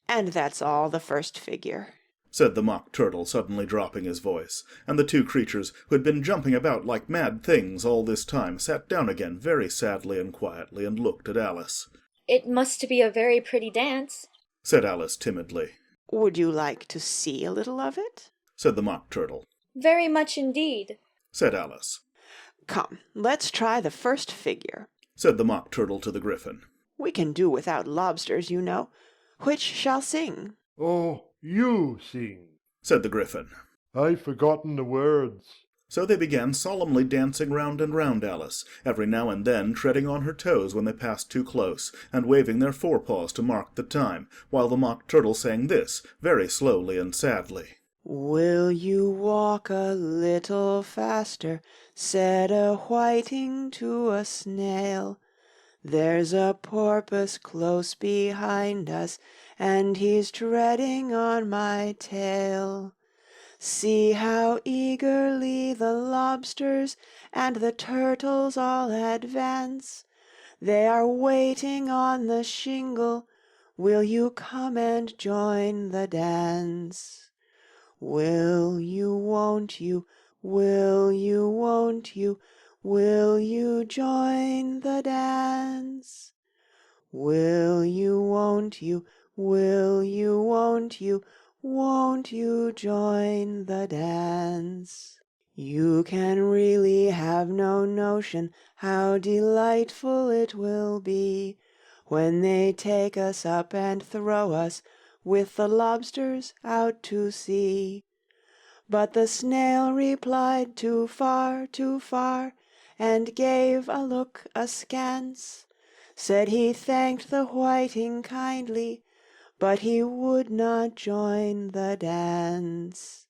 and that's all the first figure, said the Mock Turtle, suddenly dropping his voice, and the 2 creatures, who had been jumping about like mad things all this time, sat down again very sadly and quietly and looked at Alice. It must be a very pretty dance, said Alice timidly. Would you like to see a little of it? said the Mock Turtle. Very much indeed, said Alice. Come, let's try the first figure, said the Mock Turtle to the Gryphon. We can do without lobsters, you know. Which shall sing? Oh, you sing, said the Gryphon. I've forgotten the words. So they began solemnly dancing round and round Alice, every now and then treading on her toes when they passed too close, and waving their forepaws to mark the time, while the Mock Turtle sang this, very slowly and sadly. Will you walk a little faster, said a whiting to a snail. There's a porpoise close behind us, and he's treading on my tail. See how eagerly the lobsters and the turtles all advance. They are waiting on the shingle. Will you come and join the dance? Will you, won't you, will you, won't you, will you join the dance? Will you, won't you, will you, won't you join the dance? You can really have no notion how delightful it will be when they take us up and throw us with the lobsters out to sea. But the snail replied too far, and gave a look askance, said he thanked the whiting kindly, but he would not join the dance.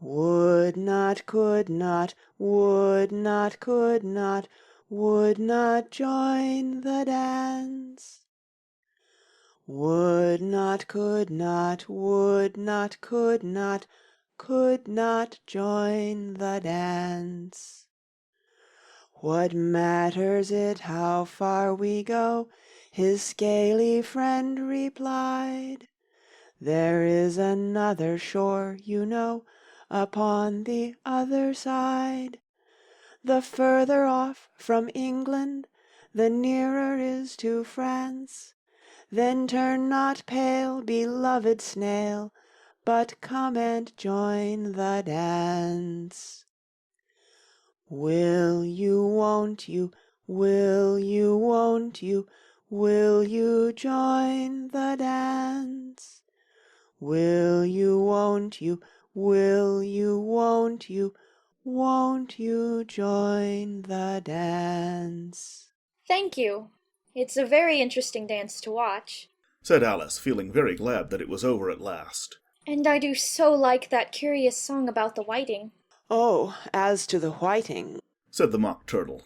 Would not, could not, would not, could not, would not join the dance. Would not, could not, would not, could not join the dance. What matters it how far we go? His scaly friend replied. There is another shore, you know, upon the other side. The further off from England, the nearer is to France. Then turn not pale, beloved snail, but come and join the dance. Will you, won't you, will you, won't you, will you join the dance? Will you, won't you, will you, won't you join the dance? Thank you. It's a very interesting dance to watch. Said Alice, feeling very glad that it was over at last. And I do so like that curious song about the whiting. Oh, as to the whiting, said the Mock Turtle.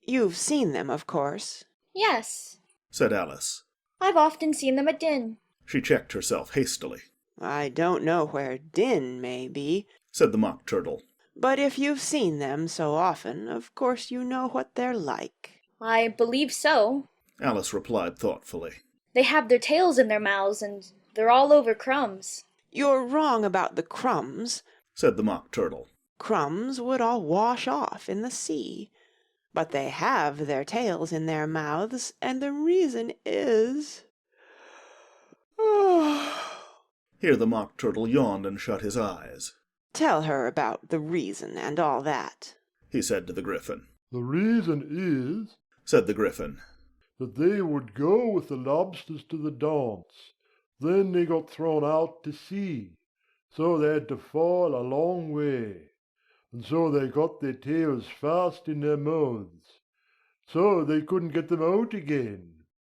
You've seen them, of course. Yes, said Alice. I've often seen them at Din. She checked herself hastily. I don't know where Din may be, said the Mock Turtle. But if you've seen them so often, of course you know what they're like. I believe so, Alice replied thoughtfully. They have their tails in their mouths, and they're all over crumbs. You're wrong about the crumbs, said the Mock Turtle. Crumbs would all wash off in the sea. But they have their tails in their mouths, and the reason is... Here the Mock Turtle yawned and shut his eyes. Tell her about the reason and all that, he said to the Gryphon. The reason is, said the Gryphon, that they would go with the lobsters to the dance. Then they got thrown out to sea, so they had to fall a long way, and so they got their tails fast in their mouths, so they couldn't get them out again.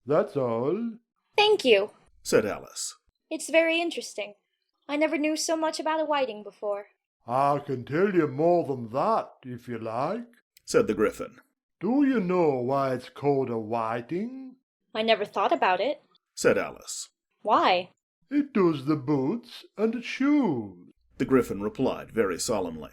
That's all. Thank you, said Alice. It's very interesting. I never knew so much about a whiting before. I can tell you more than that, if you like, said the Gryphon. Do you know why it's called a whiting? I never thought about it, said Alice. Why? It does the boots and shoes, the Gryphon replied very solemnly.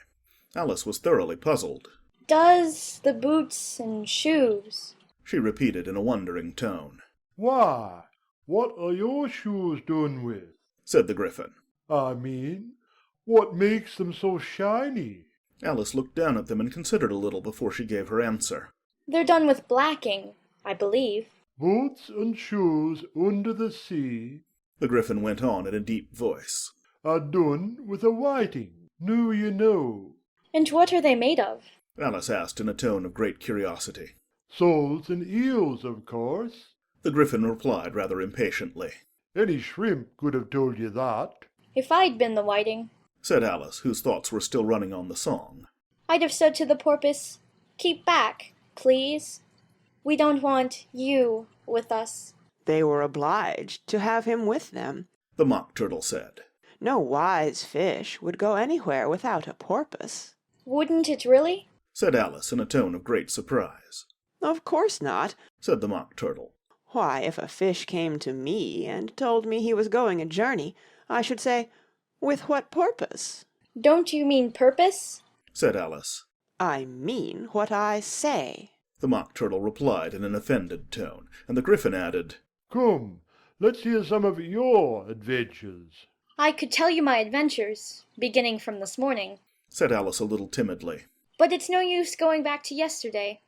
Alice was thoroughly puzzled. Does the boots and shoes, she repeated in a wondering tone. Why, what are your shoes done with? Said the Gryphon. I mean, what makes them so shiny? Alice looked down at them and considered a little before she gave her answer. They're done with blacking, I believe. Boots and shoes under the sea, the Gryphon went on in a deep voice, are done with a whiting. Now you know. And what are they made of? Alice asked in a tone of great curiosity. Soles and eels, of course, the Gryphon replied rather impatiently. Any shrimp could have told you that. If I'd been the whiting, said Alice, whose thoughts were still running on the song, I'd have said to the porpoise, keep back, please. We don't want you with us. They were obliged to have him with them, the Mock Turtle said. No wise fish would go anywhere without a porpoise. Wouldn't it really? said Alice in a tone of great surprise. Of course not, said the Mock Turtle. Why, if a fish came to me and told me he was going a journey, I should say, with what purpose? Don't you mean purpose? said Alice. I mean what I say, the Mock Turtle replied in an offended tone, and the Gryphon added, Come, let's hear some of your adventures. I could tell you my adventures, beginning from this morning, said Alice a little timidly. But it's no use going back to yesterday,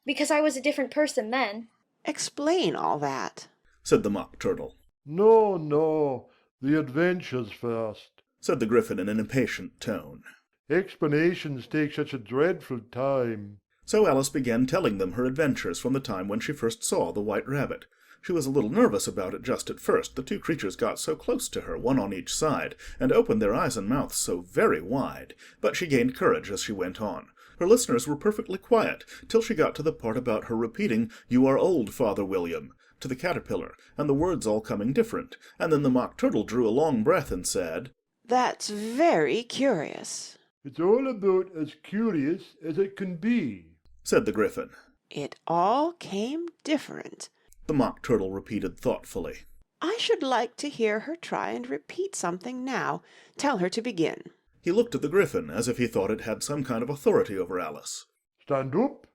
because I was a different person then. Explain all that, said the Mock Turtle. No, the adventures first, said the Gryphon in an impatient tone. Explanations take such a dreadful time. So Alice began telling them her adventures from the time when she first saw the White Rabbit. She was a little nervous about it just at first. The two creatures got so close to her, one on each side, and opened their eyes and mouths so very wide. But she gained courage as she went on. Her listeners were perfectly quiet, till she got to the part about her repeating, "You are old, Father William," to the caterpillar, and the words all coming different, and then the Mock Turtle drew a long breath and said, That's very curious. It's all about as curious as it can be, said the Gryphon. It all came different, the Mock Turtle repeated thoughtfully. I should like to hear her try and repeat something now. Tell her to begin. He looked at the Gryphon as if he thought it had some kind of authority over Alice. Stand up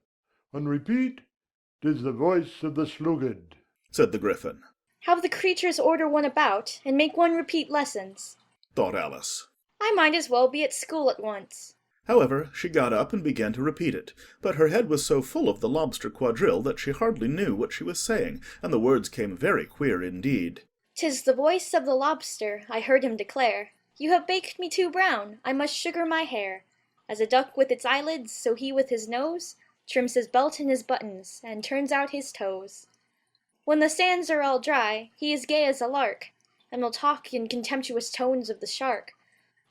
and repeat. 'Tis the voice of the sluggard, said the Gryphon. Have the creatures order one about, and make one repeat lessons, thought Alice. I might as well be at school at once. However, she got up and began to repeat it, but her head was so full of the Lobster quadrille that she hardly knew what she was saying, and the words came very queer indeed. 'Tis the voice of the Lobster, I heard him declare, You have baked me too brown, I must sugar my hair. As a duck with its eyelids, so he with his nose trims his belt and his buttons, and turns out his toes. When the sands are all dry, he is gay as a lark, and will talk in contemptuous tones of the shark.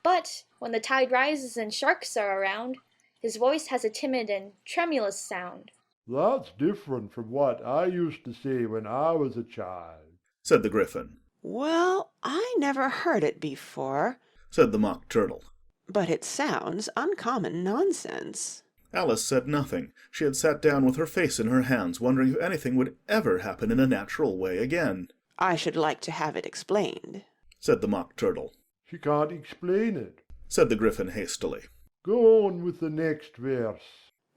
But, when the tide rises and sharks are around, his voice has a timid and tremulous sound. That's different from what I used to say when I was a child, said the Gryphon. Well, I never heard it before, said the Mock Turtle. But it sounds uncommon nonsense. Alice said nothing. She had sat down with her face in her hands, wondering if anything would ever happen in a natural way again. I should like to have it explained, said the Mock Turtle. She can't explain it, said the Gryphon hastily. Go on with the next verse.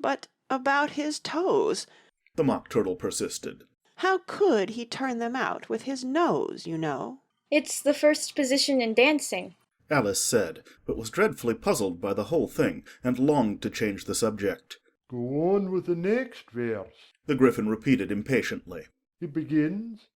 But about his toes, the Mock Turtle persisted. How could he turn them out with his nose, you know? It's the first position in dancing, Alice said, but was dreadfully puzzled by the whole thing, and longed to change the subject. Go on with the next verse, the Gryphon repeated impatiently. It begins,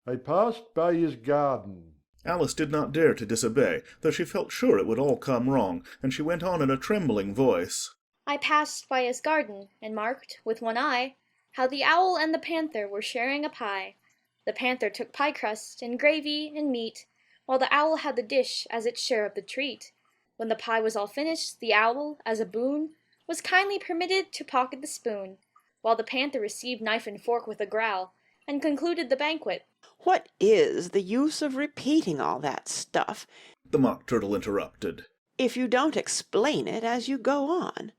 I passed by his garden. Alice did not dare to disobey, though she felt sure it would all come wrong, and she went on in a trembling voice. I passed by his garden, and marked, with one eye, how the owl and the panther were sharing a pie. The panther took pie crust, and gravy, and meat, while the owl had the dish as its share of the treat. When the pie was all finished, the owl, as a boon, was kindly permitted to pocket the spoon, while the panther received knife and fork with a growl, and concluded the banquet. What is the use of repeating all that stuff, the Mock Turtle interrupted, if you don't explain it as you go on?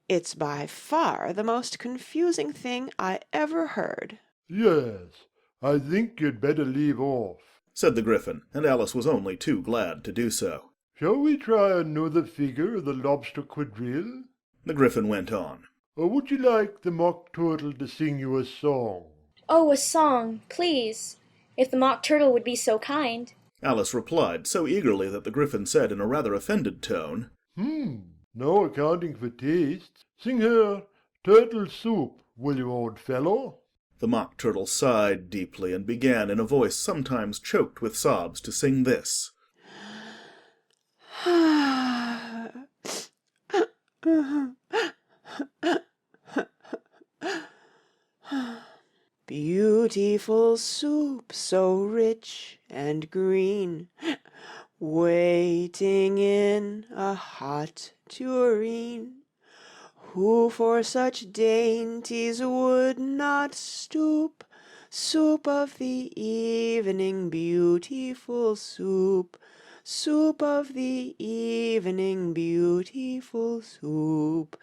It's by far the most confusing thing I ever heard. Yes, I think you'd better leave off, said the Gryphon, and Alice was only too glad to do so. Shall we try another figure of the Lobster quadrille? The Gryphon went on. Or would you like the Mock Turtle to sing you a song? Oh, a song, please, if the Mock Turtle would be so kind. Alice replied so eagerly that the Gryphon said in a rather offended tone, No accounting for tastes. Sing her Turtle Soup, will you, old fellow? The Mock Turtle sighed deeply and began in a voice sometimes choked with sobs to sing this. Beautiful soup, so rich and green, waiting in a hot tureen. Who for such dainties would not stoop? Soup of the evening, beautiful soup. Soup of the evening, beautiful soup.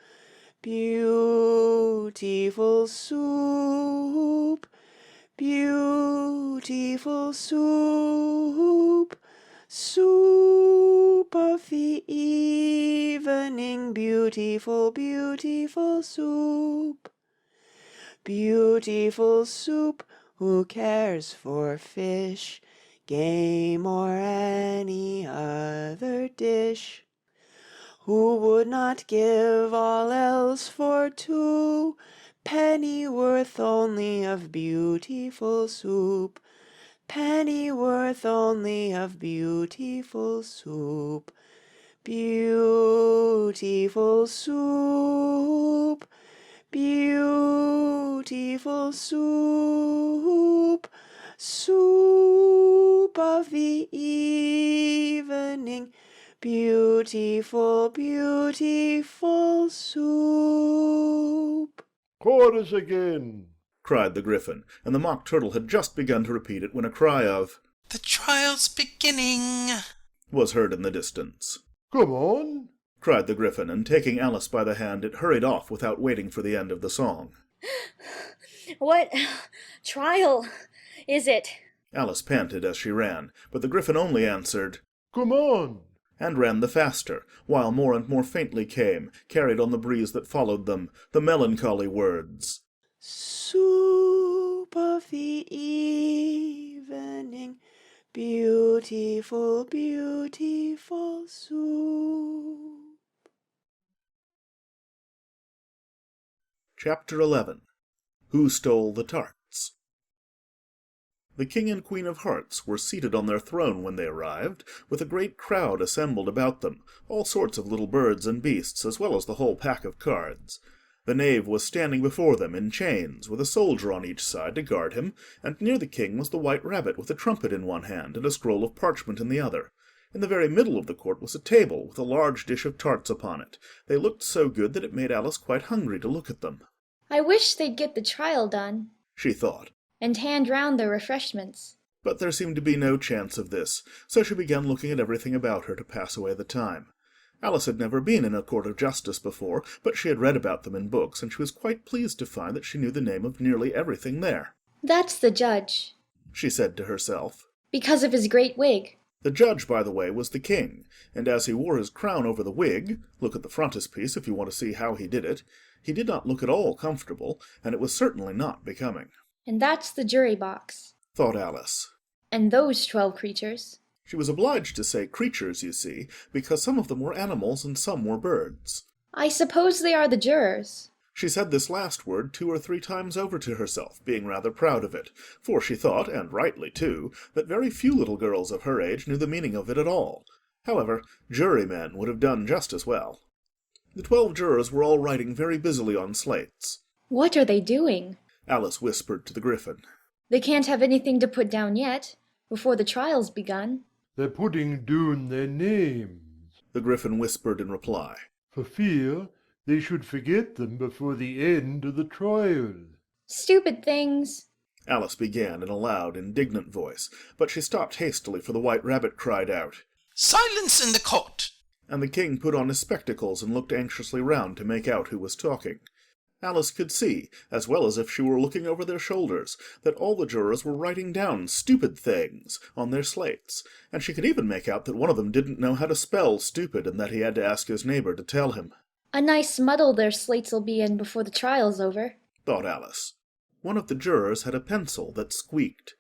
Beautiful soup, beautiful soup, soup of the evening, beautiful, beautiful soup. Beautiful soup, who cares for fish, game, or any other dish? Who would not give all else for 2 pennyworth only of beautiful soup? Pennyworth only of beautiful soup. Beautiful soup, beautiful soup, soup of the evening, beautiful, beautiful soup. Chorus again, cried the Gryphon, and the Mock Turtle had just begun to repeat it when a cry of, The trial's beginning, was heard in the distance. Come on, cried the Gryphon, and taking Alice by the hand, it hurried off without waiting for the end of the song. What trial is it? Alice panted as she ran, but the Gryphon only answered, Come on, and ran the faster, while more and more faintly came, carried on the breeze that followed them, the melancholy words, Soup of the evening, beautiful, beautiful soup. Chapter 11. Who Stole the Tarts? The King and Queen of Hearts were seated on their throne when they arrived, with a great crowd assembled about them, all sorts of little birds and beasts, as well as the whole pack of cards. The knave was standing before them in chains, with a soldier on each side to guard him, and near the king was the white rabbit with a trumpet in one hand and a scroll of parchment in the other. In the very middle of the court was a table, with a large dish of tarts upon it. They looked so good that it made Alice quite hungry to look at them. I wish they'd get the trial done, she thought, and hand round the refreshments. but there seemed to be no chance of this, so she began looking at everything about her to pass away the time. Alice had never been in a court of justice before, but she had read about them in books, and she was quite pleased to find that she knew the name of nearly everything there. That's the judge, she said to herself. because of his great wig. The judge, by the way, was the king, and as he wore his crown over the wig, look at the frontispiece if you want to see how he did not look at all comfortable, and it was certainly not becoming. And that's the jury box. Thought Alice. And those 12 creatures. She was obliged to say creatures, you see, because some of them were animals and some were birds. I suppose they are the jurors. She said this last word 2 or 3 times over to herself, being rather proud of it, for she thought, and rightly too, that very few little girls of her age knew the meaning of it at all. However, jurymen would have done just as well. The 12 jurors were all writing very busily on slates. What are they doing? Alice whispered to the Gryphon. They can't have anything to put down yet, before the trial's begun. they're putting down their names, The Gryphon whispered in reply. for fear they should forget them before the end of the trial. Stupid things. Alice began in a loud, indignant voice, but she stopped hastily, for the white rabbit cried out, Silence in the court! and the king put on his spectacles and looked anxiously round to make out who was talking. Alice could see, as well as if she were looking over their shoulders, that all the jurors were writing down stupid things on their slates, and she could even make out that one of them didn't know how to spell stupid, and that he had to ask his neighbour to tell him. A nice muddle their slates'll be in before the trial's over, thought Alice. One of the jurors had a pencil that squeaked.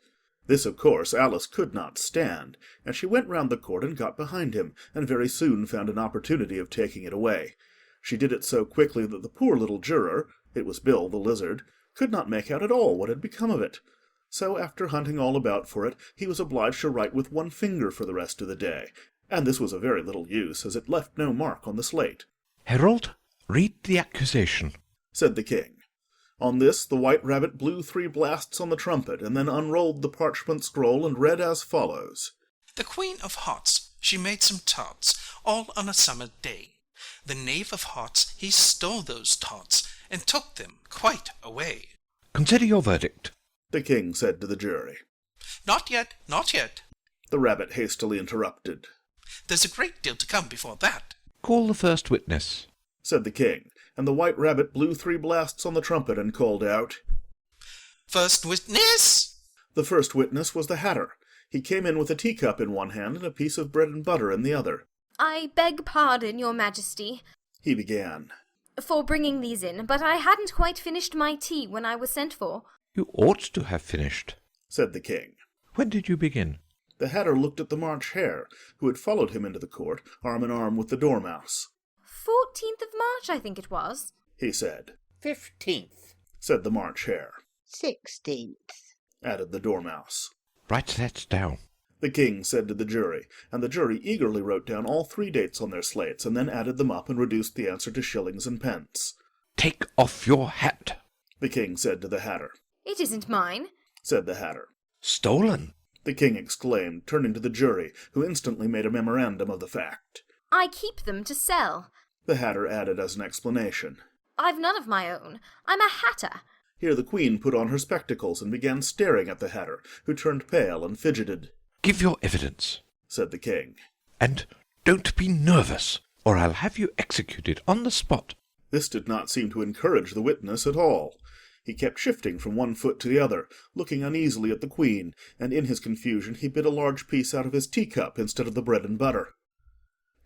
This, of course, Alice could not stand, and she went round the court and got behind him, and very soon found an opportunity of taking it away. She did it so quickly that the poor little juror, it was Bill the lizard, could not make out at all what had become of it. So, after hunting all about for it, he was obliged to write with one finger for the rest of the day, and this was of very little use, as it left no mark on the slate. Herald, read the accusation, said the king. On this, the white rabbit blew 3 blasts on the trumpet, and then unrolled the parchment scroll and read as follows. The Queen of Hearts, she made some tarts, all on a summer day. The Knave of Hearts, he stole those tarts, and took them quite away. Consider your verdict, the king said to the jury. Not yet, not yet, the rabbit hastily interrupted. There's a great deal to come before that. Call the first witness, said the king, and the white rabbit blew 3 blasts on the trumpet and called out, First witness! The first witness was the Hatter. He came in with a teacup in one hand and a piece of bread and butter in the other. I beg pardon, your majesty, he began, for bringing these in, but I hadn't quite finished my tea when I was sent for. You ought to have finished, said the king. When did you begin? The Hatter looked at the March Hare, who had followed him into the court, arm in arm with the Dormouse. 14th of March, I think it was, he said. 15th, said the March Hare. 16th, added the Dormouse. Write that down, the king said to the jury, and the jury eagerly wrote down all 3 dates on their slates, and then added them up and reduced the answer to shillings and pence. Take off your hat, the king said to the Hatter. It isn't mine, said the Hatter. Stolen, the king exclaimed, turning to the jury, who instantly made a memorandum of the fact. I keep them to sell, the Hatter added as an explanation. I've none of my own. I'm a hatter. Here the queen put on her spectacles and began staring at the Hatter, who turned pale and fidgeted. Give your evidence, said the king. And don't be nervous, or I'll have you executed on the spot. This did not seem to encourage the witness at all. He kept shifting from one foot to the other, looking uneasily at the Queen, and in his confusion he bit a large piece out of his teacup instead of the bread and butter.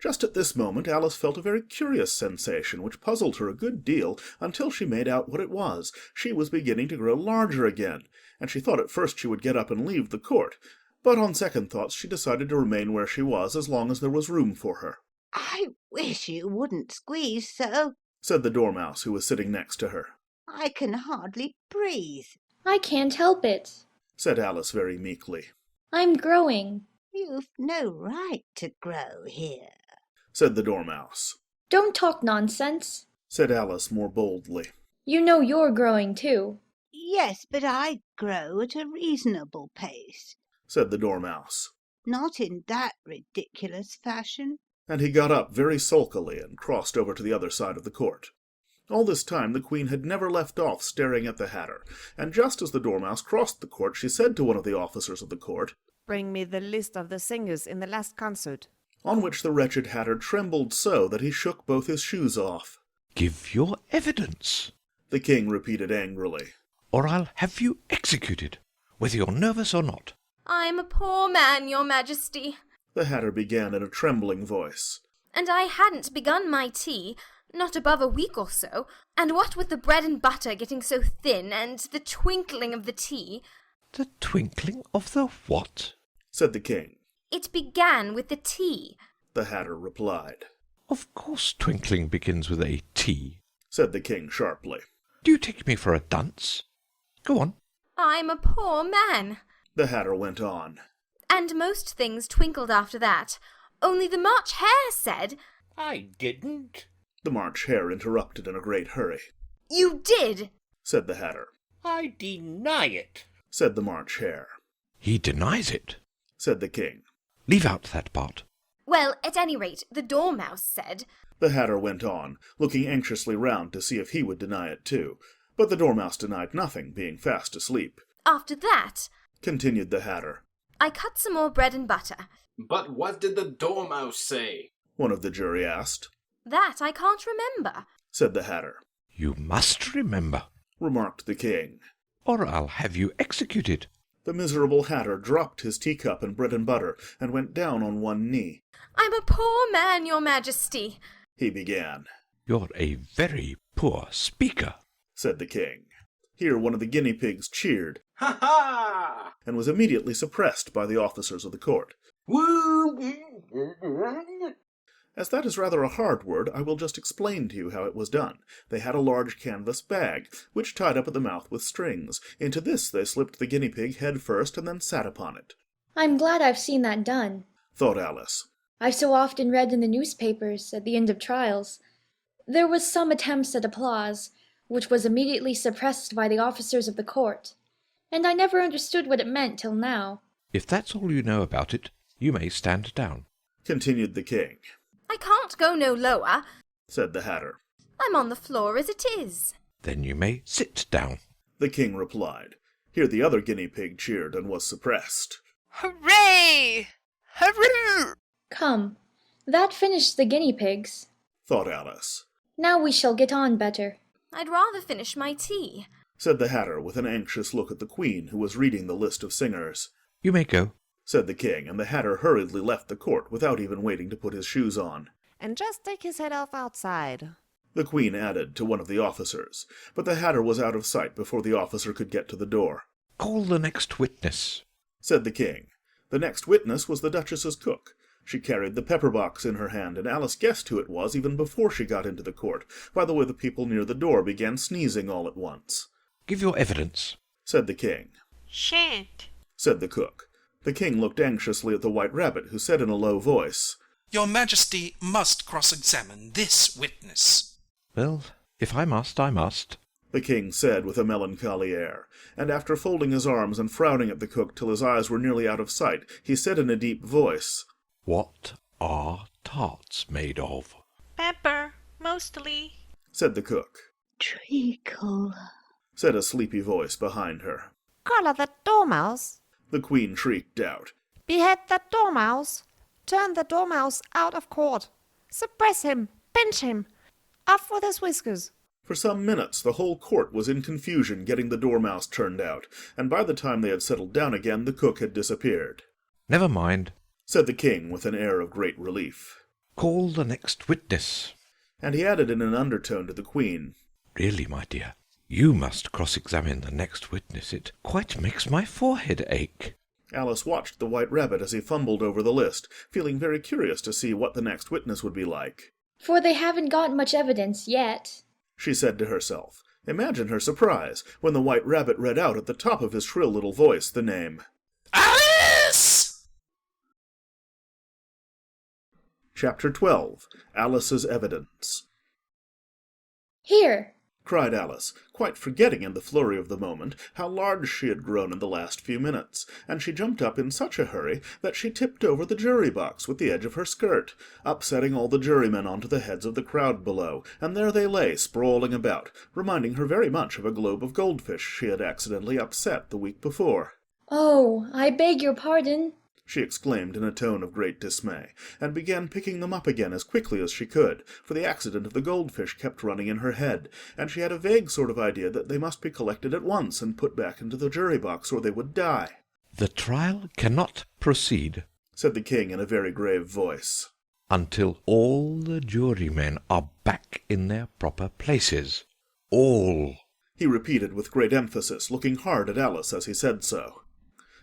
Just at this moment Alice felt a very curious sensation which puzzled her a good deal until she made out what it was. She was beginning to grow larger again, and she thought at first she would get up and leave the court, but on second thoughts she decided to remain where she was as long as there was room for her. I wish you wouldn't squeeze so, said the Dormouse, who was sitting next to her. I can hardly breathe. I can't help it, said Alice very meekly. I'm growing. You've no right to grow here, said the Dormouse. Don't talk nonsense, said Alice more boldly. You know you're growing too. Yes, but I grow at a reasonable pace, said the Dormouse. Not in that ridiculous fashion. And he got up very sulkily and crossed over to the other side of the court. All this time the Queen had never left off staring at the Hatter, and just as the Dormouse crossed the court she said to one of the officers of the court, Bring me the list of the singers in the last concert. On which the wretched Hatter trembled so that he shook both his shoes off. Give your evidence, the King repeated angrily, or I'll have you executed, whether you're nervous or not. I'm a poor man, your majesty, the Hatter began in a trembling voice. And I hadn't begun my tea, not above a week or so, and what with the bread and butter getting so thin, and the twinkling of the tea— The twinkling of the what? said the King. It began with the tea, the Hatter replied. Of course twinkling begins with a T, said the King sharply. Do you take me for a dunce? Go on. I'm a poor man, the Hatter went on. And most things twinkled after that. Only the March Hare said— I didn't, the March Hare interrupted in a great hurry. You did, said the Hatter. I deny it, said the March Hare. He denies it, said the King. Leave out that part. Well, at any rate, the Dormouse said— the Hatter went on, looking anxiously round to see if he would deny it too. But the Dormouse denied nothing, being fast asleep. After that, continued the Hatter, I cut some more bread and butter. But what did the Dormouse say? one of the jury asked. That I can't remember, said the Hatter. You must remember, remarked the King, or I'll have you executed. The miserable Hatter dropped his teacup and bread and butter, and went down on one knee. I'm a poor man, your majesty, he began. You're a very poor speaker, said the King. Here one of the guinea pigs cheered, Ha ha! and was immediately suppressed by the officers of the court. As that is rather a hard word, I will just explain to you how it was done. They had a large canvas bag, which tied up at the mouth with strings. Into this they slipped the guinea pig head first, and then sat upon it. I'm glad I've seen that done, thought Alice. I've so often read in the newspapers, at the end of trials, there was some attempts at applause, which was immediately suppressed by the officers of the court, and I never understood what it meant till now. If that's all you know about it, you may stand down, continued the King. I can't go no lower, said the Hatter. I'm on the floor as it is. Then you may sit down, the King replied. Here the other guinea pig cheered and was suppressed. Hooray! Hurrah! Come, that finished the guinea pigs, thought Alice. Now we shall get on better. I'd rather finish my tea, said the Hatter with an anxious look at the Queen, who was reading the list of singers. You may go, said the King, and the Hatter hurriedly left the court without even waiting to put his shoes on. And just take his head off outside, the Queen added to one of the officers, but the Hatter was out of sight before the officer could get to the door. Call the next witness, said the King. The next witness was the Duchess's cook. She carried the pepper-box in her hand, and Alice guessed who it was even before she got into the court, by the way the people near the door began sneezing all at once. Give your evidence, said the King. Shan't, said the cook. The King looked anxiously at the White Rabbit, who said in a low voice, Your Majesty must cross-examine this witness. Well, if I must, I must, the King said with a melancholy air, and after folding his arms and frowning at the cook till his eyes were nearly out of sight, he said in a deep voice, What are tarts made of? Pepper, mostly, said the cook. Treacle, said a sleepy voice behind her. Collar the Dormouse, the Queen shrieked out. Behead the Dormouse, Turn the dormouse out of court. Suppress him. Pinch him. Off with his whiskers. For some minutes the whole court was in confusion getting the dormouse turned out, and by the time they had settled down again the cook had disappeared. Never mind. Said the king with an air of great relief. Call the next witness. And he added in an undertone to the queen, Really, my dear, you must cross-examine the next witness. It quite makes my forehead ache. Alice watched the White Rabbit as he fumbled over the list, feeling very curious to see what the next witness would be like. For they haven't got much evidence yet, she said to herself. Imagine her surprise when the White Rabbit read out at the top of his shrill little voice the name Alice! Chapter 12. Alice's Evidence. Here! cried Alice, quite forgetting in the flurry of the moment how large she had grown in the last few minutes, and she jumped up in such a hurry that she tipped over the jury-box with the edge of her skirt, upsetting all the jurymen onto the heads of the crowd below, and there they lay sprawling about, reminding her very much of a globe of goldfish she had accidentally upset the week before. Oh, I beg your pardon, she exclaimed in a tone of great dismay, and began picking them up again as quickly as she could, for the accident of the goldfish kept running in her head, and she had a vague sort of idea that they must be collected at once and put back into the jury-box, or they would die. The trial cannot proceed, said the king in a very grave voice, until all the jurymen are back in their proper places. All, he repeated with great emphasis, looking hard at Alice as he said so.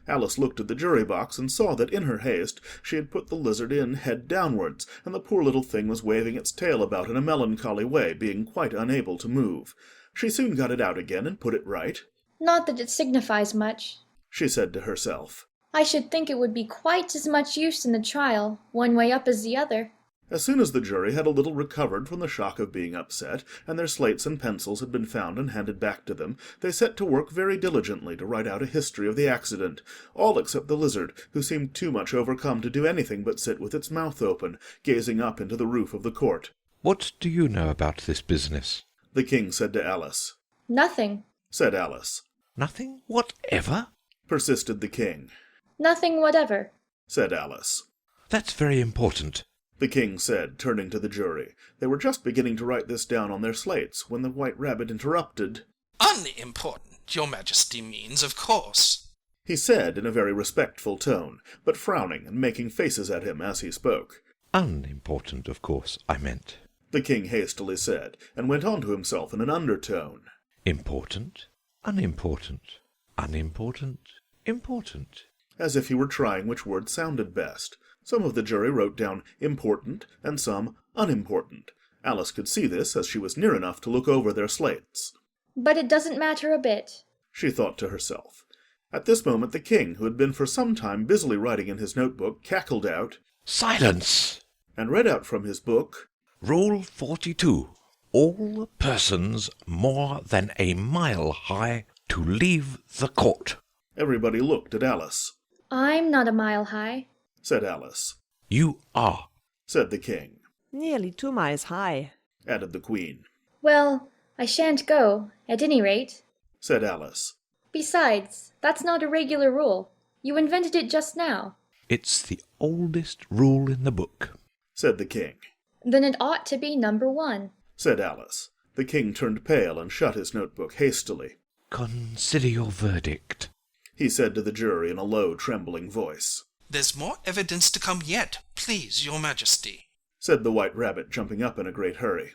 Alice looked at the jury-box and saw that in her haste she had put the lizard in head downwards, and the poor little thing was waving its tail about in a melancholy way, being quite unable to move. She soon got it out again and put it right. Not that it signifies much, she said to herself. I should think it would be quite as much use in the trial, one way up as the other. As soon as the jury had a little recovered from the shock of being upset, and their slates and pencils had been found and handed back to them, they set to work very diligently to write out a history of the accident, all except the lizard, who seemed too much overcome to do anything but sit with its mouth open, gazing up into the roof of the court. What do you know about this business? The king said to Alice. Nothing, said Alice. Nothing whatever? Persisted the king. Nothing whatever, said Alice. That's very important, the king said, turning to the jury. They were just beginning to write this down on their slates, when the White Rabbit interrupted. Unimportant, your majesty means, of course, he said in a very respectful tone, but frowning and making faces at him as he spoke. Unimportant, of course, I meant, the king hastily said, and went on to himself in an undertone. Important, unimportant, unimportant, important. As if he were trying which word sounded best. Some of the jury wrote down important, and some unimportant. Alice could see this, as she was near enough to look over their slates. But it doesn't matter a bit, she thought to herself. At this moment the king, who had been for some time busily writing in his notebook, cackled out, Silence! And read out from his book, Rule 42. All persons more than a mile high to leave the court. Everybody looked at Alice. I'm not a mile high, said Alice. You are, said the king. Nearly 2 miles high, added the queen. Well, I shan't go, at any rate, said Alice. Besides, that's not a regular rule. You invented it just now. It's the oldest rule in the book, said the king. Then it ought to be number 1, said Alice. The king turned pale and shut his notebook hastily. Consider your verdict, he said to the jury in a low, trembling voice. There's more evidence to come yet, please, your majesty, said the White Rabbit, jumping up in a great hurry.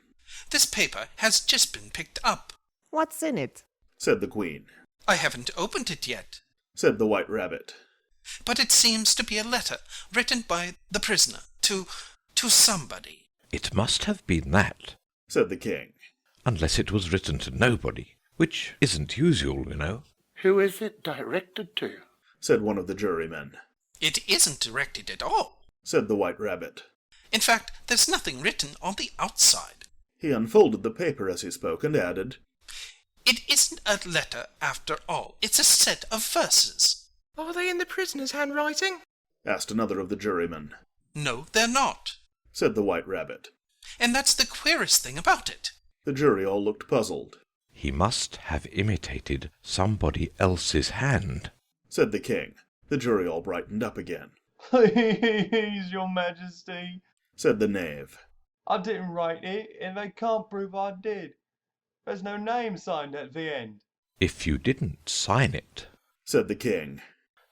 This paper has just been picked up. What's in it? said the queen. I haven't opened it yet, said the White Rabbit. But it seems to be a letter written by the prisoner to somebody. It must have been that, said the king. Unless it was written to nobody, which isn't usual, you know. Who is it directed to? said one of the jurymen. It isn't directed at all, said the White Rabbit. In fact, there's nothing written on the outside. He unfolded the paper as he spoke and added, It isn't a letter after all. It's a set of verses. Are they in the prisoner's handwriting? asked another of the jurymen. No, they're not, said the White Rabbit. And that's the queerest thing about it. The jury all looked puzzled. He must have imitated somebody else's hand, said the king. The jury all brightened up again. Please, your majesty, said the knave. I didn't write it, and they can't prove I did. There's no name signed at the end. If you didn't sign it, said the king,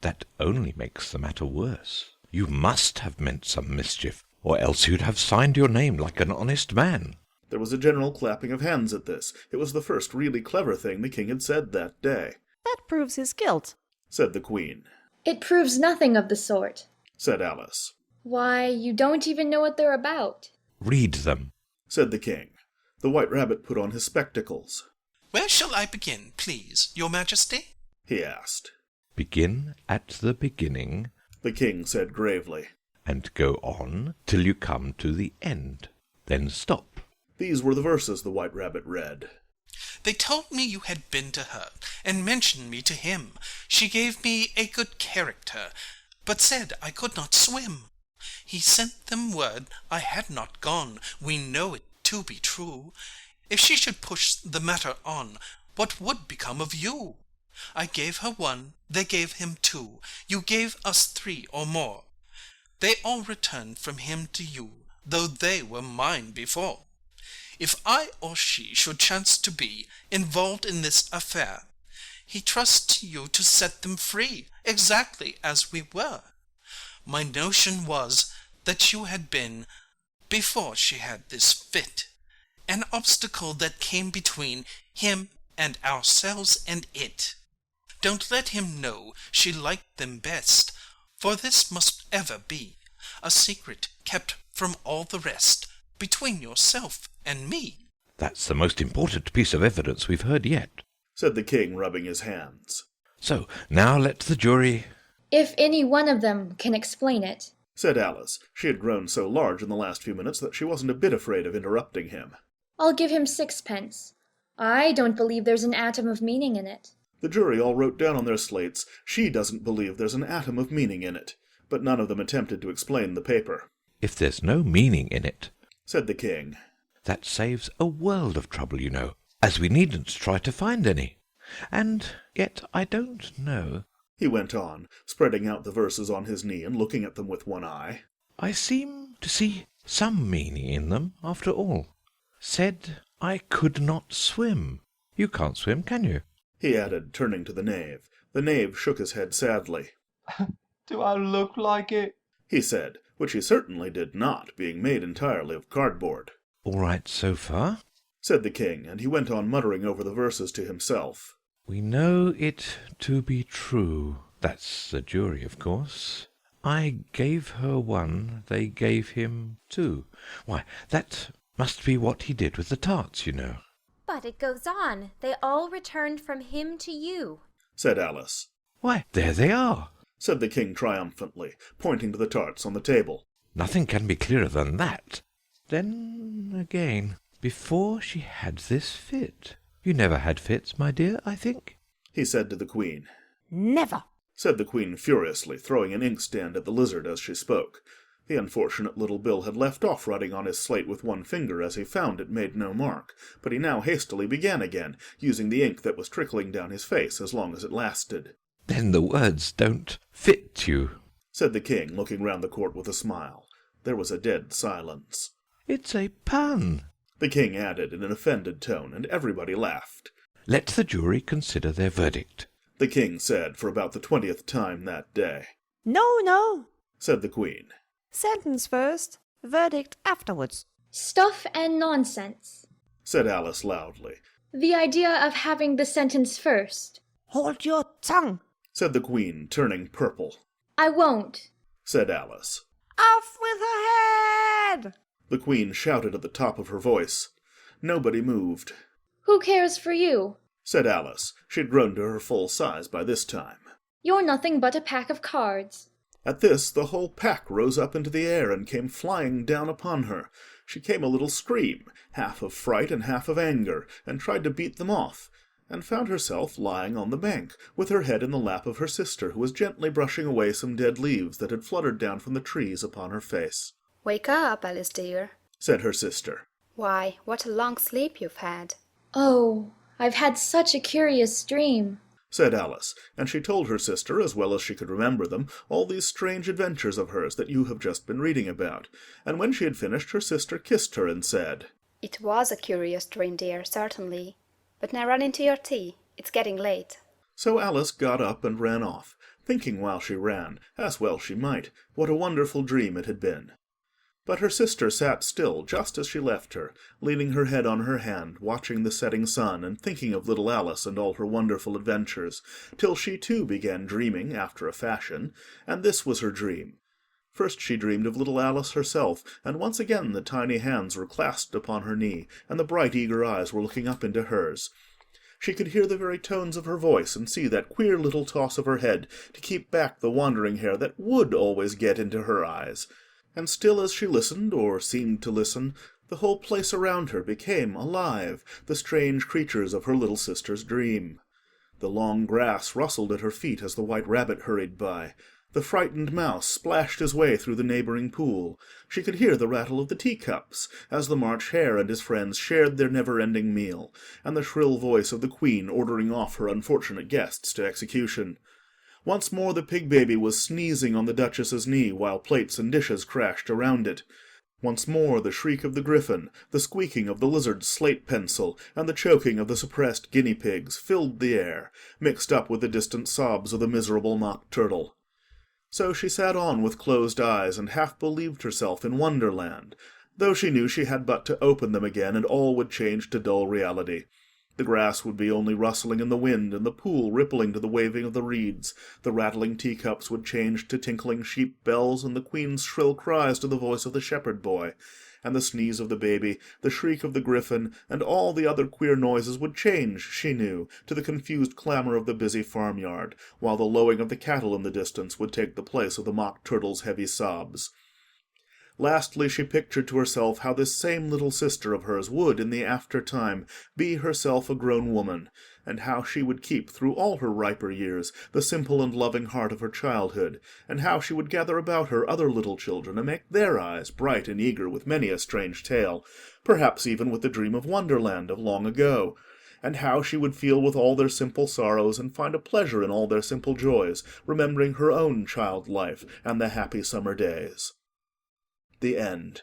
that only makes the matter worse. You must have meant some mischief, or else you'd have signed your name like an honest man. There was a general clapping of hands at this. It was the first really clever thing the king had said that day. That proves his guilt, said the queen. It proves nothing of the sort, said Alice. Why, you don't even know what they're about. Read them, said the king. The White Rabbit put on his spectacles. Where shall I begin, please, your majesty? He asked. Begin at the beginning, the king said gravely, and go on till you come to the end. Then stop. These were the verses the White Rabbit read. They told me you had been to her, and mentioned me to him. She gave me a good character, but said I could not swim. He sent them word I had not gone. We know it to be true. If she should push the matter on, what would become of you? I gave her one, they gave him two. You gave us three or more. They all returned from him to you, though they were mine before. If I or she should chance to be involved in this affair, he trusts to you to set them free, exactly as we were. My notion was that you had been, before she had this fit, an obstacle that came between him and ourselves and it. Don't let him know she liked them best, for this must ever be a secret kept from all the rest, between yourself and me. That's the most important piece of evidence we've heard yet, said the king, rubbing his hands. So, now let the jury... If any one of them can explain it, said Alice. She had grown so large in the last few minutes that she wasn't a bit afraid of interrupting him. I'll give him 6pence. I don't believe there's an atom of meaning in it. The jury all wrote down on their slates, she doesn't believe there's an atom of meaning in it, but none of them attempted to explain the paper. If there's no meaning in it, said the king, that saves a world of trouble, you know, as we needn't try to find any. And yet I don't know, he went on, spreading out the verses on his knee and looking at them with one eye. I seem to see some meaning in them, after all. Said I could not swim. You can't swim, can you? He added, turning to the knave. The knave shook his head sadly. Do I look like it? He said, which he certainly did not, being made entirely of cardboard. All right so far, said the king, and he went on muttering over the verses to himself. We know it to be true. That's the jury, of course. I gave her one, they gave him two. Why, that must be what he did with the tarts, you know. But it goes on. They all returned from him to you, said Alice. Why, there they are, said the king triumphantly, pointing to the tarts on the table. Nothing can be clearer than that. Then, again, before she had this fit. You never had fits, my dear, I think? He said to the queen. Never, said the queen furiously, throwing an inkstand at the lizard as she spoke. The unfortunate little Bill had left off writing on his slate with one finger, as he found it made no mark, but he now hastily began again, using the ink that was trickling down his face as long as it lasted. Then the words don't fit you, said the king, looking round the court with a smile. There was a dead silence. It's a pun, the king added in an offended tone, and everybody laughed. Let the jury consider their verdict, the king said for about the 20th time that day. No, said the queen. Sentence first, verdict afterwards. Stuff and nonsense, said Alice loudly. The idea of having the sentence first. Hold your tongue, said the queen, turning purple. I won't, said Alice. Off with her head! The queen shouted at the top of her voice. Nobody moved. Who cares for you? said Alice. She'd grown to her full size by this time. You're nothing but a pack of cards. At this, the whole pack rose up into the air and came flying down upon her. She gave a little scream, half of fright and half of anger, and tried to beat them off, and found herself lying on the bank, with her head in the lap of her sister, who was gently brushing away some dead leaves that had fluttered down from the trees upon her face. Wake up, Alice dear, said her sister. Why, what a long sleep you've had. Oh, I've had such a curious dream, said Alice, and she told her sister, as well as she could remember them, all these strange adventures of hers that you have just been reading about. And when she had finished, her sister kissed her and said, It was a curious dream, dear, certainly. But now run into your tea. It's getting late. So Alice got up and ran off, thinking while she ran, as well she might, what a wonderful dream it had been. But her sister sat still just as she left her, leaning her head on her hand, watching the setting sun, and thinking of little Alice and all her wonderful adventures, till she too began dreaming after a fashion, and this was her dream. First she dreamed of little Alice herself, and once again the tiny hands were clasped upon her knee, and the bright eager eyes were looking up into hers. She could hear the very tones of her voice, and see that queer little toss of her head to keep back the wandering hair that would always get into her eyes. And still as she listened, or seemed to listen, the whole place around her became alive, the strange creatures of her little sister's dream. The long grass rustled at her feet as the white rabbit hurried by. The frightened mouse splashed his way through the neighbouring pool. She could hear the rattle of the teacups, as the March Hare and his friends shared their never-ending meal, and the shrill voice of the Queen ordering off her unfortunate guests to execution. Once more the pig-baby was sneezing on the Duchess's knee while plates and dishes crashed around it. Once more the shriek of the griffin, the squeaking of the lizard's slate-pencil, and the choking of the suppressed guinea-pigs filled the air, mixed up with the distant sobs of the miserable mock turtle. So she sat on with closed eyes and half believed herself in Wonderland, though she knew she had but to open them again and all would change to dull reality. The grass would be only rustling in the wind, and the pool rippling to the waving of the reeds. The rattling teacups would change to tinkling sheep bells, and the Queen's shrill cries to the voice of the shepherd boy. And the sneeze of the baby, the shriek of the griffin, and all the other queer noises would change, she knew, to the confused clamour of the busy farmyard, while the lowing of the cattle in the distance would take the place of the mock turtle's heavy sobs. Lastly, she pictured to herself how this same little sister of hers would, in the after-time, be herself a grown woman, and how she would keep, through all her riper years, the simple and loving heart of her childhood, and how she would gather about her other little children and make their eyes bright and eager with many a strange tale, perhaps even with the dream of Wonderland of long ago, and how she would feel with all their simple sorrows and find a pleasure in all their simple joys, remembering her own child life and the happy summer days. The End.